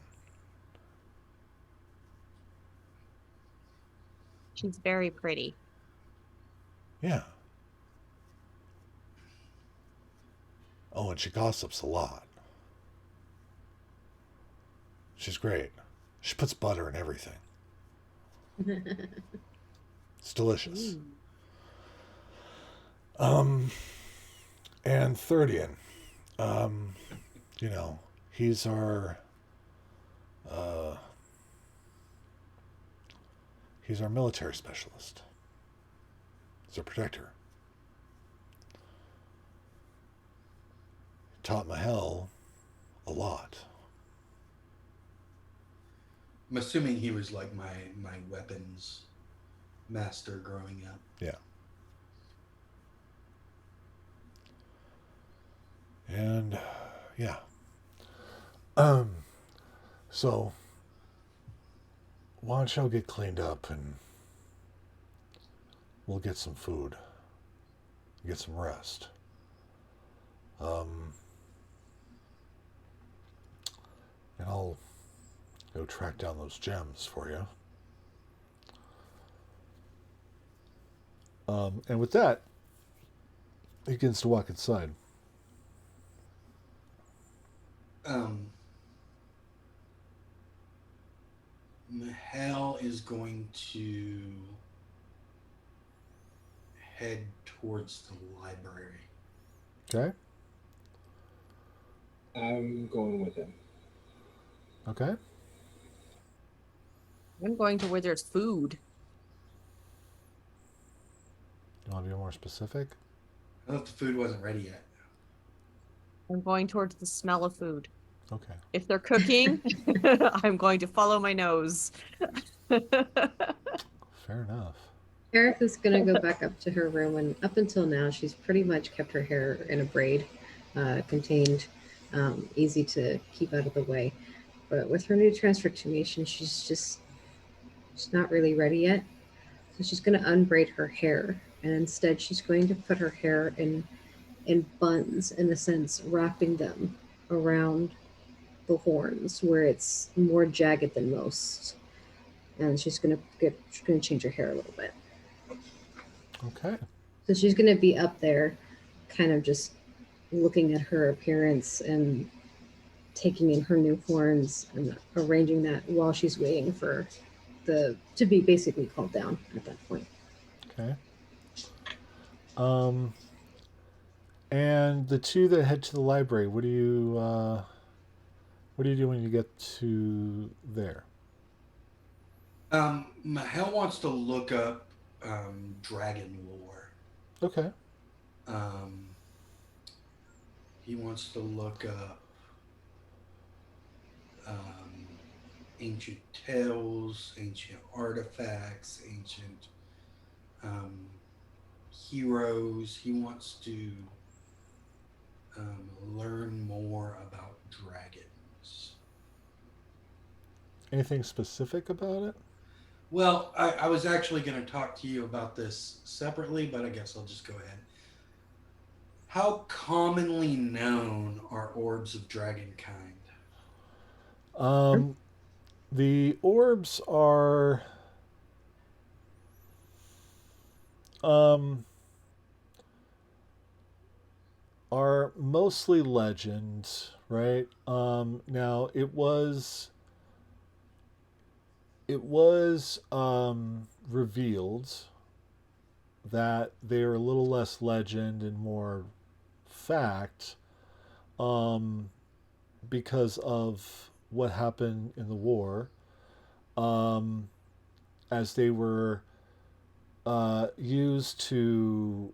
She's very pretty. Yeah. Oh, and she gossips a lot. She's great. She puts butter in everything. It's delicious. Ooh. Um, and Thirdian, um, you know, he's our uh, he's our military specialist. He's our protector. Taught Mahel a lot. I'm assuming he was like my weapons master growing up. Yeah. And yeah. Um. So why don't y'all get cleaned up and we'll get some food, get some rest. Um. And I'll go track down those gems for you. And with that, he begins to walk inside. Mahel is going to head towards the library. Okay. I'm going with him. Okay. I'm going to where there's food. You want to be more specific? I thought the food wasn't ready yet. I'm going towards the smell of food. Okay. If they're cooking, I'm going to follow my nose. Fair enough. Erica's gonna go back up to her room, and up until now, she's pretty much kept her hair in a braid, contained, easy to keep out of the way. But with her new transformation, she's not really ready yet. So she's gonna unbraid her hair, and instead she's going to put her hair in buns, in a sense, wrapping them around the horns where it's more jagged than most. And she's gonna change her hair a little bit. Okay. So she's going to be up there, kind of just looking at her appearance and taking in her new horns and arranging that while she's waiting for to be basically called down at that point. Okay. And the two that head to the library, what do you do when you get to there? Mahel wants to look up dragon lore. Okay. He wants to look up ancient tales, ancient artifacts, ancient heroes. He wants to learn more about dragons. Anything specific about it? Well, I was actually going to talk to you about this separately, but I guess I'll just go ahead. How commonly known are orbs of dragon kind? The orbs are mostly legend, right? Now it was revealed that they are a little less legend and more fact, because of what happened in the war, as they were used to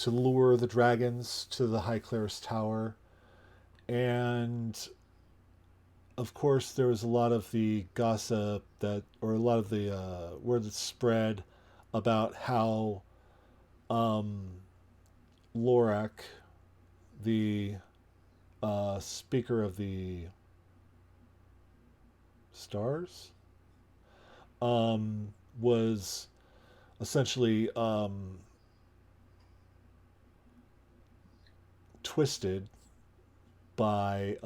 lure the dragons to the High Clerist's tower, and of course there was a lot of the gossip or a lot of the word that spread about how Lorak, the speaker of the stars, was essentially twisted by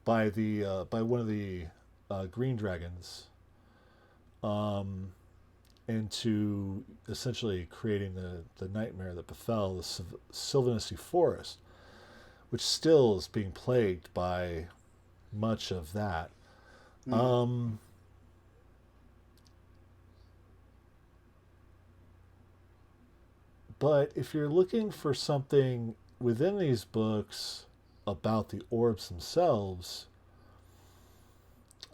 by one of the green dragons, into essentially creating the nightmare that befell the Sylvanessy Forest, which still is being plagued by much of that. Mm. But if you're looking for something within these books about the orbs themselves,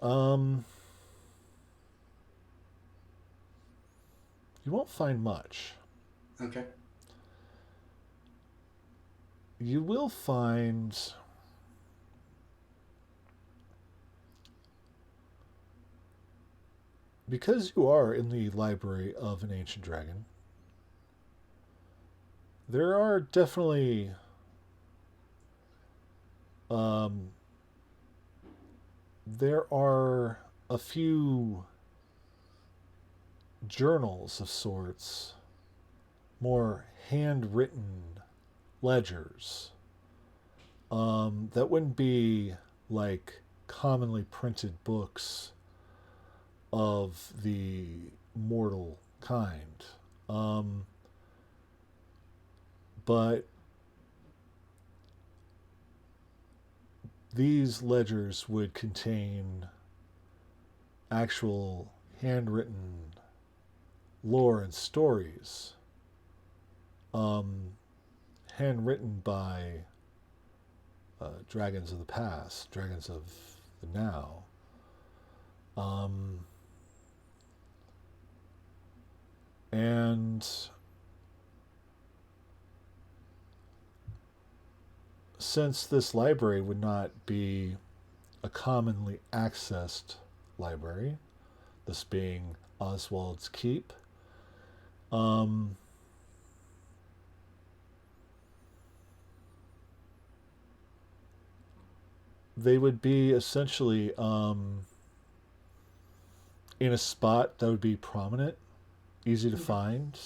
you won't find much. Okay. You will find because you are in the library of an ancient dragon, there are definitely um, there are a few journals of sorts, more handwritten ledgers that wouldn't be like commonly printed books of the mortal kind. But these ledgers would contain actual handwritten lore and stories, handwritten by dragons of the past, dragons of the now. And since this library would not be a commonly accessed library, this being Oswald's Keep, they would be essentially in a spot that would be prominent, easy to find,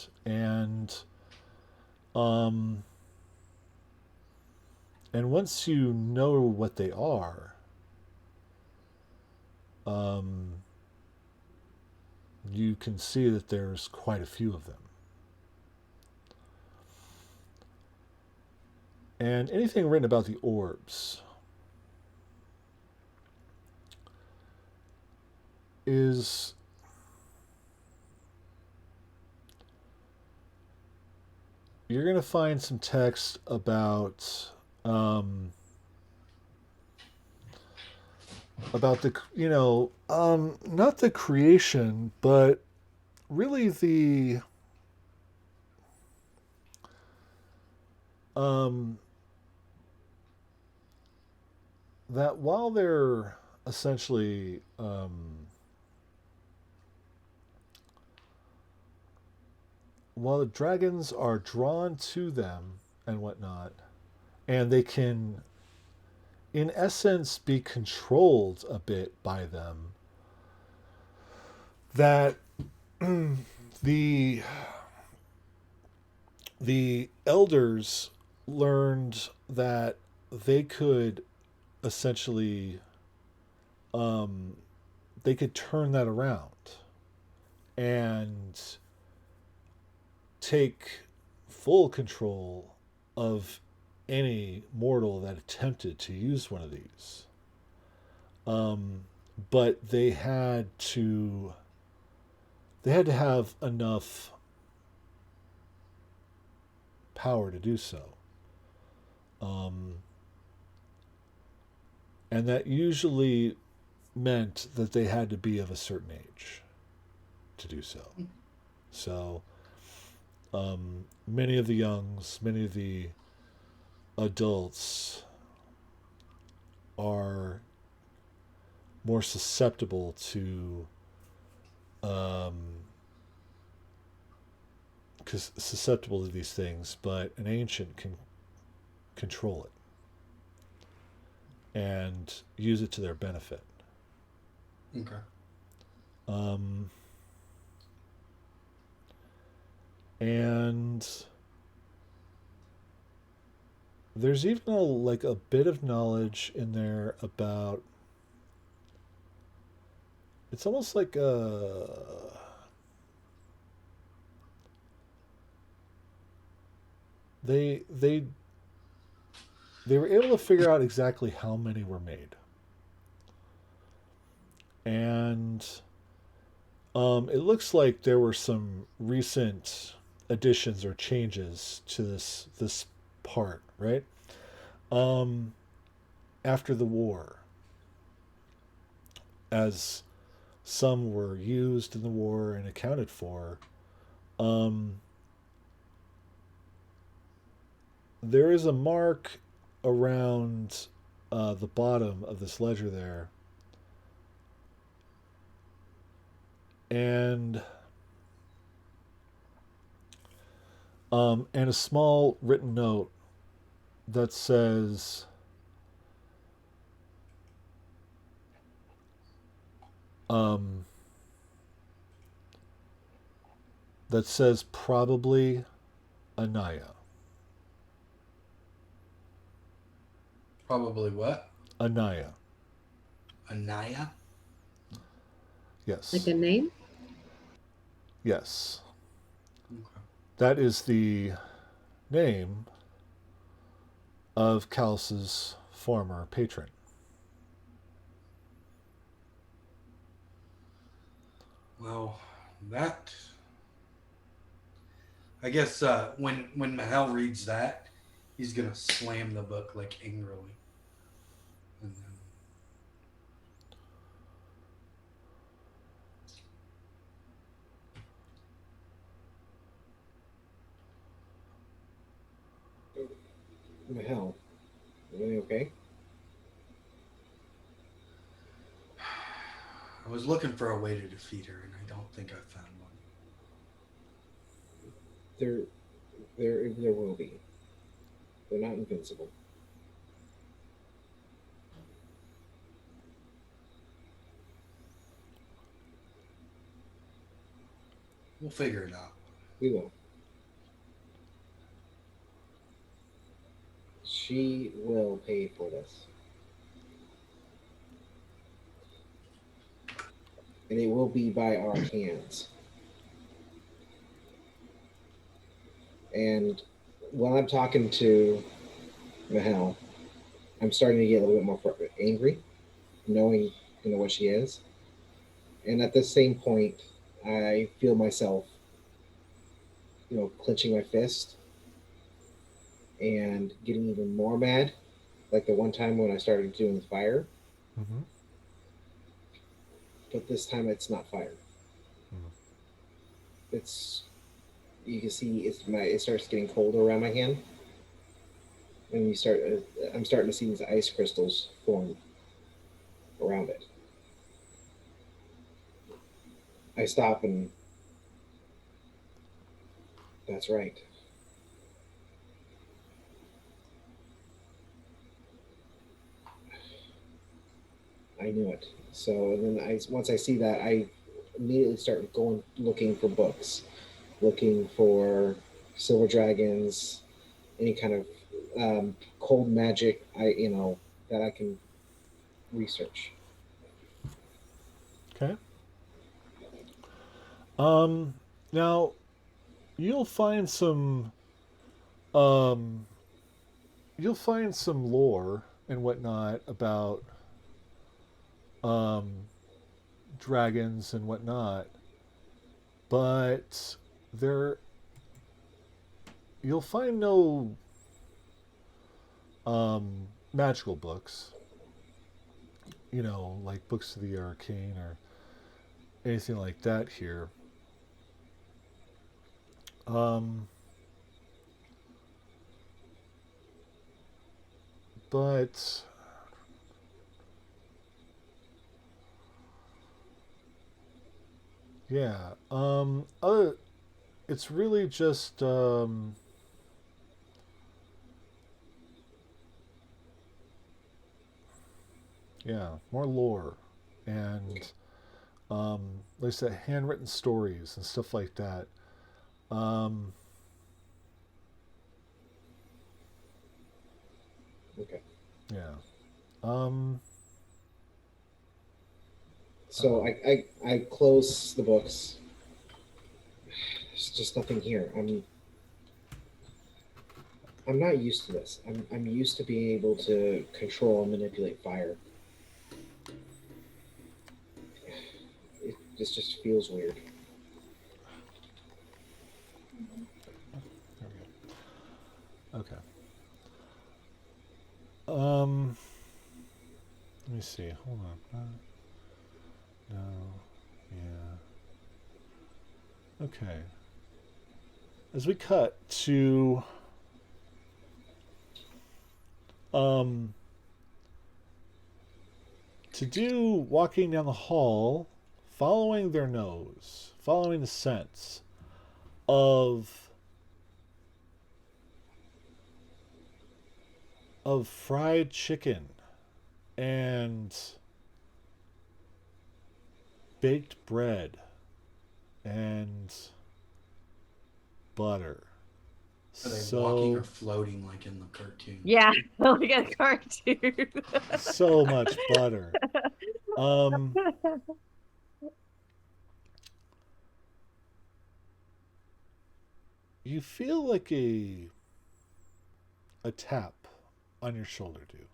um, and once you know what they are, you can see that there's quite a few of them. And anything written about the orbs is you're going to find some text about the not the creation, but really um that while they're essentially while the dragons are drawn to them and whatnot, and they can in essence be controlled a bit by them, that the the elders learned that they could essentially they could turn that around and take full control of any mortal that attempted to use one of these. But they had to have enough power to do so. And that usually meant that they had to be of a certain age to do so. So, many of the youngs, many of the adults are more susceptible to susceptible to these things, but an ancient can control it and use it to their benefit. Okay. And there's even a bit of knowledge in there about it's almost like they they they were able to figure out exactly how many were made, and it looks like there were some recent additions or changes to this part, right? Um, After the war, as some were used in the war and accounted for. Um, there is a mark around the bottom of this ledger there, and and a small written note that says um, probably Anaya. Probably what? Anaya. Anaya? Yes. Like a name? Yes. Okay. That is the name of Callus's former patron. Well, that. I guess when Mahel reads that, he's gonna slam the book like angrily, and then What the hell? Everything okay? I was looking for a way to defeat her, and I don't think I found one. There, there will be. They're not invincible. We'll figure it out. We will. She will pay for this. And it will be by our hands. And when I'm talking to Mahel, I'm starting to get a little bit more angry, knowing what she is. And at the same point, I feel myself, clenching my fist and getting even more mad, like the one time when I started doing fire. Mm-hmm. But this time it's not fire. Mm-hmm. It's you can see it starts getting colder around my hand, and I'm starting to see these ice crystals form around it. I stop and that's right. I knew it. So then once I see that, I immediately start going looking for books, looking for silver dragons, any kind of cold magic. That I can research. Okay. Um, Now you'll find some um, lore and whatnot about um, dragons and whatnot, but there you'll find no magical books. Like books of the arcane or anything like that here. Um, but yeah, it's really just yeah, more lore and like I said, handwritten stories and stuff like that. Um, Okay. yeah. Um, So I close the books. There's just nothing here. I'm not used to this. I'm used to being able to control and manipulate fire. This just feels weird. There we go. Okay. Let me see. Hold on. No. Yeah. Okay. As we cut to to do walking down the hall, following their nose, following the scents of fried chicken and baked bread and butter. Are they So walking or floating like in the cartoon? Yeah, like a cartoon. so much butter. You feel like a tap on your shoulder, dude.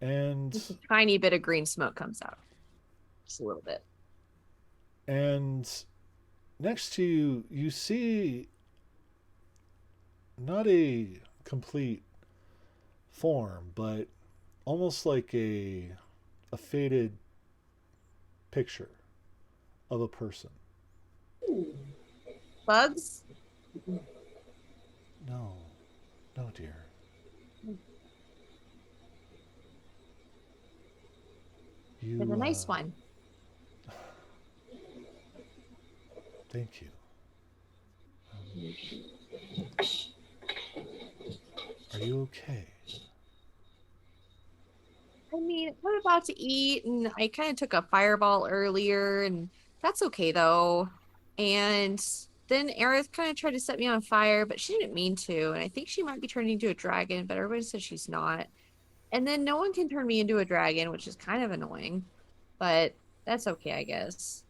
And Just a tiny bit of green smoke comes out. Just a little bit. and next to you, you see not a complete form, but almost like a faded picture of a person. Bugs? No, no, dear. You, It's a nice one. Thank you. Are you okay? I mean, I'm about to eat, and I kind of took a fireball earlier, and that's okay though. And then Aerith kind of tried to set me on fire, but she didn't mean to. And I think she might be turning into a dragon, but everybody says she's not. And then no one can turn me into a dragon, which is kind of annoying, but that's okay, I guess.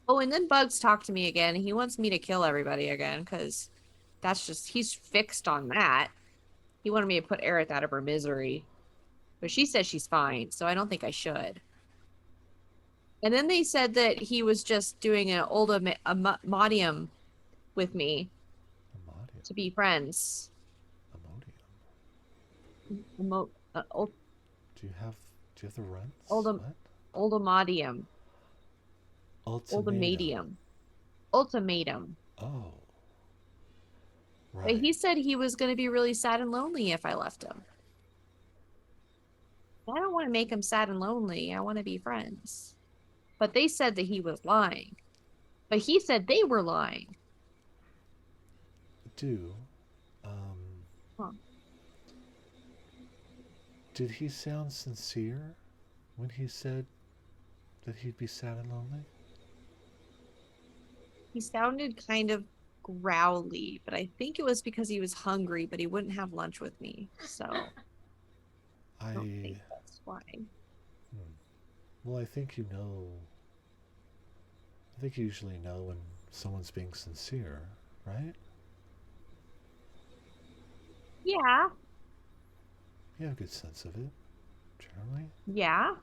Oh, and then Bugs talked to me again. He wants me to kill everybody again because that's just, he's fixed on that. He wanted me to put Aerith out of her misery. But she says she's fine, so I don't think I should. And then they said that he was just doing an old modium with me Amodium. to be friends. Amodium. Old, Do you have the runs? Oldum- What? ultimadium. Ultimatum. Ultimatum. Oh. But Right. he said he was going to be really sad and lonely if I left him. I don't want to make him sad and lonely. I want to be friends. But they said that he was lying. But he said they were lying. Do. Huh. Did he sound sincere when he said that he'd be sad and lonely? He sounded kind of growly, but I think it was because he was hungry, but he wouldn't have lunch with me. So I don't think that's why. Well, I think you know. I think you usually know when someone's being sincere, right? Yeah. You have a good sense of it, generally. Yeah.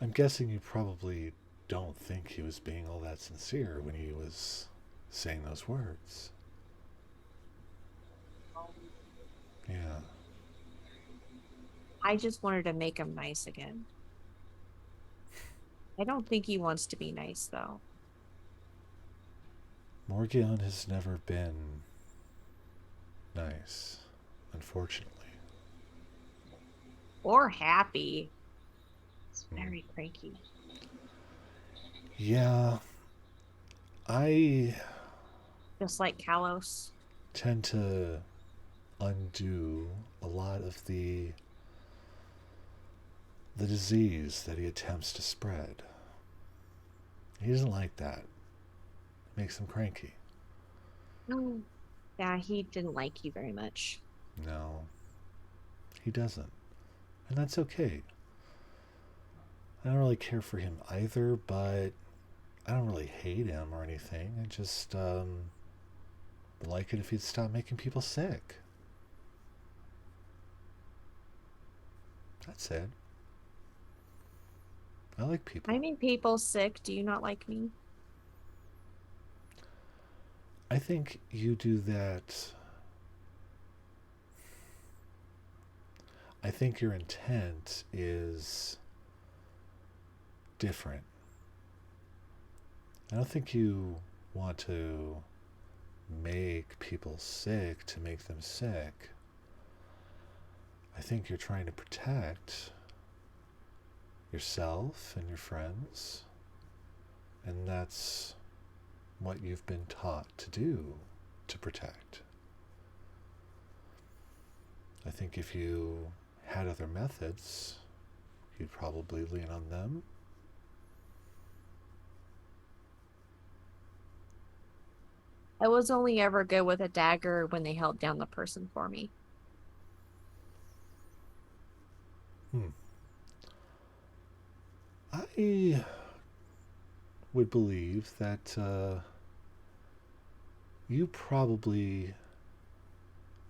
I'm guessing you probably don't think he was being all that sincere when he was saying those words. Yeah. I just wanted to make him nice again. I don't think he wants to be nice, though. Morgion has never been nice, unfortunately. Or happy. It's very cranky. Yeah. I Just like Kalos. tend to undo a lot of the disease that he attempts to spread. He doesn't like that. Makes him cranky. Oh, yeah, he didn't like you very much. No, he doesn't. And that's okay. I don't really care for him either, but I don't really hate him or anything. I just would like it if he'd stop making people sick. That's it. I like people. I make people sick. Do you not like me? I think you do that. I think your intent is different. I don't think you want to make people sick to make them sick. I think you're trying to protect yourself and your friends, and that's what you've been taught to do, to protect. I think if you had other methods, you'd probably lean on them. I was only ever good with a dagger when they held down the person for me. I would believe that you probably,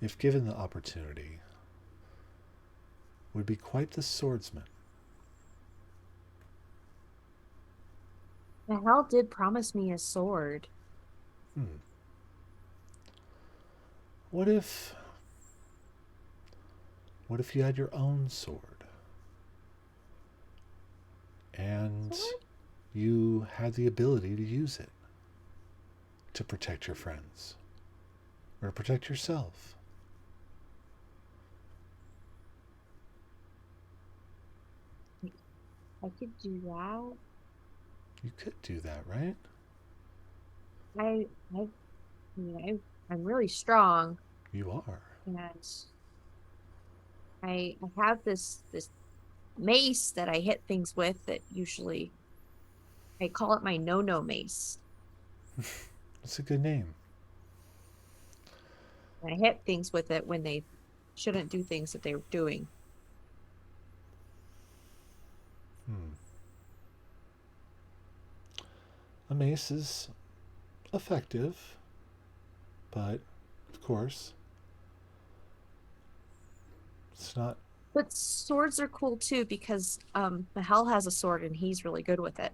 if given the opportunity, would be quite the swordsman. The hell did promise me a sword. What if you had your own sword? And Sword? you had the ability to use it to protect your friends or to protect yourself. I could do that. You could do that, right? I mean, I'm really strong, You are. and I have this mace that I hit things with that usually I call it my no mace. That's a good name. And I hit things with it when they shouldn't do things that they were doing. A mace is effective, but of course, it's not. But swords are cool too because Mahel has a sword and he's really good with it.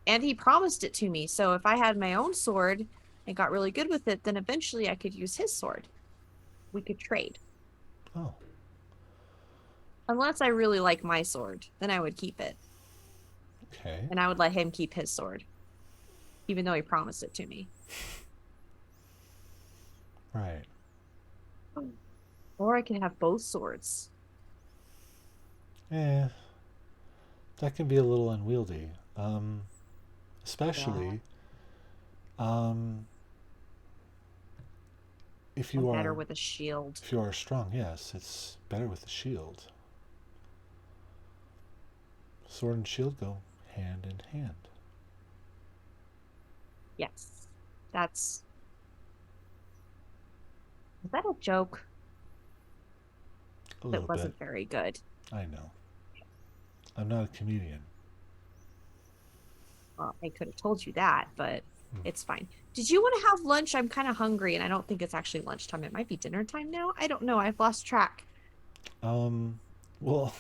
And he promised it to me. So if I had my own sword and got really good with it, then eventually I could use his sword. We could trade. Oh, Unless I really like my sword, then I would keep it. okay. And I would let him keep his sword. Even though he promised it to me. Right. Or I can have both swords. Eh, that can be a little unwieldy. Especially if I'm you better are with a shield. if you are strong. Yes, it's better with the shield. Sword and shield go hand in hand. Yes. That's... Was that a joke? A little That wasn't bit. very good. I know. I'm not a comedian. Well, I could have told you that, but Hmm. it's fine. Did you want to have lunch? I'm kind of hungry, and I don't think it's actually lunchtime. It might be dinner time now. I don't know. I've lost track. Well,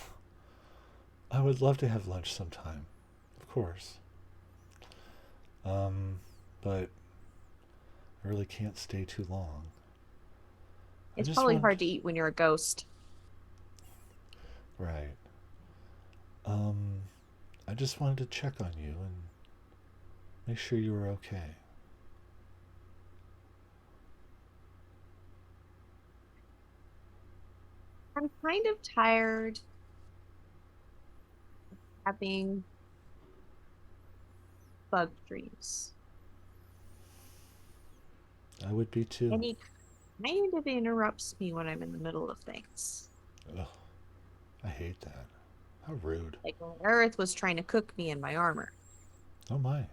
I would love to have lunch sometime, of course. But I really can't stay too long. It's just probably want- hard to eat when you're a ghost. Right. I just wanted to check on you and make sure you were okay. I'm kind of tired of having bug dreams. I would be too. And he kind of interrupts me when I'm in the middle of things. Ugh, I hate that. How rude. Like when Aerith was trying to cook me in my armor. Oh my.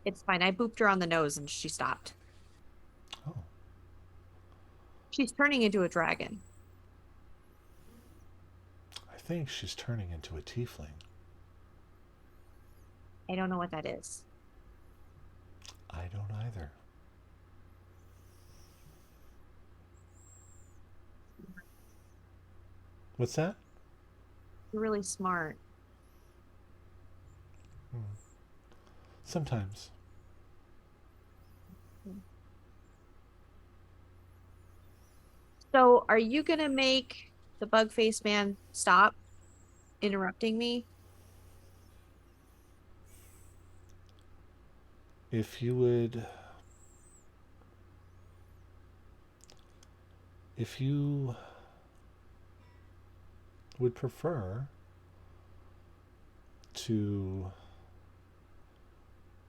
It's fine. I booped her on the nose and she stopped. Oh. She's turning into a dragon. I think she's turning into a tiefling. I don't know what that is. I don't either. What's that? You're really smart. Sometimes. So, are you gonna make the bug face man stop interrupting me? If you would. If you would prefer to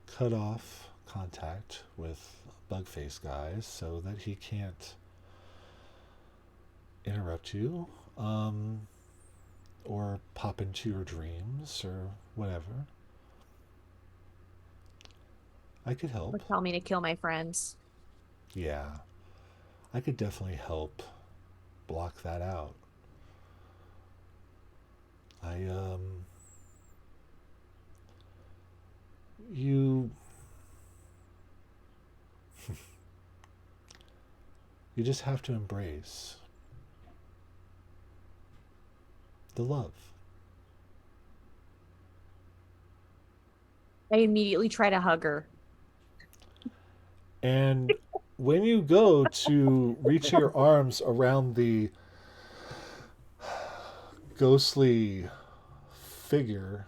cut off contact with Bugface guys so that he can't interrupt you, or pop into your dreams or whatever, I could help. Or tell me to kill my friends. Yeah, I could definitely help block that out. You you just have to embrace the love. I immediately try to hug her. And when you go to reach your arms around the ghostly figure,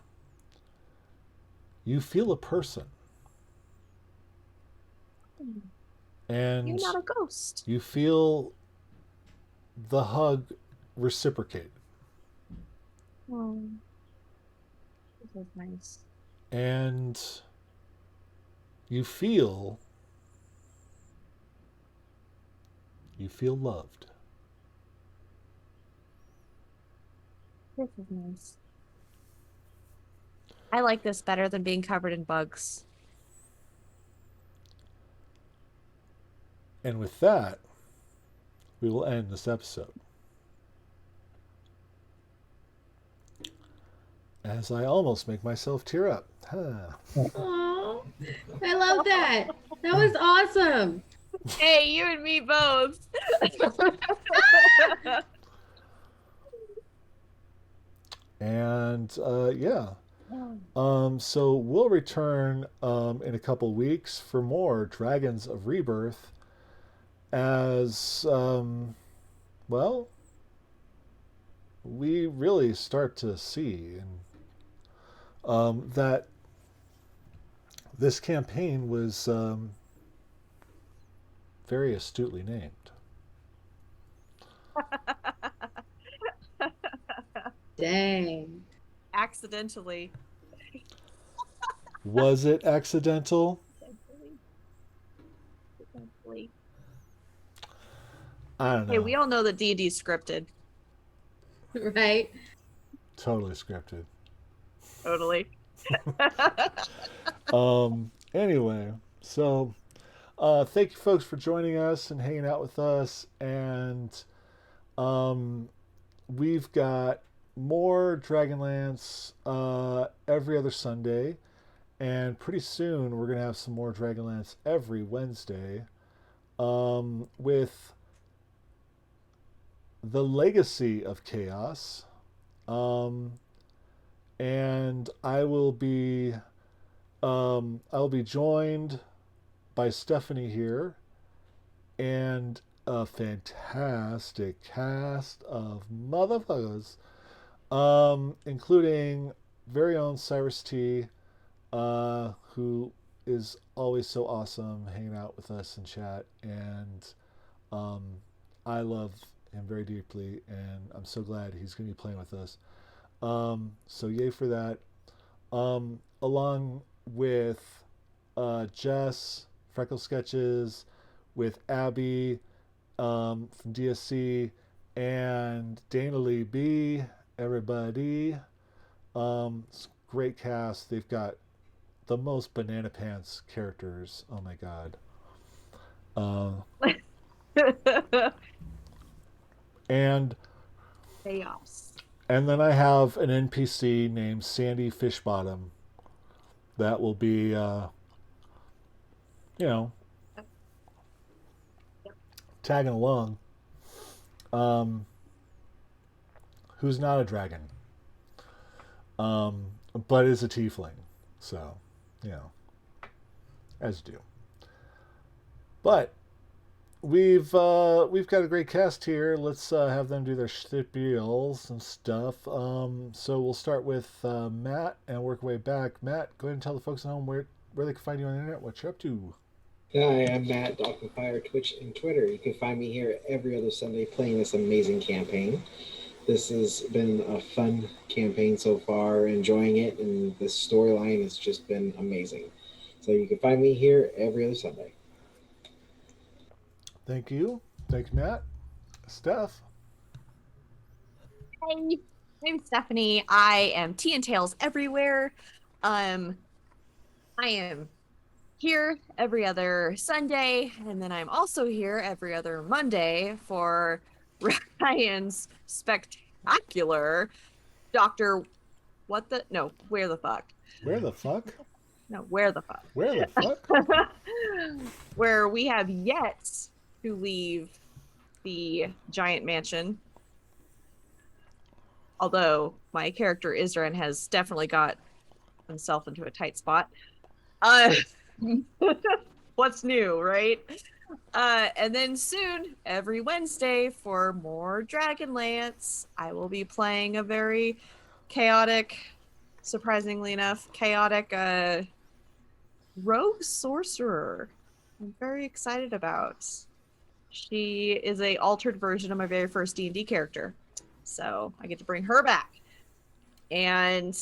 you feel a person. And You're not a ghost. you feel the hug reciprocate. Oh, this is nice. And you feel loved. This is nice. I like this better than being covered in bugs. And with that, we will end this episode. As I almost make myself tear up. Oh, I love that. That was awesome. Hey, you and me both. And yeah. So we'll return in a couple weeks for more Dragons of Rebirth as well, we really start to see that this campaign was very astutely named. Dang. Accidentally. Was it accidental? Accidentally. I don't know. Hey, we all know that D&D is scripted. Right? Totally scripted. Totally. Anyway, so thank you folks for joining us and hanging out with us, and we've got more Dragonlance every other Sunday, and pretty soon we're gonna have some more Dragonlance every Wednesday with the Legacy of Chaos, and I'll be joined by Stephanie here, and a fantastic cast of motherfuckers, including very own Cyrus T, who is always so awesome hanging out with us in chat, and I love him very deeply, and I'm so glad he's going to be playing with us. So yay for that. Along with Jess, Freckle Sketches, with Abby from DSC, and Dana Lee B. Everybody. It's a great cast. They've got the most banana pants characters. Oh my god. Uh, and Chaos. and then I have an NPC named Sandy Fishbottom that will be, you know, tagging along. Um, who's not a dragon, um, but is a tiefling. So, you know, as do. But we've got a great cast here. Let's have them do their spiels and stuff. So we'll start with Matt and work our way back. Matt, go ahead and tell the folks at home where they can find you on the internet, what you're up to. Hi, I'm Matt, Fire, Twitch, and Twitter. You can find me here every other Sunday playing this amazing campaign. This has been a fun campaign so far, enjoying it, and the storyline has just been amazing. So you can find me here every other Sunday. Thank you. Thanks, Matt. Steph. Hey, I'm Stephanie. I am Tea and Tales everywhere. I am here every other Sunday, and then I'm also here every other Monday for Ryan's spectacular Doctor. What the? No, where the fuck? Where the fuck? No, where the fuck? Where the fuck? Where we have yet to leave the giant mansion. Although my character Isran has definitely got himself into a tight spot. What's new, right? And then soon, every Wednesday, for more Dragonlance, I will be playing a very chaotic, surprisingly enough, chaotic rogue sorcerer. I'm very excited about. She is a altered version of my very first D&D character, so I get to bring her back. And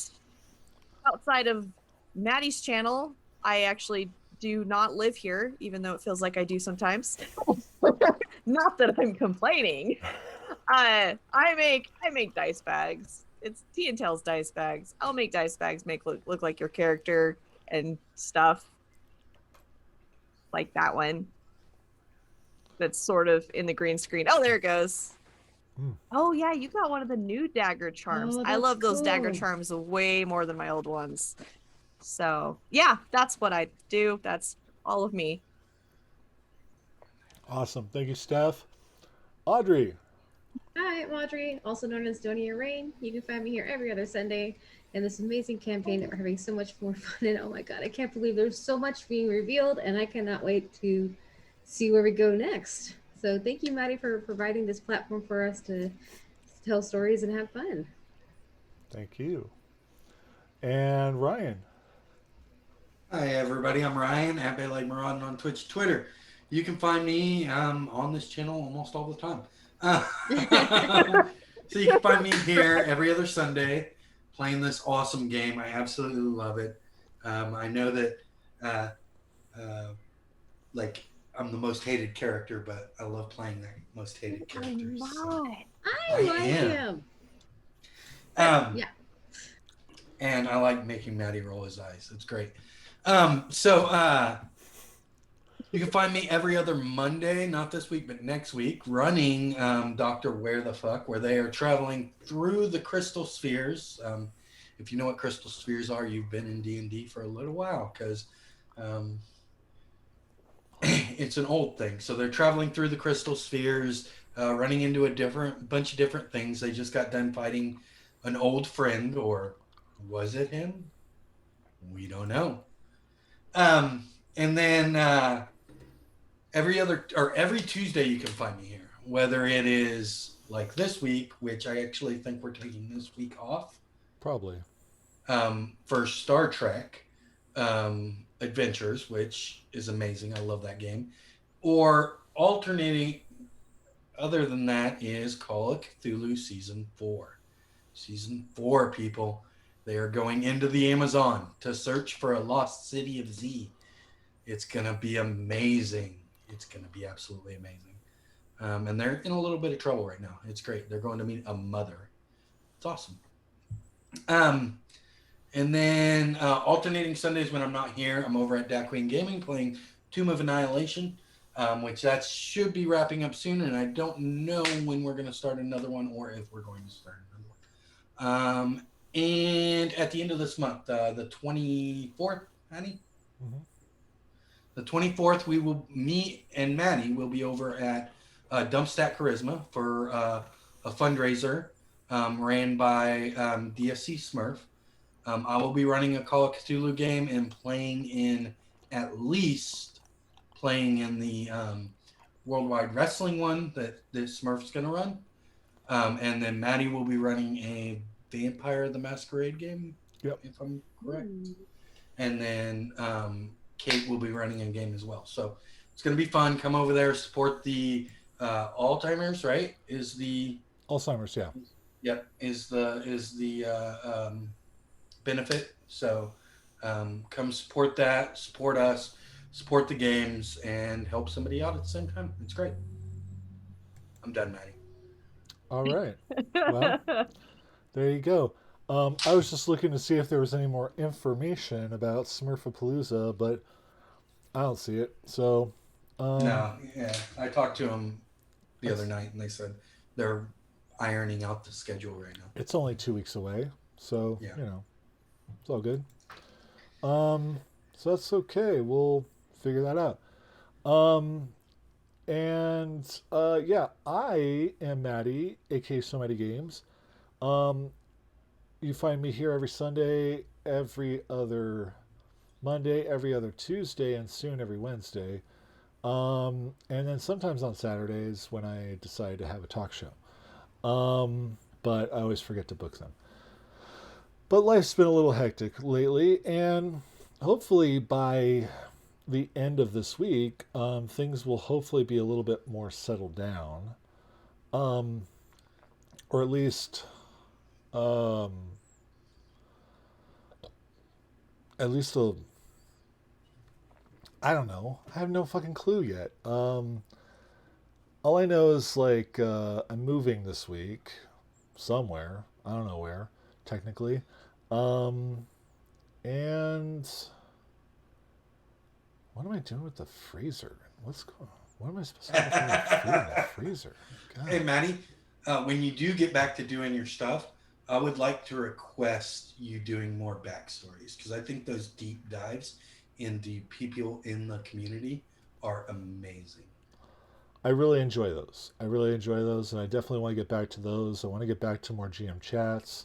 outside of Maddie's channel, I actually do not live here, even though it feels like I do sometimes. Not that I'm complaining. I make dice bags. It's Tea and Tales dice bags. I'll make dice bags make look like your character and stuff. Like that one. That's sort of in the green screen. Oh, there it goes. Oh yeah, you got one of the new dagger charms. Oh, I love those that's dagger cool. charms way more than my old ones. So yeah, that's what I do. That's all of me. Awesome. Thank you, Steph. Audrey. Hi, I'm Audrey, also known as Donia Rain. You can find me here every other Sunday in this amazing campaign that we're having so much more fun in. Oh my god, I can't believe there's so much being revealed, and I cannot wait to see where we go next. So thank you, Maddie, for providing this platform for us to tell stories and have fun. Thank you. And Ryan. Hi, everybody. I'm Ryan, at Like Maran on Twitch, Twitter. You can find me on this channel almost all the time. So you can find me here every other Sunday playing this awesome game. I absolutely love it. I know that like I'm the most hated character, but I love playing that most hated character. I'm So not. I like am. him. Yeah. And I like making Maddie roll his eyes. It's great. You can find me every other Monday, not this week, but next week, running Dr. Where the Fuck, where they are traveling through the crystal spheres. If you know what crystal spheres are, you've been in D&D for a little while, because it's an old thing. So they're traveling through the crystal spheres, running into a bunch of different things. They just got done fighting an old friend, or was it him? We don't know. And then every Tuesday you can find me here, whether it is like this week, which I actually think we're taking this week off. Probably. For Star Trek Adventures, which is amazing. I love that game. Or alternating, other than that, is Call of Cthulhu Season 4. Season 4, people. They are going into the Amazon to search for a lost city of Z. It's going to be amazing. It's going to be absolutely amazing. And they're in a little bit of trouble right now. It's great. They're going to meet a mother. It's awesome. And then alternating Sundays when I'm not here, I'm over at Da Queen Gaming playing Tomb of Annihilation, which that should be wrapping up soon. And I don't know when we're going to start another one or if we're going to start another one. And at the end of this month, the 24th, Maddie? Mm-hmm. The 24th, me and Maddie will be over at Dumpstat Charisma for a fundraiser ran by DFC Smurf. I will be running a Call of Cthulhu game and playing in the Worldwide Wrestling one that Smurf's going to run. And then Maddie will be running a Vampire the Masquerade game, if I'm correct. And then Kate will be running a game as well. So it's going to be fun. Come over there, support the Alzheimer's, right? Is the Alzheimer's, yeah. Yep, is the benefit. So come support that, support us, support the games, and help somebody out at the same time. It's great. I'm done, Maddie. All right. Well, there you go. I was just looking to see if there was any more information about Smurfapalooza, but I don't see it. So, no, yeah, I talked to them the other night, and they said they're ironing out the schedule right now. It's only 2 weeks away, so yeah. It's all good. So that's okay. We'll figure that out. Yeah, I am Maddie, aka So Mighty Games. You find me here every Sunday, every other Monday, every other Tuesday, and soon every Wednesday. And then sometimes on Saturdays when I decide to have a talk show. But I always forget to book them. But life's been a little hectic lately, and hopefully by the end of this week, things will hopefully be a little bit more settled down. Or at least a I don't know. I have no fucking clue yet. All I know is I'm moving this week somewhere. I don't know where, technically. And what am I doing with the freezer? What am I supposed to do with food in the freezer? God. Hey, Maddie, when you do get back to doing your stuff, I would like to request you doing more backstories, because I think those deep dives into people in the community are amazing. I really enjoy those. And I definitely want to get back to those. I want to get back to more GM chats,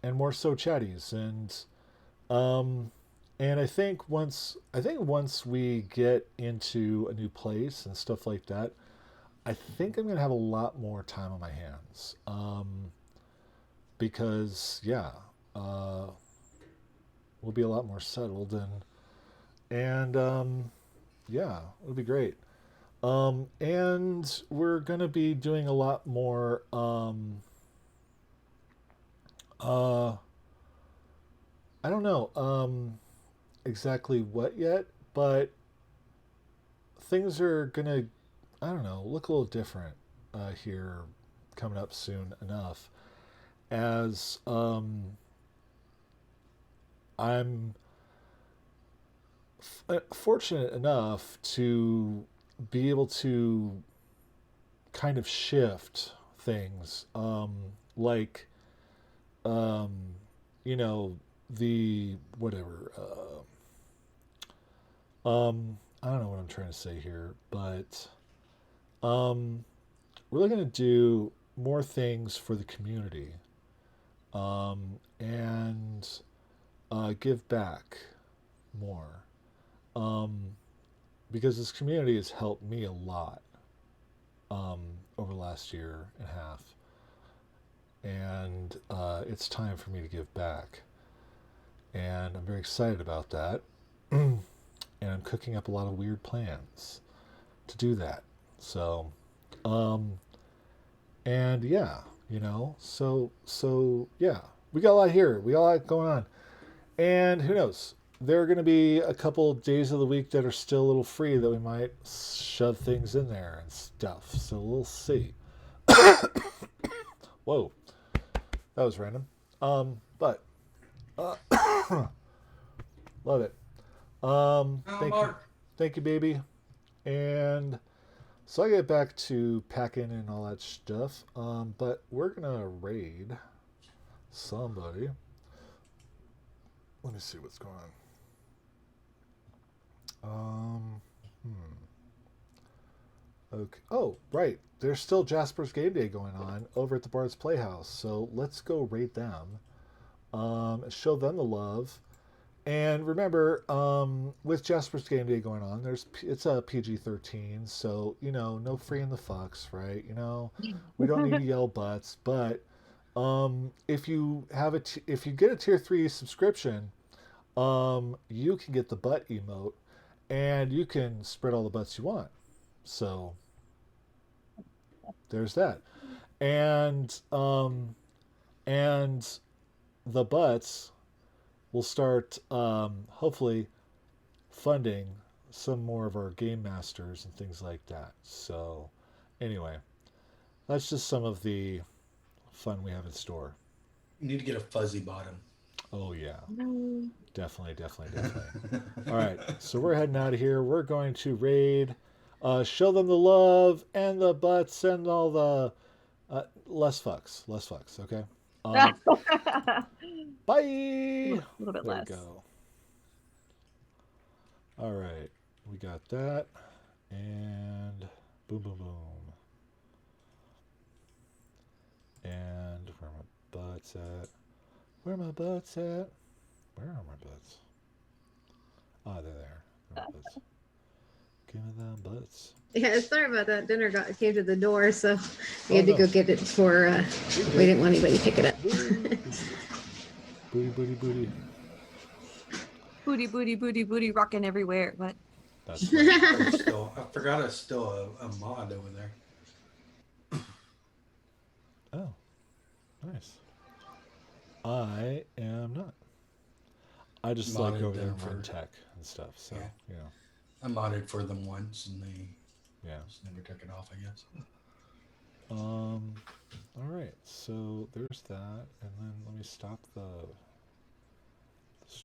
and more so chatties, and I think once we get into a new place and stuff like that, I think I'm gonna have a lot more time on my hands, because we'll be a lot more settled, and yeah, it'll be great. And we're gonna be doing a lot more I don't know exactly what yet, but things are gonna, I don't know, look a little different here coming up soon enough, as I'm fortunate enough to be able to kind of shift things, like the whatever, I don't know what I'm trying to say here, but we're going to do more things for the community, and give back more, because this community has helped me a lot over the last year and a half, and it's time for me to give back, and I'm very excited about that. And I'm cooking up a lot of weird plans to do that. So, and yeah, so yeah, we got a lot here. We got a lot going on. And who knows? There are going to be a couple days of the week that are still a little free that we might shove things in there and stuff. So we'll see. Whoa, that was random. But Love it. Oh, Thank you, Mark. thank you, baby. And so I get back to packing and all that stuff. But we're gonna raid somebody. Let me see what's going on. Okay. Oh, right. There's still Jasper's Game Day going on over at the Bard's Playhouse. So let's go raid them. Show them the love. And remember, with Jasper's Game Day going on, it's a PG-13, so no free in the fucks, right? We don't need to yell butts, but if you get a tier 3 subscription, you can get the butt emote, and you can spread all the butts you want. So there's that, and the butts will start hopefully funding some more of our game masters and things like that. So anyway, that's just some of the fun we have in store. You need to get a fuzzy bottom. Oh yeah, definitely. All right, so we're heading out of here. We're going to raid, show them the love and the butts and all the less fucks. Okay. Bye. A little bit There less. we go. All right, we got that, and boom. And where are my butts at? Where are my butts? Ah, they're there. Where are my butts? Give me them butts. Yeah, sorry about that. Dinner came to the door, so we Oh, had to no. go get it before we didn't want anybody to pick it up. Booty. Booty, rocking everywhere. What? That's right. I forgot it's still a mod over there. Oh, nice. I am not. I just like Modded go over there them and run for- tech and stuff. So Yeah. I modded for them once, and they yeah. just never took it off, I guess. All right. So there's that, and then let me stop the